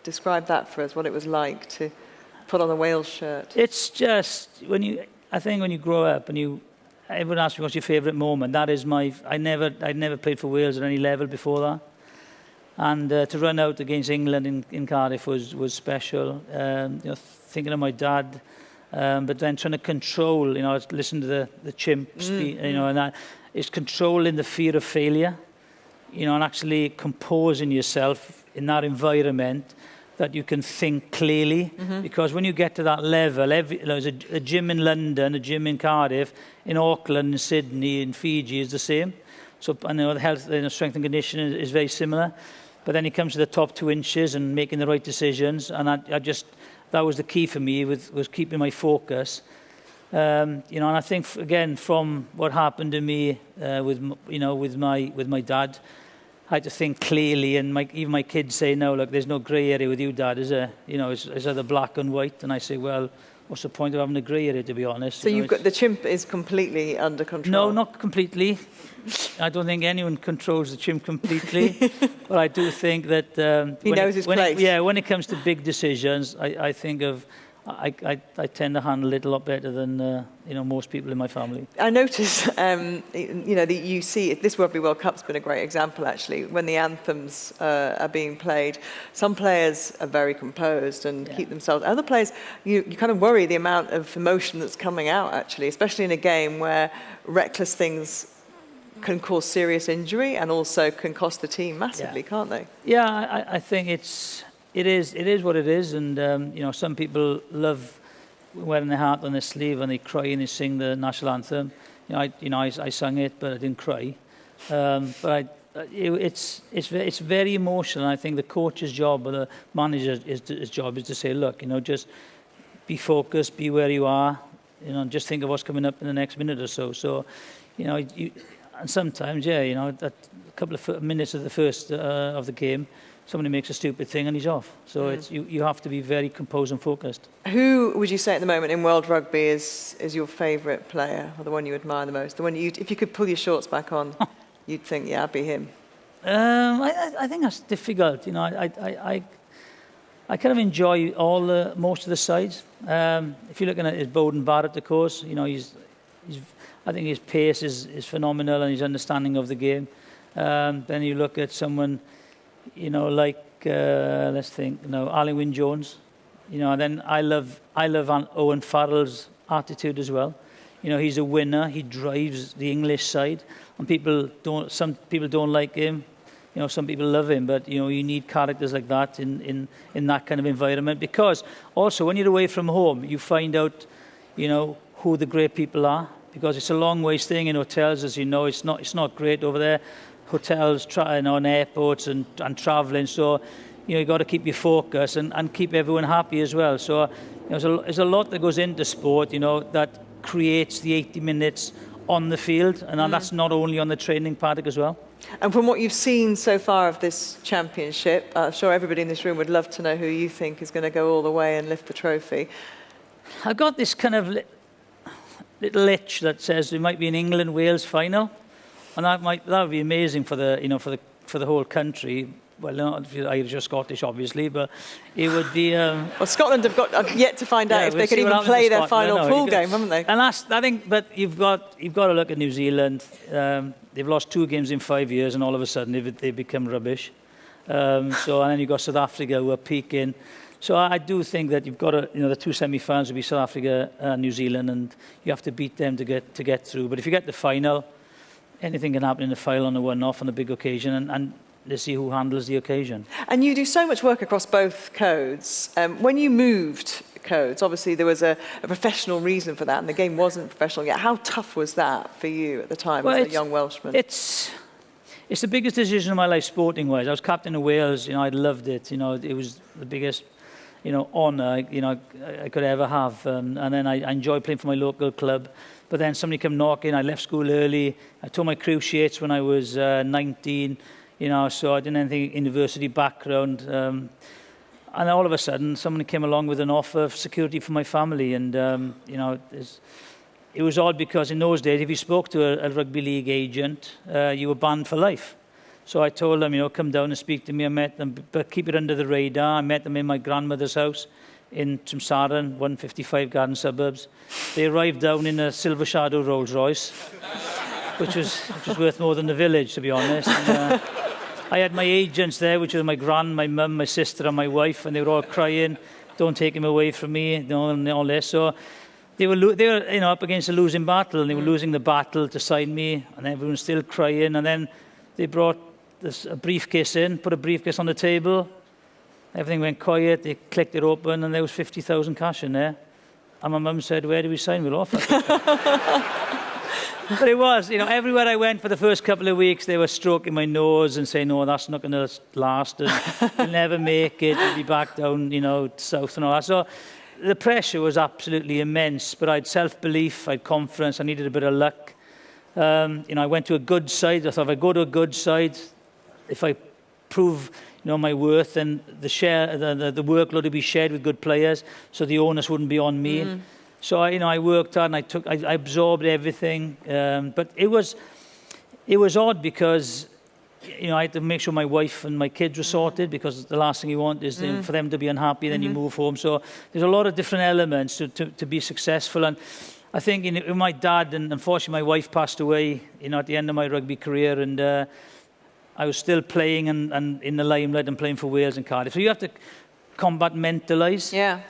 Describe that for us, what it was like to put on a Wales shirt. It's just, I think when you grow up and everyone asks me what's your favourite moment, that is I'd never played for Wales at any level before that. And to run out against England in Cardiff was special. Thinking of my dad, but then trying to control, listen to the chimp speak, and that is controlling the fear of failure, and actually composing yourself in that environment that you can think clearly. Because when you get to that level, there's a gym in London, a gym in Cardiff, in Auckland, in Sydney, in Fiji is the same. So I know the health, strength and conditioning is very similar. But then it comes to the top 2 inches and making the right decisions, and that was the key for me, was keeping my focus. And I think again from what happened to me with my dad, I had to think clearly, and even my kids say, no, look, there's no grey area with you, Dad, is there? It's either black and white, and I say, well, what's the point of having a grey area, to be honest? So you've got the chimp is completely under control. No, not completely. I don't think anyone controls the chimp completely, but I do think that he knows his place. When it comes to big decisions, I think I tend to handle it a lot better than most people in my family. I notice, you see this Rugby World Cup's been a great example actually. When the anthems are being played, some players are very composed and keep themselves. Other players, you kind of worry the amount of emotion that's coming out actually, especially in a game where reckless things can cause serious injury and also can cost the team massively, can't they? Yeah, I think it is what it is, and some people love wearing their heart on their sleeve and they cry and they sing the national anthem. I sang it, but I didn't cry. But it's very emotional. And I think the coach's job or the manager's job is to say, look, just be focused, be where you are, just think of what's coming up in the next minute or so. So, and sometimes, a couple of minutes of the first of the game, somebody makes a stupid thing and he's off. So you have to be very composed and focused. Who would you say at the moment in world rugby is your favourite player, or the one you admire the most? The one if you could pull your shorts back on, you'd think, yeah, I'd be him. I think that's difficult. I kind of enjoy most of the sides. If you're looking at his Bowden Barrett, of course, I think his pace is phenomenal and his understanding of the game. Then you look at someone, like let's think, Alan Wynne-Jones, and then I love Owen Farrell's attitude as well. He's a winner. He drives the English side, and some people don't like him. Some people love him, but you need characters like that in that kind of environment, because also when you're away from home, you find out, who the great people are, because it's a long way staying in hotels, as you know. It's not great over there. Hotels, and airports and travelling, so you've got to keep your focus and keep everyone happy as well. So there's a lot that goes into sport, that creates the 80 minutes on the field, and that's not only on the training paddock as well. And from what you've seen so far of this championship, I'm sure everybody in this room would love to know who you think is going to go all the way and lift the trophy. I've got this kind of little itch that says there might be an England-Wales final. And that would be amazing for the whole country. Well, not if you're Irish or Scottish, obviously, but it would be. Well, Scotland have yet to find out if they could even play their final pool game, haven't they? And I think, but you've got to look at New Zealand. They've lost 2 games in 5 years, and all of a sudden they become rubbish. And then you've got South Africa who are peaking. So I do think that you've got to, the 2 semi-finals will be South Africa and New Zealand, and you have to beat them to get through. But if you get the final, anything can happen in the final on a one-off on a big occasion, and let's see who handles the occasion. And you do so much work across both codes. When you moved codes, obviously there was a professional reason for that, and the game wasn't professional yet. How tough was that for you at the time as a young Welshman? It's the biggest decision of my life, sporting-wise. I was captain of Wales. I loved it. It was the biggest, honour, I could ever have. And then I enjoyed playing for my local club. But then somebody came knocking. I left school early. I tore my cruciates when I was 19. So I didn't have any university background. And all of a sudden, someone came along with an offer of security for my family. And, it was odd because in those days, if you spoke to a rugby league agent, you were banned for life. So I told them, you know, come down and speak to me. I met them, but keep it under the radar. I met them in my grandmother's house in Tramsaran, 155 Garden Suburbs. They arrived down in a Silver Shadow Rolls Royce, which was worth more than the village, to be honest. And, I had my agents there, which was my gran, my mum, my sister, and my wife, and they were all crying, "Don't take him away from me," you know, and all this. So they were you know, up against a losing battle, and they were losing the battle to sign me, and everyone's still crying. And then they brought a briefcase in, put a briefcase on the table. Everything went quiet. They clicked it open, and there was 50,000 cash in there. And my mum said, "Where do we sign? We're off." But it was, you know, everywhere I went for the first couple of weeks, they were stroking my nose and saying, "No, that's not going to last, and you'll never make it, you'll be back down, you know, south and all that." So the pressure was absolutely immense, but I had self-belief, I had confidence, I needed a bit of luck. You know, I went to a good side. I thought, if I go to a good side, if I prove, you know, my worth, then the workload would be shared with good players, so the onus wouldn't be on me. So I worked hard, and I absorbed everything. But it was odd because, you know, I had to make sure my wife and my kids were sorted, because the last thing you want is for them to be unhappy. Then you move home. So there's a lot of different elements to be successful. And I think, you know, my dad, and unfortunately my wife passed away, you know, at the end of my rugby career, and I was still playing and in the limelight and playing for Wales and Cardiff. So you have to compartmentalise. Yeah.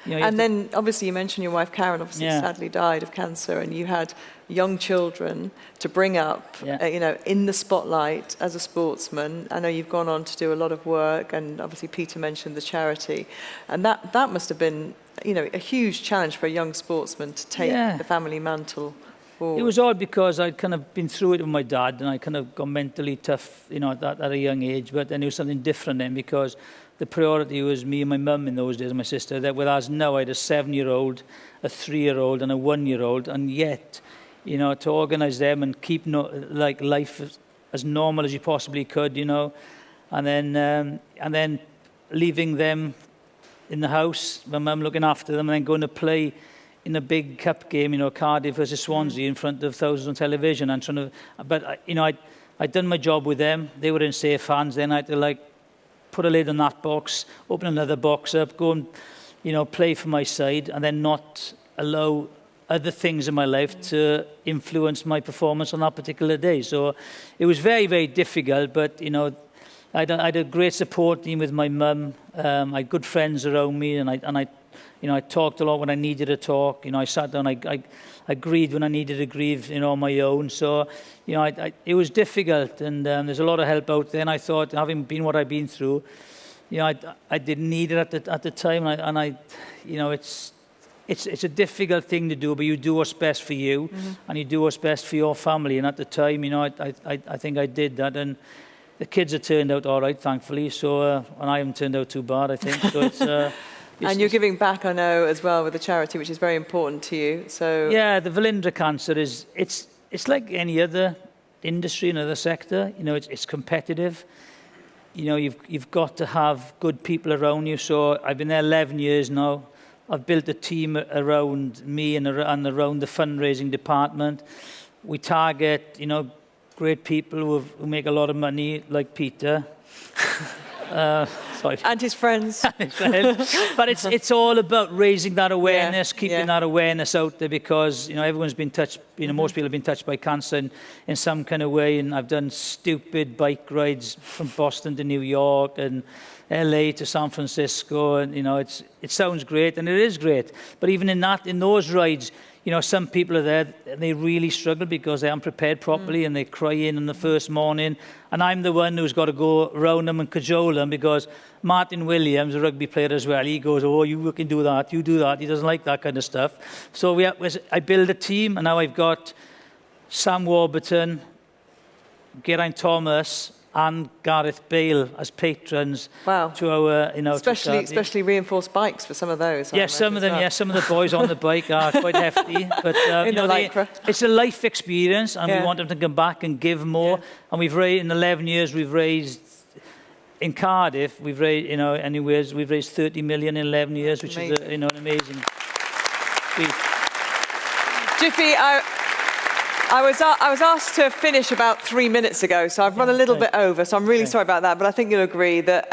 You know, and then, obviously, you mentioned your wife, Karen, obviously Yeah. sadly died of cancer, and you had young children to bring up, you know, in the spotlight as a sportsman. I know you've gone on to do a lot of work, and obviously Peter mentioned the charity. And that must have been, you know, a huge challenge for a young sportsman to take the family mantle forward. It was odd because I'd kind of been through it with my dad, and I kind of got mentally tough, you know, at a young age. But then it was something different then, because the priority was me and my mum in those days, and my sister. Whereas now I had a 7-year-old, a 3-year-old, and a 1-year-old, and yet, you know, to organise them and keep like life as normal as you possibly could, you know, and then leaving them in the house, my mum looking after them, and then going to play in a big cup game, you know, Cardiff versus Swansea, in front of thousands on television, and trying to. But you know, I'd done my job with them. They were in safe hands. Then I had to, like, put a lid on that box, open another box up, go and, you know, play for my side, and then not allow other things in my life to influence my performance on that particular day. So it was very, very difficult, but, you know, I had a great support team with my mum. I had good friends around me, and I you know, I talked a lot when I needed to talk. You know, I sat down, I grieved when I needed to grieve, you know, on my own. So, you know, it was difficult, and there's a lot of help out there. And I thought, having been what I've been through, you know, I didn't need it at the time. And I you know, it's a difficult thing to do, but you do what's best for you, and you do what's best for your family. And at the time, you know, I think I did that, and the kids have turned out all right, thankfully. So, and I haven't turned out too bad, I think. So it's. And you're giving back, I know, as well, with the charity, which is very important to you. So yeah, the Velindre cancer it's like any other industry, another sector. You know, it's competitive. You know, you've got to have good people around you. So I've been there 11 years now. I've built a team around me and around the fundraising department. We target, you know, great people who make a lot of money, like Peter. Sorry. And his friends. But it's all about raising that awareness, keeping that awareness out there, because, you know, everyone's been touched, you know, most people have been touched by cancer in some kind of way. And I've done stupid bike rides from Boston to New York and LA to San Francisco, and, you know, it sounds great, and it is great. But even in those rides, you know, some people are there, and they really struggle because they aren't prepared properly, and they cry in on the first morning. And I'm the one who's got to go around them and cajole them, because Martin Williams, a rugby player as well, he goes, "Oh, you can do that, you do that." He doesn't like that kind of stuff. So I build a team, and now I've got Sam Warburton, Geraint Thomas, and Gareth Bale as patrons to our, you know, especially reinforced bikes for some of those. Yes, some of them. Yes, some of the boys on the bike are quite hefty, but you know, it's a life experience, and we want them to come back and give more. And we've raised, in 11 years, we've raised in Cardiff, we've raised, you know, we've raised 30 million in 11 years, which is, you know, an amazing feat. Jiffy, I was asked to finish about 3 minutes ago, so I've run a little bit over, so I'm really sorry about that, but I think you'll agree that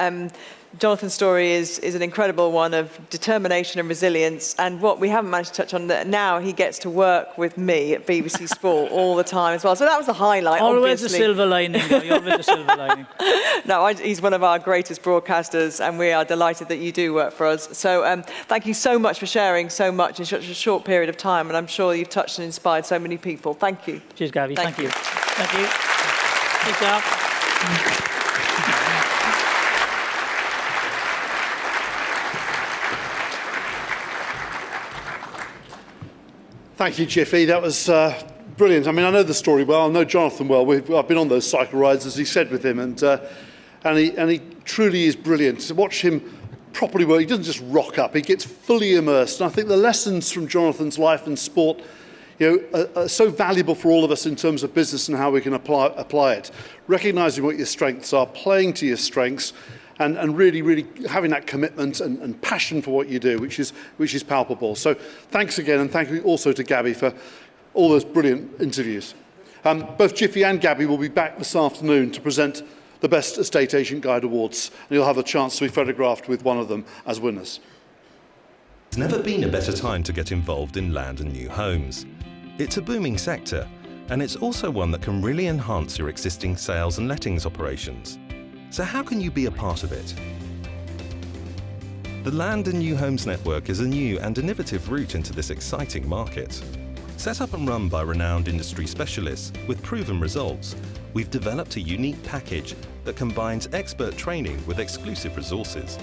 Jonathan's story is an incredible one of determination and resilience, and what we haven't managed to touch on, that now he gets to work with me at BBC Sport all the time as well. So that was the highlight, Always obviously. a silver lining, though. Always a silver lining. No, he's one of our greatest broadcasters, and we are delighted that you do work for us. So thank you so much for sharing so much in such a short period of time, and I'm sure you've touched and inspired so many people. Thank you. Cheers, Gabby. Thank you. Thank you. Good job. Thank you, Jiffy. That was brilliant. I mean, I know the story well. I know Jonathan well. I've been on those cycle rides, as he said, with him, and he truly is brilliant. To watch him properly work, he doesn't just rock up. He gets fully immersed. And I think the lessons from Jonathan's life and sport, are so valuable for all of us in terms of business and how we can apply it. Recognising what your strengths are, playing to your strengths, and really, really having that commitment and passion for what you do, which is palpable. So thanks again, and thank you also to Gabby for all those brilliant interviews. Both Jiffy and Gabby will be back this afternoon to present the Best Estate Agent Guide Awards, and you'll have a chance to be photographed with one of them as winners. There's never been a better time to get involved in land and new homes. It's a booming sector, and it's also one that can really enhance your existing sales and lettings operations. So how can you be a part of it? The Land and New Homes Network is a new and innovative route into this exciting market. Set up and run by renowned industry specialists with proven results, we've developed a unique package that combines expert training with exclusive resources.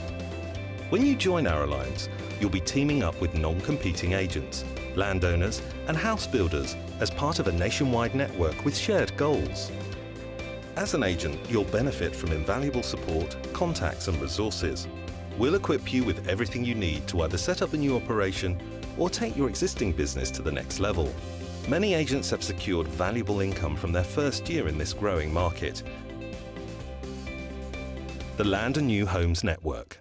When you join our alliance, you'll be teaming up with non-competing agents, landowners and house builders as part of a nationwide network with shared goals. As an agent, you'll benefit from invaluable support, contacts and resources. We'll equip you with everything you need to either set up a new operation or take your existing business to the next level. Many agents have secured valuable income from their first year in this growing market. The Land and New Homes Network.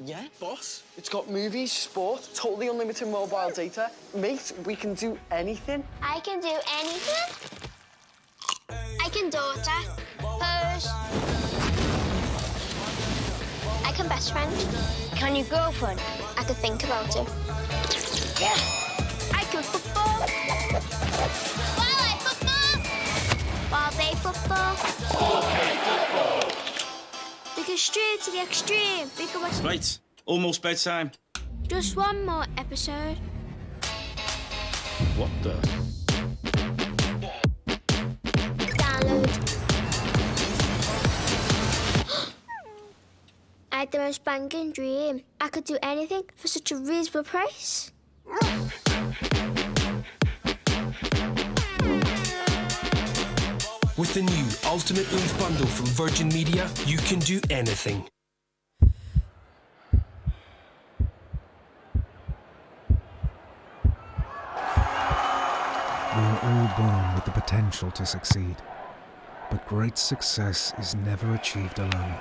Yeah, boss. It's got movies, sport, totally unlimited mobile data. Mate, we can do anything. I can do anything. I can daughter, pose. I can best friend. Can you girlfriend? I can think about it. Yeah. I can football. Wildlife football. Wild day football. We can stray to the extreme. We can watch. Right, almost bedtime. Just one more episode. What the? I had the most banging dream. I could do anything for such a reasonable price. With the new Ultimate Oomph bundle from Virgin Media, you can do anything. We are all born with the potential to succeed, but great success is never achieved alone.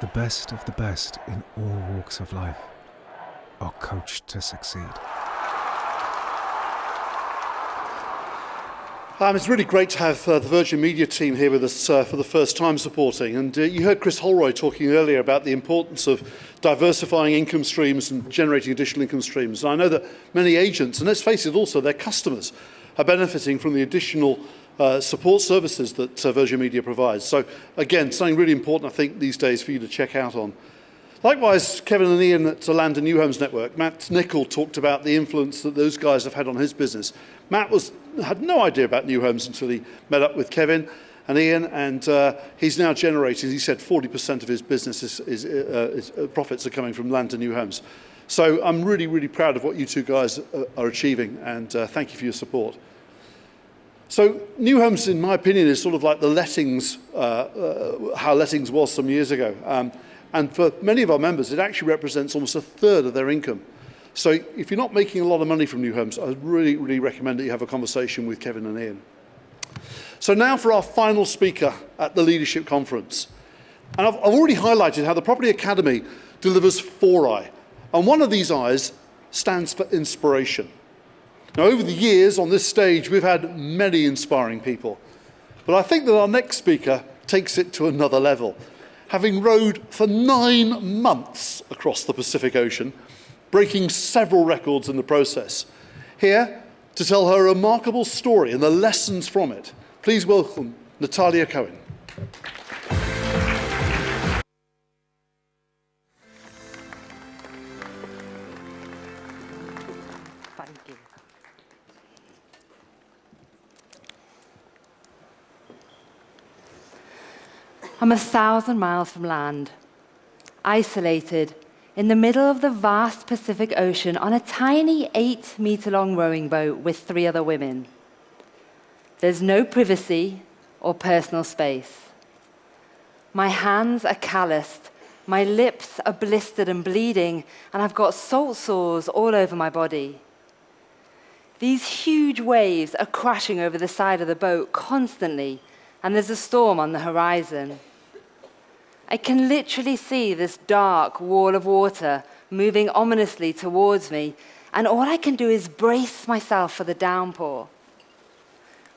The best of the best in all walks of life are coached to succeed. It's really great to have the Virgin Media team here with us for the first time supporting. And you heard Chris Holroyd talking earlier about the importance of diversifying income streams and generating additional income streams. And I know that many agents, and let's face it also, their customers, are benefiting from the additional support services that Virgin Media provides. So again, something really important, I think, these days for you to check out on. Likewise, Kevin and Ian at the Land and New Homes Network, Matt Nichol talked about the influence that those guys have had on his business. Matt had no idea about new homes until he met up with Kevin and Ian, and he's now generating, he said, 40% of his business his profits are coming from Land and New Homes. So I'm really, really proud of what you two guys are achieving, and thank you for your support. So new homes, in my opinion, is sort of like the lettings, how lettings was some years ago. And for many of our members, it actually represents almost a third of their income. So if you're not making a lot of money from new homes, I really, really recommend that you have a conversation with Kevin and Ian. So now for our final speaker at the Leadership Conference. And I've already highlighted how the Property Academy delivers 4 eyes. And one of these eyes stands for inspiration. Now, over the years on this stage, we've had many inspiring people, but I think that our next speaker takes it to another level, having rowed for 9 months across the Pacific Ocean, breaking several records in the process. Here, to tell her remarkable story and the lessons from it, please welcome Natalia Cohen. I'm 1,000 miles from land, isolated in the middle of the vast Pacific Ocean on a tiny 8-meter-long rowing boat with 3 other women. There's no privacy or personal space. My hands are calloused, my lips are blistered and bleeding, and I've got salt sores all over my body. These huge waves are crashing over the side of the boat constantly, and there's a storm on the horizon. I can literally see this dark wall of water moving ominously towards me, and all I can do is brace myself for the downpour.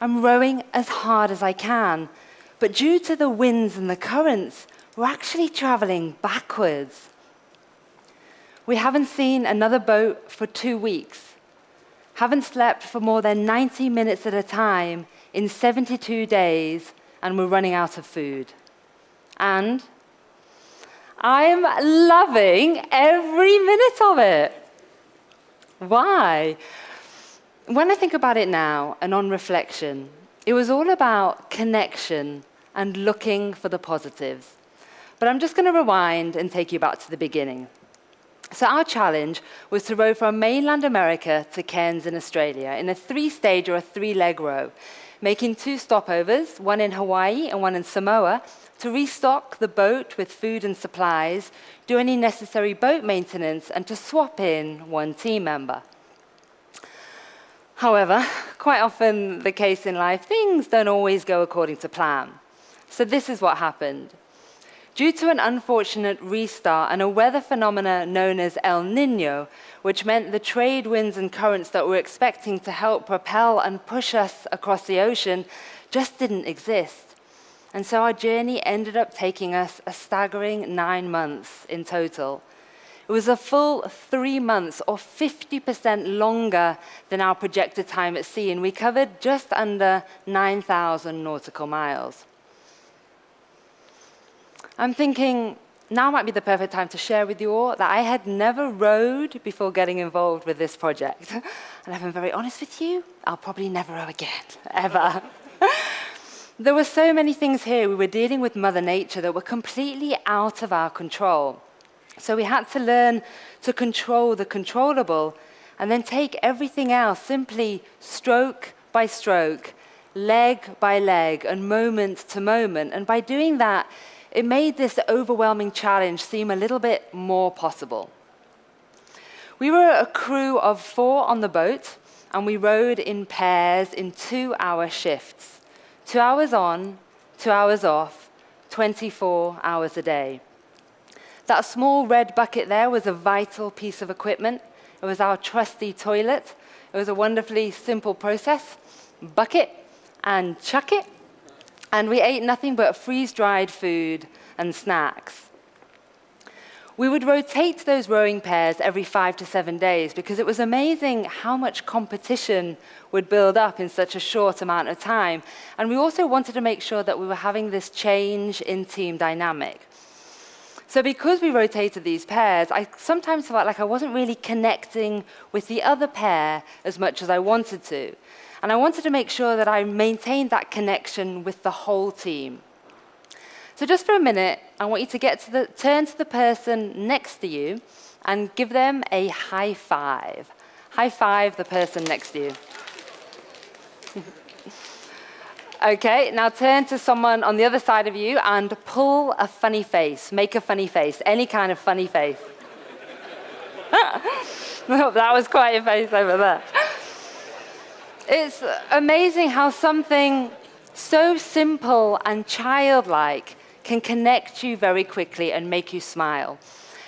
I'm rowing as hard as I can, but due to the winds and the currents, we're actually traveling backwards. We haven't seen another boat for 2 weeks, haven't slept for more than 90 minutes at a time in 72 days, and we're running out of food. And I'm loving every minute of it. Why? When I think about it now and on reflection, it was all about connection and looking for the positives. But I'm just going to rewind and take you back to the beginning. So our challenge was to row from mainland America to Cairns in Australia in a 3-stage or a 3-leg row, making 2 stopovers, one in Hawaii and one in Samoa, to restock the boat with food and supplies, do any necessary boat maintenance, and to swap in 1 team member. However, quite often the case in life, things don't always go according to plan. So this is what happened. Due to an unfortunate restart and a weather phenomena known as El Niño, which meant the trade winds and currents that we're expecting to help propel and push us across the ocean just didn't exist. And so our journey ended up taking us a staggering 9 months in total. It was a full 3 months, or 50% longer than our projected time at sea, and we covered just under 9,000 nautical miles. I'm thinking now might be the perfect time to share with you all that I had never rowed before getting involved with this project. And if I'm very honest with you, I'll probably never row again, ever. There were so many things here. We were dealing with Mother Nature that were completely out of our control. So we had to learn to control the controllable and then take everything else simply stroke by stroke, leg by leg, and moment to moment. And by doing that, it made this overwhelming challenge seem a little bit more possible. We were a crew of 4 on the boat, and we rowed in pairs in 2-hour shifts. 2 hours on, 2 hours off, 24 hours a day. That small red bucket there was a vital piece of equipment. It was our trusty toilet. It was a wonderfully simple process. Bucket and chuck it. And we ate nothing but freeze-dried food and snacks. We would rotate those rowing pairs every 5 to 7 days because it was amazing how much competition would build up in such a short amount of time. And we also wanted to make sure that we were having this change in team dynamic. So because we rotated these pairs, I sometimes felt like I wasn't really connecting with the other pair as much as I wanted to. And I wanted to make sure that I maintained that connection with the whole team. So just for a minute, I want you to turn to the person next to you and give them a high five. High five the person next to you. Okay, now turn to someone on the other side of you and pull a funny face. Make a funny face, any kind of funny face. That was quite a face over there. It's amazing how something so simple and childlike can connect you very quickly and make you smile.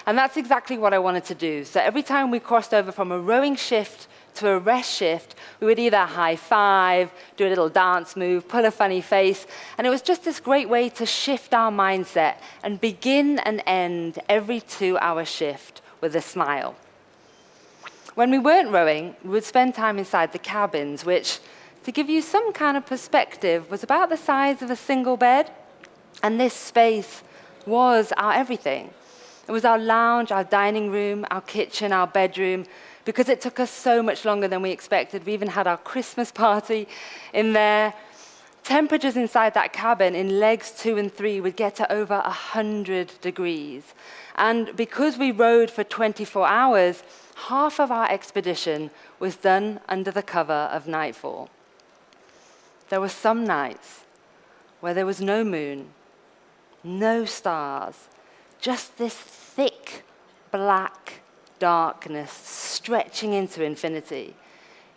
And that's exactly what I wanted to do. So every time we crossed over from a rowing shift to a rest shift, we would either high five, do a little dance move, pull a funny face, and it was just this great way to shift our mindset and begin and end every 2-hour shift with a smile. When we weren't rowing, we would spend time inside the cabins, which, to give you some kind of perspective, was about the size of a single bed, and this space was our everything. It was our lounge, our dining room, our kitchen, our bedroom, because it took us so much longer than we expected. We even had our Christmas party in there. Temperatures inside that cabin in legs 2 and 3 would get to over 100 degrees. And because we rowed for 24 hours, half of our expedition was done under the cover of nightfall. There were some nights where there was no moon, no stars, just this thick, black darkness stretching into infinity.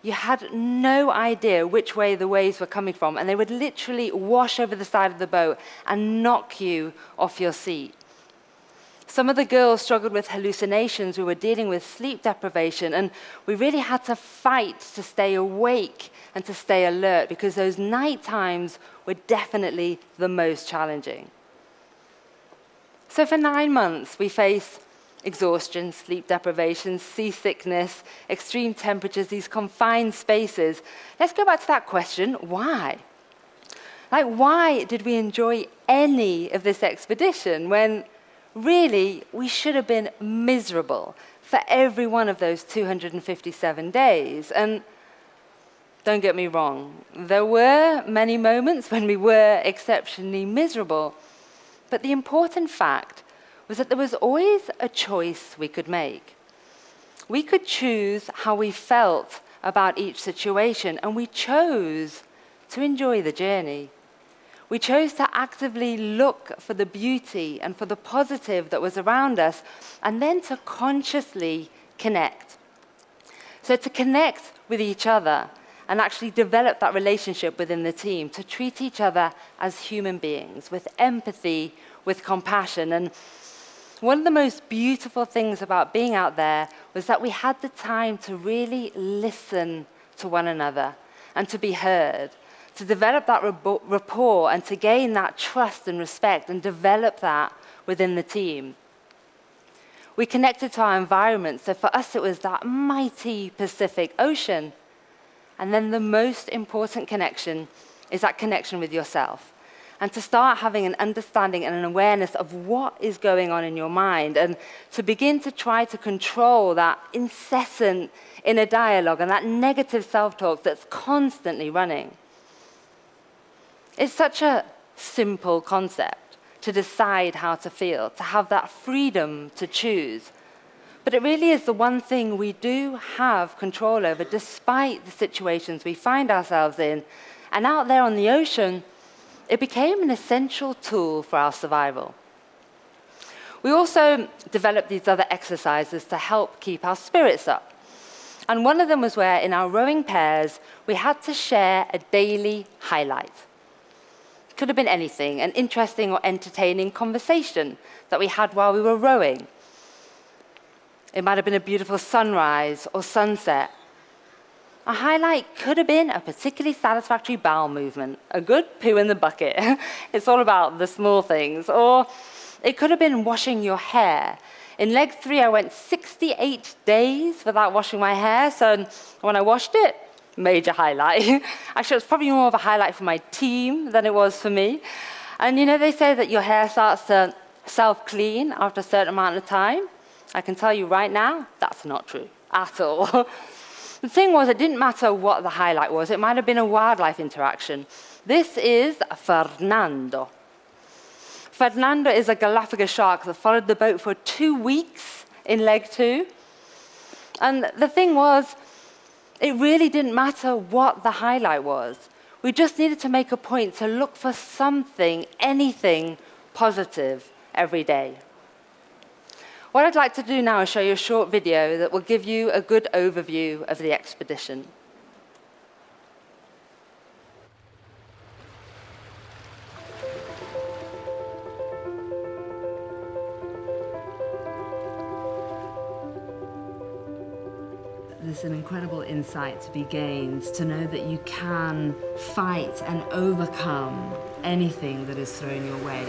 You had no idea which way the waves were coming from, and they would literally wash over the side of the boat and knock you off your seat. Some of the girls struggled with hallucinations. We were dealing with sleep deprivation, and we really had to fight to stay awake and to stay alert, because those night times were definitely the most challenging. So for 9 months, we faced exhaustion, sleep deprivation, seasickness, extreme temperatures, these confined spaces. Let's go back to that question, why? Like, why did we enjoy any of this expedition when really we should have been miserable for every one of those 257 days? And don't get me wrong, there were many moments when we were exceptionally miserable, but the important fact was that there was always a choice we could make. We could choose how we felt about each situation, and we chose to enjoy the journey. We chose to actively look for the beauty and for the positive that was around us, and then to consciously connect. So to connect with each other and actually develop that relationship within the team, to treat each other as human beings, with empathy, with compassion. And one of the most beautiful things about being out there was that we had the time to really listen to one another and to be heard, to develop that rapport and to gain that trust and respect and develop that within the team. We connected to our environment, so for us it was that mighty Pacific Ocean. And then the most important connection is that connection with yourself. And to start having an understanding and an awareness of what is going on in your mind, and to begin to try to control that incessant inner dialogue and that negative self-talk that's constantly running. It's such a simple concept to decide how to feel, to have that freedom to choose. But it really is the one thing we do have control over, despite the situations we find ourselves in. And out there on the ocean, it became an essential tool for our survival. We also developed these other exercises to help keep our spirits up. And one of them was where, in our rowing pairs, we had to share a daily highlight. It could have been anything, an interesting or entertaining conversation that we had while we were rowing. It might have been a beautiful sunrise or sunset. A highlight could have been a particularly satisfactory bowel movement, a good poo in the bucket. It's all about the small things. Or it could have been washing your hair. In leg 3, I went 68 days without washing my hair, so when I washed it, major highlight. Actually, it was probably more of a highlight for my team than it was for me. And you know, they say that your hair starts to self-clean after a certain amount of time. I can tell you right now, that's not true at all. The thing was, it didn't matter what the highlight was. It might have been a wildlife interaction. This is Fernando. Fernando is a Galapagos shark that followed the boat for 2 weeks in leg 2. And the thing was, it really didn't matter what the highlight was. We just needed to make a point to look for something, anything positive every day. What I'd like to do now is show you a short video that will give you a good overview of the expedition. This an incredible insight to be gained, to know that you can fight and overcome anything that is thrown your way.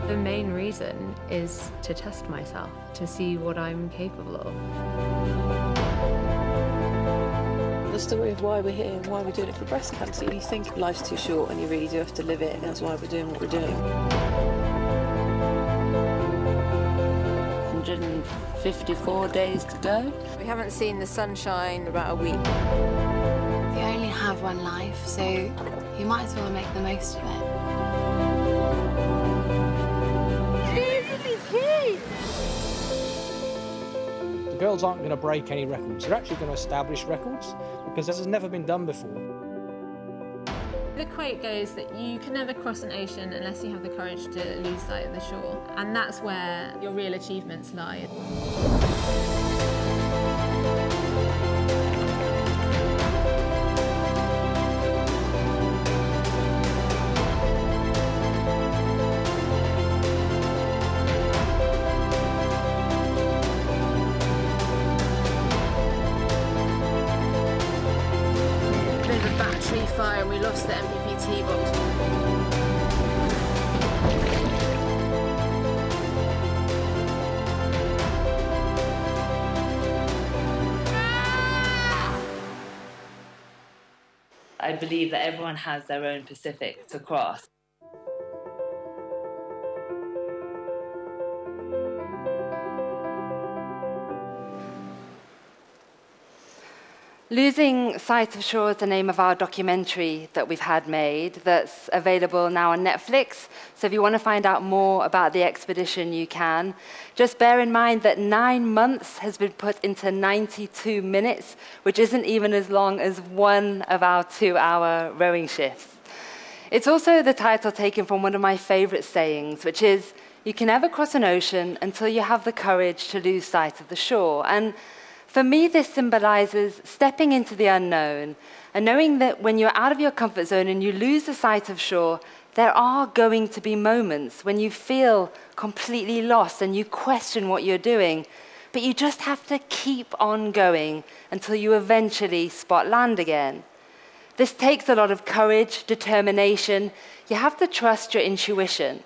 The main reason is to test myself, to see what I'm capable of. The story of why we're here and why we're doing it for breast cancer. You think life's too short and you really do have to live it, and that's why we're doing what we're doing. 154 days to go. We haven't seen the sunshine in about a week. You only have one life, so you might as well make the most of it. Jesus, he's huge! The girls aren't going to break any records. They're actually going to establish records because this has never been done before. The quote goes that you can never cross an ocean unless you have the courage to lose sight of the shore. And that's where your real achievements lie. Bit of a battery fire and we lost the MPPT box. I believe that everyone has their own Pacific to cross. Losing Sight of Shore is the name of our documentary that we've had made that's available now on Netflix. So if you want to find out more about the expedition, you can. Just bear in mind that 9 months has been put into 92 minutes, which isn't even as long as one of our 2-hour rowing shifts. It's also the title taken from one of my favorite sayings, which is, you can never cross an ocean until you have the courage to lose sight of the shore. And for me, this symbolizes stepping into the unknown and knowing that when you're out of your comfort zone and you lose the sight of shore, there are going to be moments when you feel completely lost and you question what you're doing, but you just have to keep on going until you eventually spot land again. This takes a lot of courage, determination. You have to trust your intuition.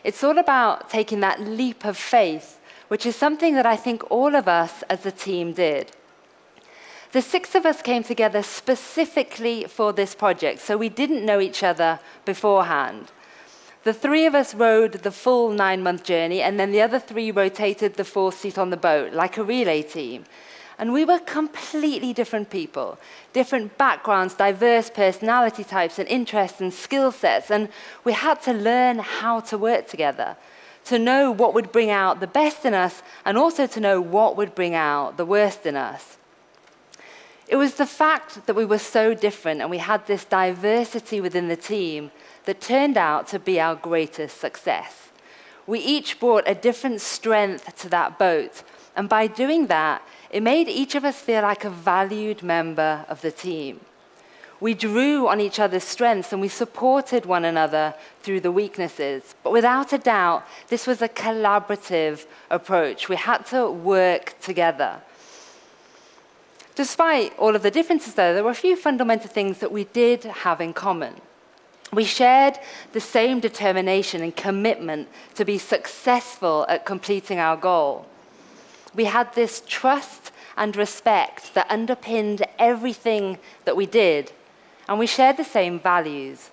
It's all about taking that leap of faith, which is something that I think all of us as a team did. The 6 of us came together specifically for this project, so we didn't know each other beforehand. The 3 of us rowed the full 9-month journey, and then the other 3 rotated the 4th seat on the boat, like a relay team. And we were completely different people, different backgrounds, diverse personality types and interests and skill sets, and we had to learn how to work together, to know what would bring out the best in us and also to know what would bring out the worst in us. It was the fact that we were so different and we had this diversity within the team that turned out to be our greatest success. We each brought a different strength to that boat, and by doing that, it made each of us feel like a valued member of the team. We drew on each other's strengths and we supported one another through the weaknesses. But without a doubt, this was a collaborative approach. We had to work together. Despite all of the differences, though, there were a few fundamental things that we did have in common. We shared the same determination and commitment to be successful at completing our goal. We had this trust and respect that underpinned everything that we did, and we shared the same values.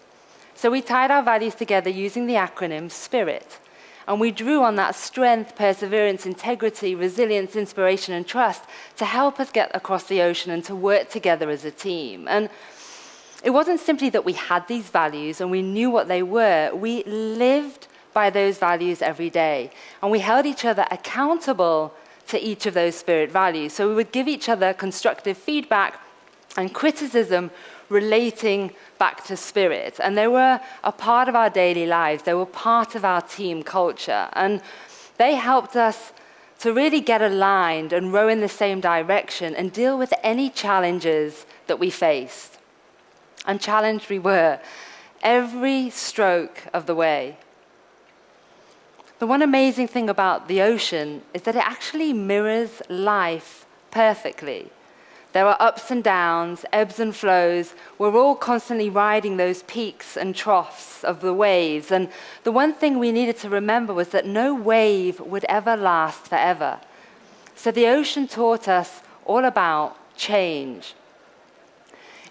So we tied our values together using the acronym SPIRIT, and we drew on that strength, perseverance, integrity, resilience, inspiration, and trust to help us get across the ocean and to work together as a team. And it wasn't simply that we had these values and we knew what they were. We lived by those values every day, and we held each other accountable to each of those spirit values. So we would give each other constructive feedback and criticism relating back to spirit. And they were a part of our daily lives. They were part of our team culture. And they helped us to really get aligned and row in the same direction and deal with any challenges that we faced. And challenged we were every stroke of the way. The one amazing thing about the ocean is that it actually mirrors life perfectly. There are ups and downs, ebbs and flows. We're all constantly riding those peaks and troughs of the waves. And the one thing we needed to remember was that no wave would ever last forever. So the ocean taught us all about change.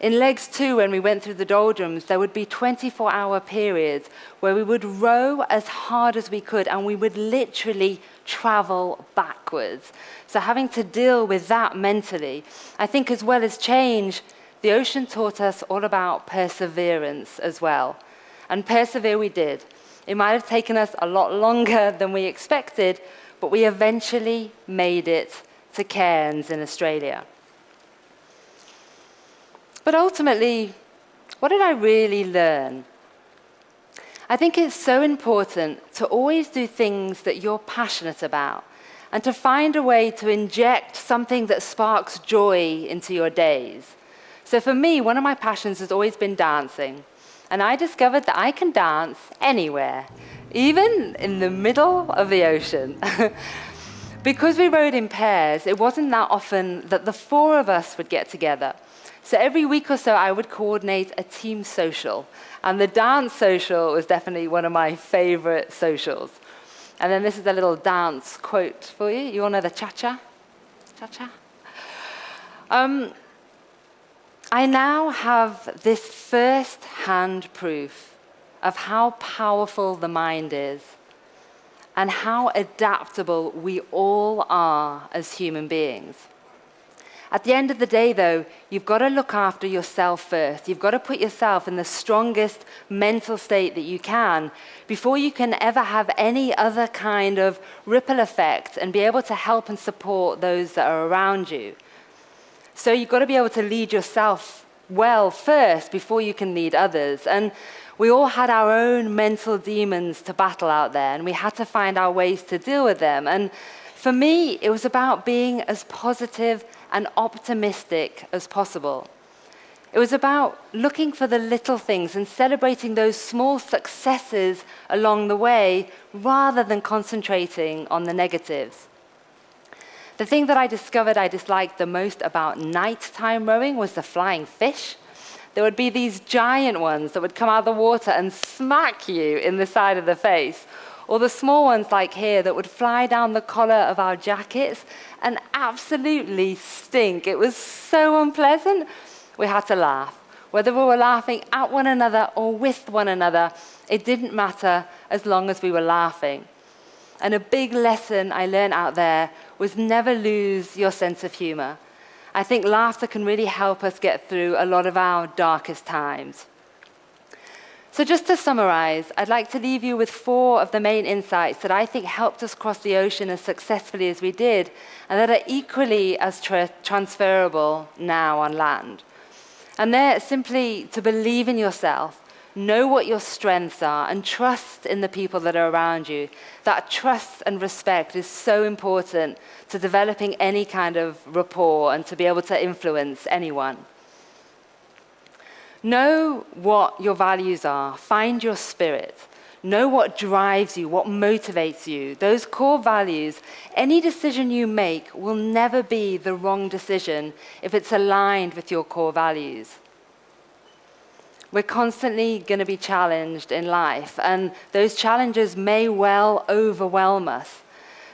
In legs 2, when we went through the doldrums, there would be 24-hour periods where we would row as hard as we could, and we would literally travel backwards. So having to deal with that mentally, I think as well as change, the ocean taught us all about perseverance as well. And persevere we did. It might have taken us a lot longer than we expected, but we eventually made it to Cairns in Australia. But ultimately, what did I really learn? I think it's so important to always do things that you're passionate about and to find a way to inject something that sparks joy into your days. So for me, one of my passions has always been dancing. And I discovered that I can dance anywhere, even in the middle of the ocean. Because we rode in pairs, it wasn't that often that the 4 of us would get together. So every week or so, I would coordinate a team social. And the dance social was definitely one of my favorite socials. And then this is a little dance quote for you. You all know the cha-cha? Cha-cha? I now have this first-hand proof of how powerful the mind is and how adaptable we all are as human beings. At the end of the day, though, you've got to look after yourself first. You've got to put yourself in the strongest mental state that you can before you can ever have any other kind of ripple effect and be able to help and support those that are around you. So you've got to be able to lead yourself well first before you can lead others. And we all had our own mental demons to battle out there, and we had to find our ways to deal with them. And for me, it was about being as positive and optimistic as possible. It was about looking for the little things and celebrating those small successes along the way rather than concentrating on the negatives. The thing that I discovered I disliked the most about nighttime rowing was the flying fish. There would be these giant ones that would come out of the water and smack you in the side of the face, or the small ones like here that would fly down the collar of our jackets and absolutely stink. It was so unpleasant. We had to laugh. Whether we were laughing at one another or with one another, it didn't matter as long as we were laughing. And a big lesson I learned out there was never lose your sense of humor. I think laughter can really help us get through a lot of our darkest times. So just to summarize, I'd like to leave you with 4 of the main insights that I think helped us cross the ocean as successfully as we did, and that are equally as transferable now on land. And they're simply to believe in yourself, know what your strengths are, and trust in the people that are around you. That trust and respect is so important to developing any kind of rapport and to be able to influence anyone. Know what your values are. Find your spirit. Know what drives you, what motivates you. Those core values, any decision you make will never be the wrong decision if it's aligned with your core values. We're constantly going to be challenged in life, and those challenges may well overwhelm us.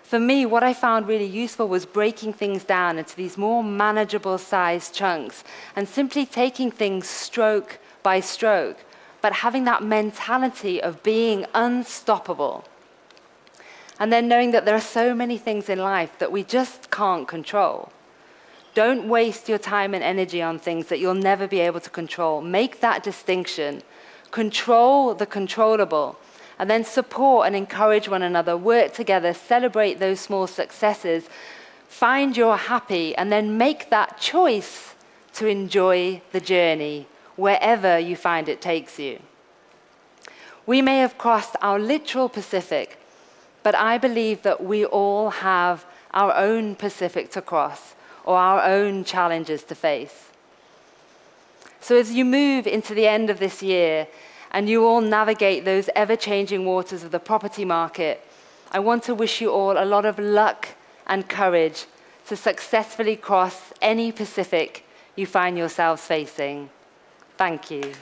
For me, what I found really useful was breaking things down into these more manageable sized chunks and simply taking things stroke by stroke, but having that mentality of being unstoppable. And then knowing that there are so many things in life that we just can't control. Don't waste your time and energy on things that you'll never be able to control. Make that distinction. Control the controllable. And then support and encourage one another, work together, celebrate those small successes, find your happy, and then make that choice to enjoy the journey wherever you find it takes you. We may have crossed our literal Pacific, but I believe that we all have our own Pacific to cross or our own challenges to face. So as you move into the end of this year, and you all navigate those ever-changing waters of the property market, I want to wish you all a lot of luck and courage to successfully cross any Pacific you find yourselves facing. Thank you.